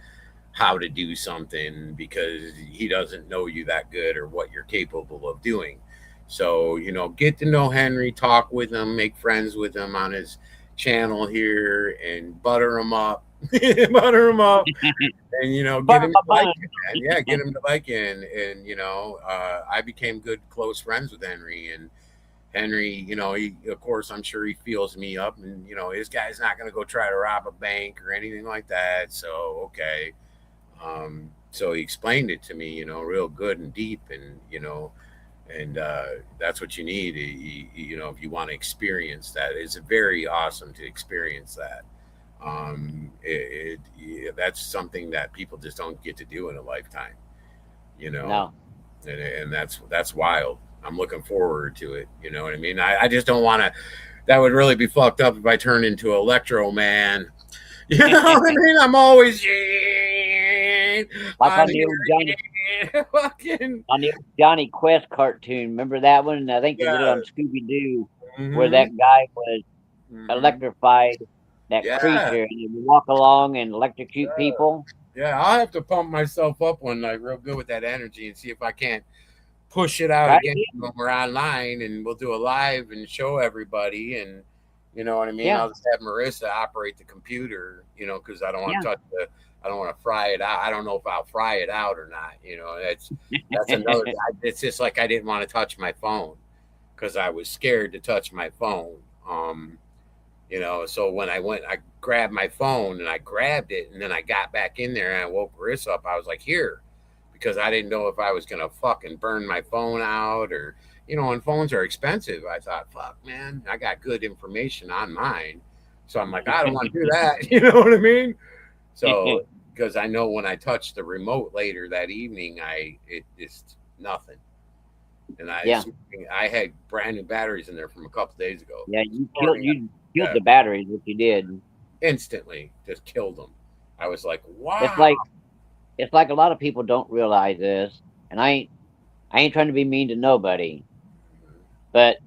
how to do something because he doesn't know you that good or what you're capable of doing. So, get to know Henry, talk with him, make friends with him on his channel here, and butter him up. Butter him up, and get Butter him my to like bun. it, man. Yeah, get him to like it, and I became good close friends with Henry, and Henry, he, of course, I'm sure he feels me up, and his guy's not going to go try to rob a bank or anything like that. So okay, so he explained it to me, real good and deep, and that's what you need. If you want to experience that, it's very awesome to experience that. Yeah, that's something that people just don't get to do in a lifetime, you know, No. and that's wild. I'm looking forward to it. You know what I mean? I just don't want to. That would really be fucked up if I turned into Electro Man. You know what I mean? I'm always Like on on the old Johnny here, fucking on the old Johnny Quest cartoon. Remember that one? And I think they did it yeah. on Scooby Doo, where Hmm. that guy was Hmm. electrified, that Yeah. creature, and he would walk along and electrocute people. Yeah, I'll have to pump myself up one night real good with that energy and see if I can't push it out Right? again when we're online and we'll do a live and show everybody and you know what I mean. Yeah, I'll just have Marissa operate the computer, because I don't want yeah. to touch I don't want to fry it out. I don't know if I'll fry it out or not. That's another. It's just like I didn't want to touch my phone because I was scared to touch my phone. So when I grabbed my phone and I grabbed it and then I got back in there and I woke Marissa up. I was like, here, because I didn't know if I was gonna fucking burn my phone out or and phones are expensive. I thought, fuck, man, I got good information on mine. So I'm like, I don't want to do that. You know what I mean? So, because I know when I touch the remote later that evening, it just nothing. And Yeah. I had brand new batteries in there from a couple days ago. Yeah, you killed Yeah, the batteries, what you did. instantly just killed them. I was like, It's wow. like it's like a lot of people don't realize this, and I ain't trying to be mean to nobody, but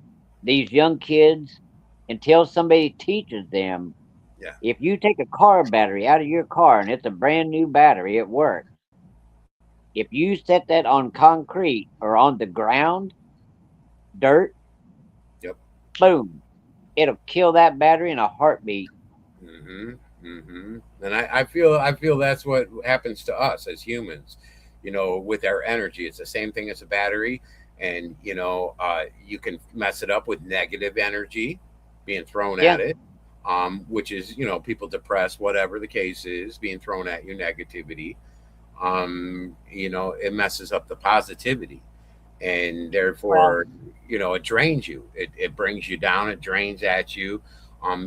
these young kids, until somebody teaches them, Yeah. if you take a car battery out of your car and it's a brand new battery, it works. If you set that on concrete or on the ground, dirt, Yep. boom, it'll kill that battery in a heartbeat. Mm-hmm. Mm-hmm. And I feel that's what happens to us as humans, with our energy. It's the same thing as a battery, and you can mess it up with negative energy being thrown Yeah, at it, which is people depressed, whatever the case is, being thrown at you, negativity. It messes up the positivity, and well, therefore it drains you. It brings you down. It drains at you,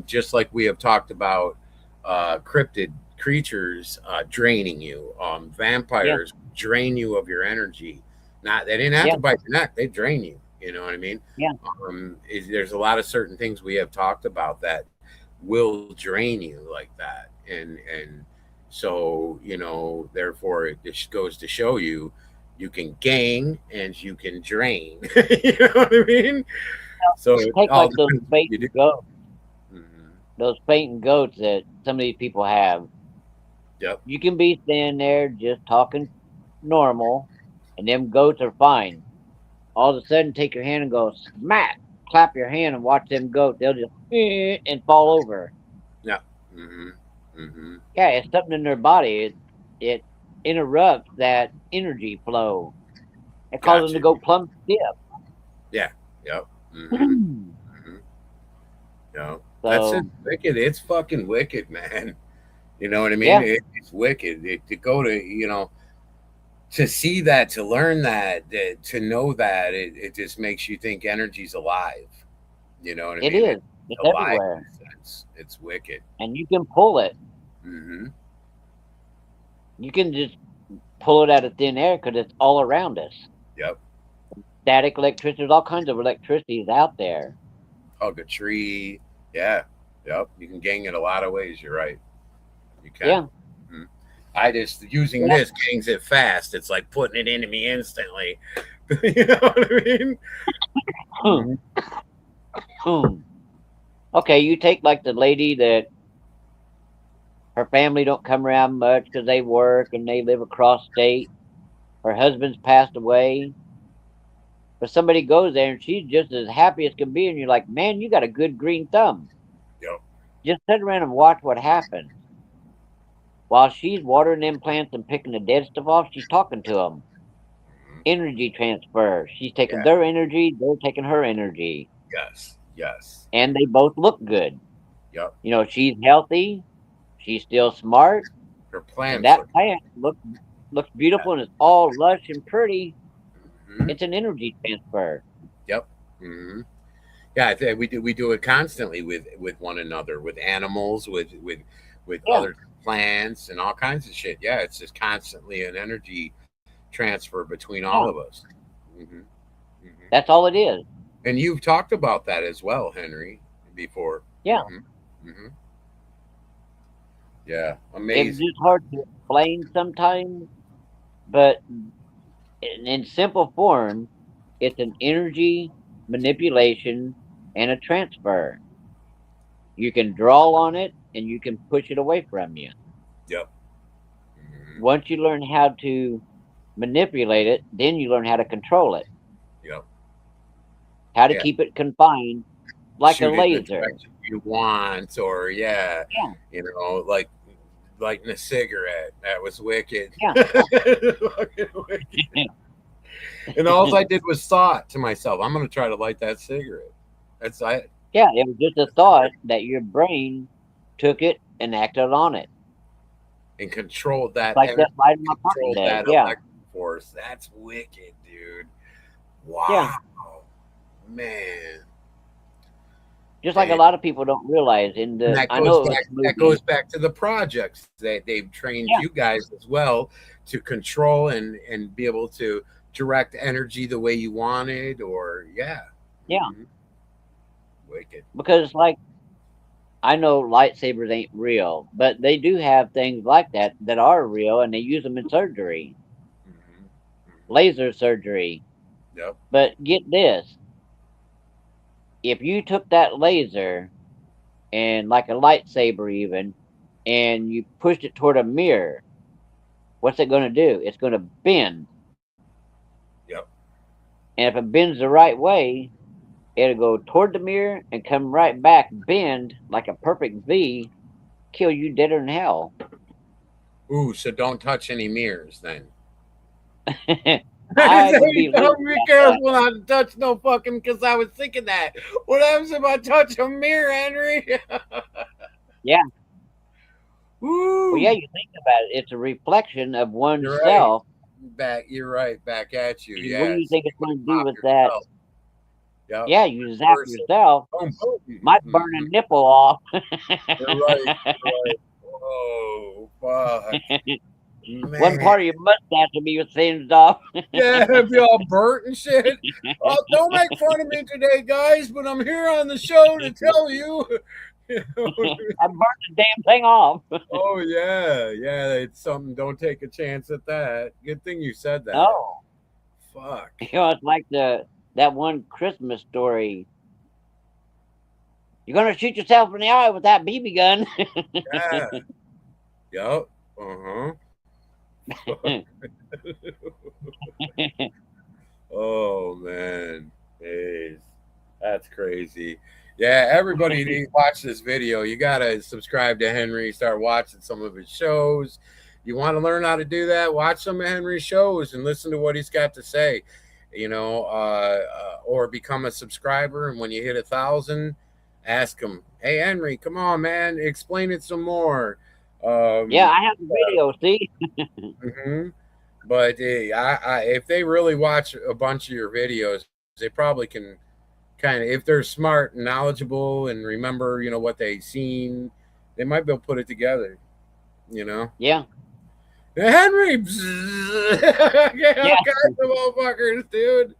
just like we have talked about cryptid creatures draining you. yeah, Vampires drain you of your energy. Not They didn't have yeah, to bite your neck, they drain you. You know what I mean? yeah. There's a lot of certain things we have talked about that will drain you like that, and so therefore it just goes to show you, you can gain and you can drain. You know what I mean? So it Take all like those depends what you do. fainting goats, Hmm. those fainting goats that some of these people have. Yep. You can be standing there just talking normal, and them goats are fine. All of a sudden, take your hand and go smack, clap your hand and watch them goats. They'll just and fall over. Yeah. Hmm. Hmm. Yeah, it's something in their body. It interrupts that energy flow. It causes them to Gotcha. go plumb Yeah. Yep. Hmm. stiff. Hmm. No, that's just So wicked. It's fucking wicked, man. You know what I mean? yeah, It's wicked. To go to, to see that, to learn that, to know that, it just makes you think energy's alive. You know what I it mean? is. It's It's alive in everywhere, a sense. It's wicked. and you can pull it. Hmm. You can just pull it out of thin air because it's all around us. Yep. Static electricity, there's all kinds of electricities out there. Hug a tree. Yeah. Yep. You can gang it a lot of ways. You're right. You can. Yeah. Mhm. I just using Yeah. this gangs it fast. It's like putting it into me instantly. You know what I mean? Hmm. Mhm. Hmm. Okay, you take like the lady that her family don't come around much because they work and they live across state. Her husband's passed away, but somebody goes there and she's just as happy as can be, and you're like, man, you got a good green thumb. Yep. Just sit around and watch what happens. While she's watering them plants and picking the dead stuff off, she's talking to them. Mhm. Energy transfer. She's taking Yeah. their energy, they're taking her energy, Yes. Yes. and they both look good. Yep. She's healthy, she's still smart, Her and plans that look. plant looks beautiful and it's all lush and pretty. Mhm. It's an energy transfer. Yep. Hmm. Yeah, I think we do it constantly with one another, with animals, with Yeah, other plants, and all kinds of shit. Yeah, it's just constantly an energy transfer between all yeah. of us. Hmm. Hmm. That's all it is. And you've talked about that as well, Henry, before. Yeah. Hmm. Hmm. Yeah, It's amazing. just hard to explain sometimes, but in simple form, it's an energy manipulation and a transfer. You can draw on it and you can push it away from you. Yep. Hmm. Once you learn how to manipulate it, then you learn how to control it, Yep. how to Yeah. keep it confined like a Shoot it in the laser. direction you want, or yeah, Yeah, like lighting a cigarette. That was wicked. yeah. Fucking wicked. And all I did was thought to myself, I'm gonna try to light that cigarette. That's I Yeah, it was just a thought that your brain took it and acted on it. and controlled that Like that energy, light in my pocket controlled does. that Yeah, electric force. That's wicked, dude. yeah. Wow. man. Just like a Damn. lot of people don't realize in And the, I know it was a that movie. goes back to the projects that they've trained Yeah. you guys as well to control and be able to direct energy the way you wanted, or yeah. Yeah. Mhm. Wicked. Because like, I know lightsabers ain't real, but they do have things like that that are real, and they use them in surgery, Hmm. laser surgery. Yep. But get this: if you took that laser and like a lightsaber, even, and you pushed it toward a mirror, what's it going to do? It's going to bend, Yep. and if it bends the right way, it'll go toward the mirror and come right back, bend like a perfect V, kill you deader than hell. Ooh, so don't touch any mirrors then. I would be You leery told me be about that. careful not to touch no fucking, because I was thinking that. What happens if I touch a mirror, Henry? Yeah. Well, yeah, Woo! you think about it. It's a reflection of You're right. oneself. You're right. Back at you. And what do Yeah. you So think you it's want going to to do pop with that? yourself. Yep. Yeah, you zap Person. yourself. Boom, boom. Might burn Mhm. a nipple off. You're right. You're right. Whoa, fuck. One Man. part of your mustache will be singed off. Yeah, be all burnt and shit. Oh, don't make fun of me today, guys, but I'm here on the show to tell you. I burned the damn thing off. Oh yeah, yeah. It's something. Don't take a chance at that. Good thing you said that. Oh, Fuck. it's like that one Christmas story. You're gonna shoot yourself in the eye with that BB gun. Yeah. Yep. Uh huh. Oh man, Jeez. That's crazy. Yeah, everybody need to watch this video. You gotta subscribe to Henry, start watching some of his shows. You want to learn how to do that? Watch some of Henry's shows and listen to what he's got to say. Or become a subscriber. And when you hit 1,000, ask him, "Hey Henry, come on, man, explain it some more." Yeah, Um, I have the video. See, mhm. But if they really watch a bunch of your videos, they probably can kind of, if they're smart and knowledgeable and remember, what they've seen, they might be able to put it together. You know, yeah, Henry, yeah, all yeah. kinds of motherfuckers, dude.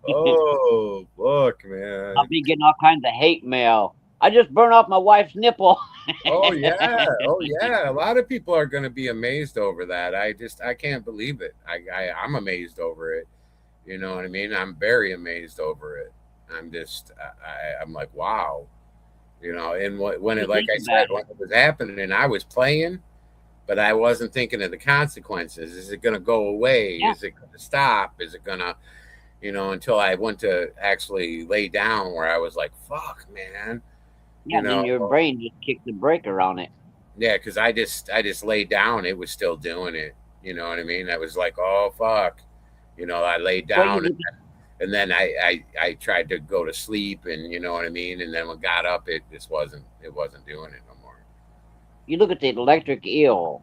Oh, fuck, I'll man. be getting all kinds of hate mail. I just burned off my wife's nipple. Oh yeah, oh yeah. A lot of people are going to be amazed over that. I can't believe it. I'm amazed over it. You know what I mean? I'm very amazed over it. I'm like, wow. And when You it, like think I about said, when it was happening, I was playing, but I wasn't thinking of the consequences. Is it going to go away? it. Yeah, Is it going to stop? Is it going to, until I went to actually lay down where I was like, fuck, man. yeah. Then your brain just kicked the breaker on it. Yeah, because I just laid down. It was still doing it. You know what I mean? I was like, oh fuck. I laid Well, down, and then I tried to go to sleep, and you know what I mean. And then when I got up, it wasn't doing it no more. you look at the electric eel.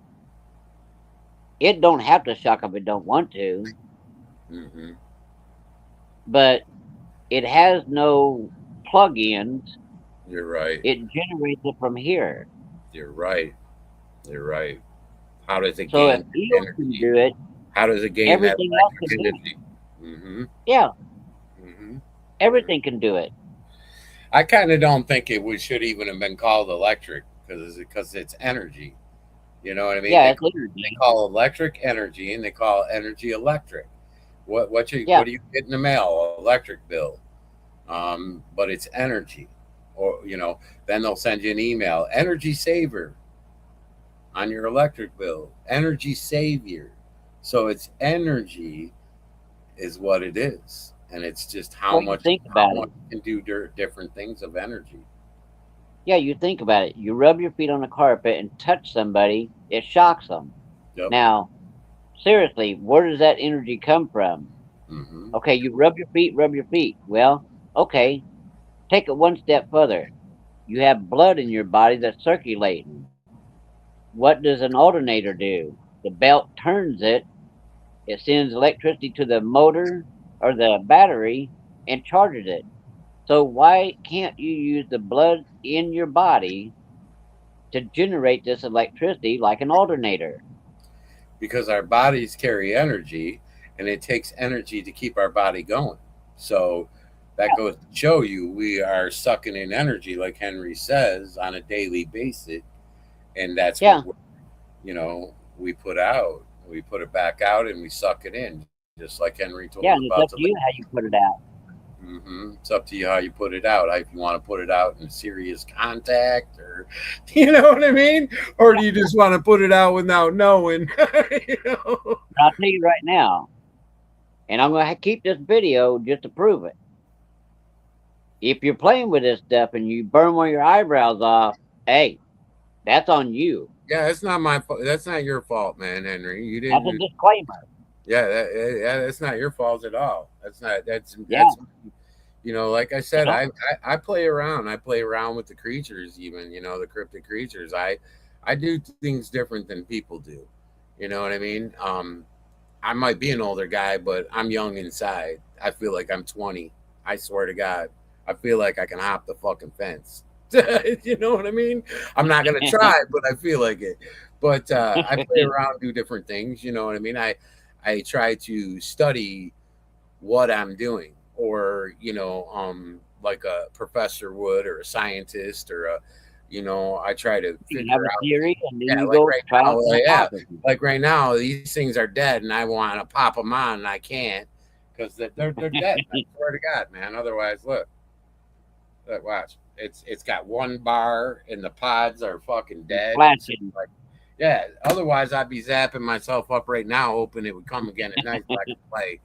It don't have to shock if it don't want to, Hmm. but it has no plug-ins. You're right. It generates it from here. You're right. You're right. How does it So if gain that eels can energy? do it, How does it gain that everything else can electric do it. energy? Hmm. Yeah, Hmm. everything can do it. I kind of don't think should even have been called electric because it's energy. You know what I mean? Yeah, They it's they energy. call electric energy, and they call energy electric. What Yeah. do you get in the mail? Electric bill. But it's energy, or then they'll send you an email, energy saver on your electric bill, energy savior. So it's energy is what it is, and it's just how Well, you much think how about much it. you can do different things of energy. Yeah, you think about it. You rub your feet on the carpet and touch somebody, it shocks them. Yep. Now, seriously, where does that energy come from? Hmm. Okay, you rub your feet, rub your feet. Well, okay, take it one step further. You have blood in your body that's circulating. What does an alternator do? The belt turns it, it sends electricity to the motor or the battery and charges it. So why can't you use the blood in your body to generate this electricity like an alternator? Because our bodies carry energy, and it takes energy to keep our body going. So that goes to show you we are sucking in energy, like Henry says, on a daily basis, and that's what Yeah, we put out. We put it back out, and we suck it in, just like Henry told us yeah, about and the. it's up to you how you put it out. It's up to you how you put it out. If you want to put it out in serious contact, or you know what I mean, or do you just want to put it out without knowing? you know? But I'll tell you right now, and I'm going to keep this video just to prove it. If you're playing with this stuff and you burn one of your eyebrows off, hey, that's on you. Yeah, it's not my fault. That's not your fault, man, Henry. You That's a didn't. disclaimer. Yeah, that's not your fault at all. That's not. Yeah, That's. Like I you said, know? I play around. I play around with the creatures, even the cryptic creatures. I do things different than people do. You know what I mean? I might be an older guy, but I'm young inside. I feel like I'm 20. I swear to God, I feel like I can hop the fucking fence. You know what I mean? I'm not gonna try, but I feel like it. But I play around, do different things. You know what I mean? I try to study what I'm doing, or like a professor would, or a scientist, or I try to You figure have a out. theory, and then Yeah, you like go right try now, out some yeah, hypotheses. like right now, these things are dead, and I want to pop them on, and I can't because they're dead. I swear to God, man. Otherwise, look, watch. It's got one bar, and the pods are fucking dead. It's Flashing. like, yeah. Otherwise, I'd be zapping myself up right now, hoping it would come again at night so I can play.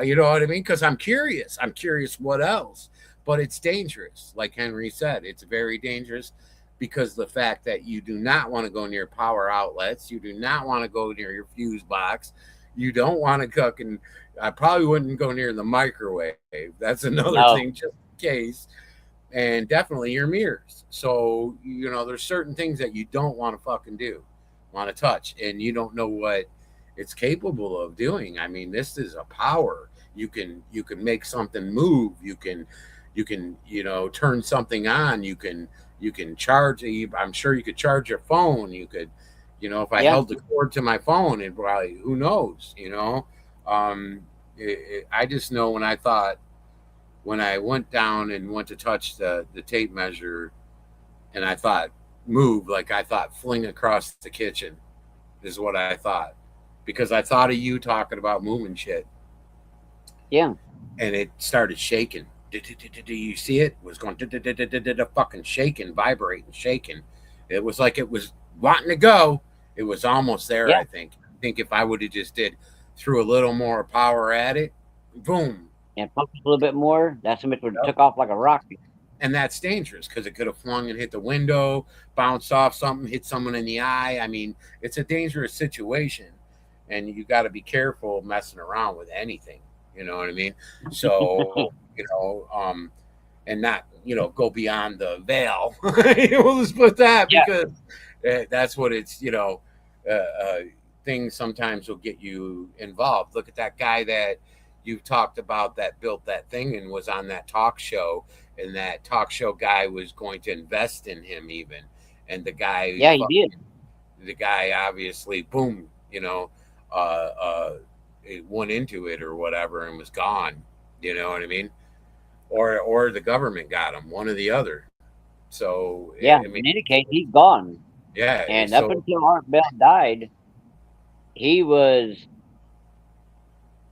You know what I mean? Because I'm curious. I'm curious what else. But it's dangerous. Like Henry said, it's very dangerous because the fact that you do not want to go near power outlets, you do not want to go near your fuse box, you don't want to cook, and I probably wouldn't go near the microwave. That's another No. thing, just in case. And definitely your mirrors. So, there's certain things that you don't want to fucking do, want to touch, and you don't know what it's capable of doing. I mean, this is a power. You can make something move. You can turn something on. You can charge. I'm sure you could charge your phone. You could, if I Yeah. held the cord to my phone, it probably, who knows, I just know when I went down and went to touch the tape measure, and I thought move, like I thought fling across the kitchen is what I thought, because I thought of you talking about moving shit, Yeah. and it started shaking. Do you see it? It was going fucking shaking, vibrating, shaking. It was like it was wanting to go. It was almost there. Yeah. I think if I would have just threw a little more power at it, boom. And focus a little bit more. That's somebody would have Yep. took off like a rocket. And that's dangerous because it could have flung and hit the window, bounced off something, hit someone in the eye. I mean, it's a dangerous situation, and you got to be careful messing around with anything. You know what I mean? So, and not go beyond the veil. We'll just put that, Yeah. because that's what it's. Things sometimes will get you involved. Look at that guy that you talked about that built that thing and was on that talk show, and that talk show guy was going to invest in him even, and the guy, Yeah, he did. the guy obviously, boom, it went into it or whatever and was gone. You know what I mean? Or the government got him, one or the other. So Yeah. I mean, In any case, he's gone. yeah. And up So until Art Bell died, he was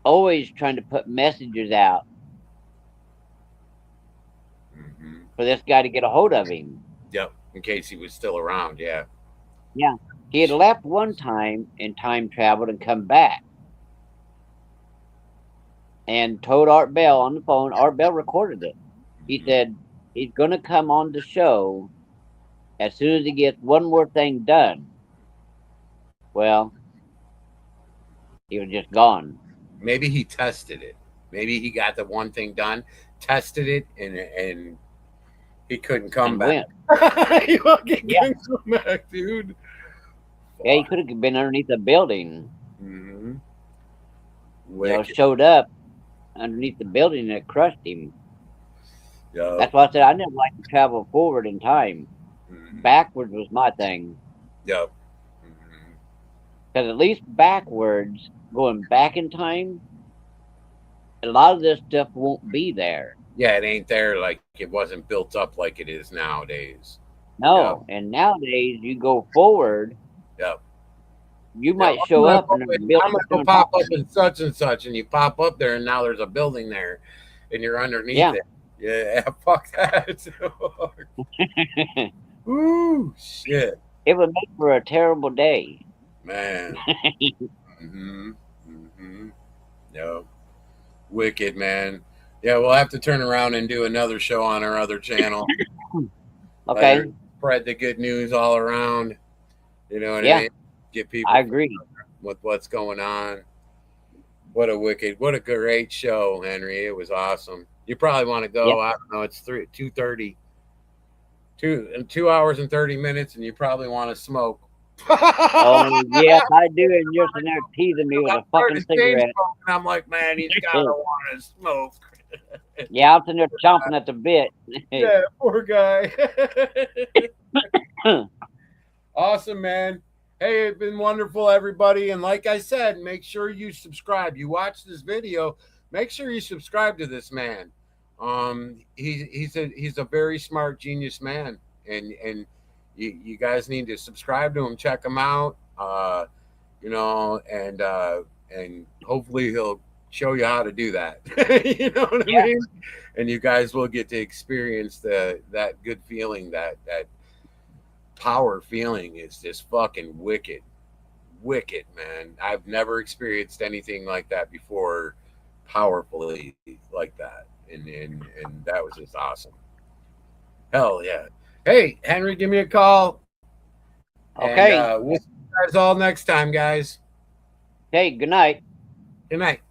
always trying to put messages out mhm. for this guy to get a hold of him. Yep. In case he was still around, yeah. Yeah. He had left one time and time traveled and come back and told Art Bell on the phone. Art Bell recorded it. He Mhm. said he's going to come on the show as soon as he gets one more thing done. Well, he was just gone. Maybe he tested it. Maybe he got the one thing done, tested it, and he couldn't come And back. went. He fucking Yeah. couldn't come back, dude. Yeah, he could have been underneath a building. Mm-hmm. Showed up underneath the building and it crushed him. Yep. That's why I said I never liked to travel forward in time. Mhm. Backwards was my thing. Yep. Mhm. Because at least backwards, going back in time, a lot of this stuff won't be there. Yeah, it ain't there like it wasn't built up like it is nowadays. Yep. No. And nowadays, you go forward, Yep. you Yeah, might show up and there's a I'm building gonna go on top pop up of you. in such and such, and you pop up there, and now there's a building there, and you're underneath Yeah. it. Yeah, fuck that. Ooh, shit, It would make for a terrible day. man. Mm-hmm. Mm-hmm. Yep. Wicked, man. Yeah, we'll have to turn around and do another show on our other channel. Okay. Spread the good news all around. You know what I Yeah. mean? Get people I agree. with what's going on. What a great show, Henry. It was awesome. You probably want to go. Yeah. I don't know. It's 2:30, 2 hours and 30 minutes, and you probably want to smoke. Oh, yes, I do. And you're sitting there teasing me with a fucking cigarette. I'm like, man, he's gotta want to smoke. Yeah, I'm sitting there chomping at the bit. Yeah, poor guy. Awesome, man. Hey, it's been wonderful, everybody. And like I said, make sure you subscribe. You watch this video, make sure you subscribe to this man. He's a very smart, genius man, and you guys need to subscribe to him, check him out. You know, and hopefully he'll show you how to do that. You know what I mean? And you guys will get to experience that good feeling, that power feeling is just fucking wicked, man. I've never experienced anything like that before, powerfully like that, and that was just awesome. Hell yeah. Hey, Henry, give me a call. Okay. And we'll see you guys all next time, guys. Okay, good night. Good night.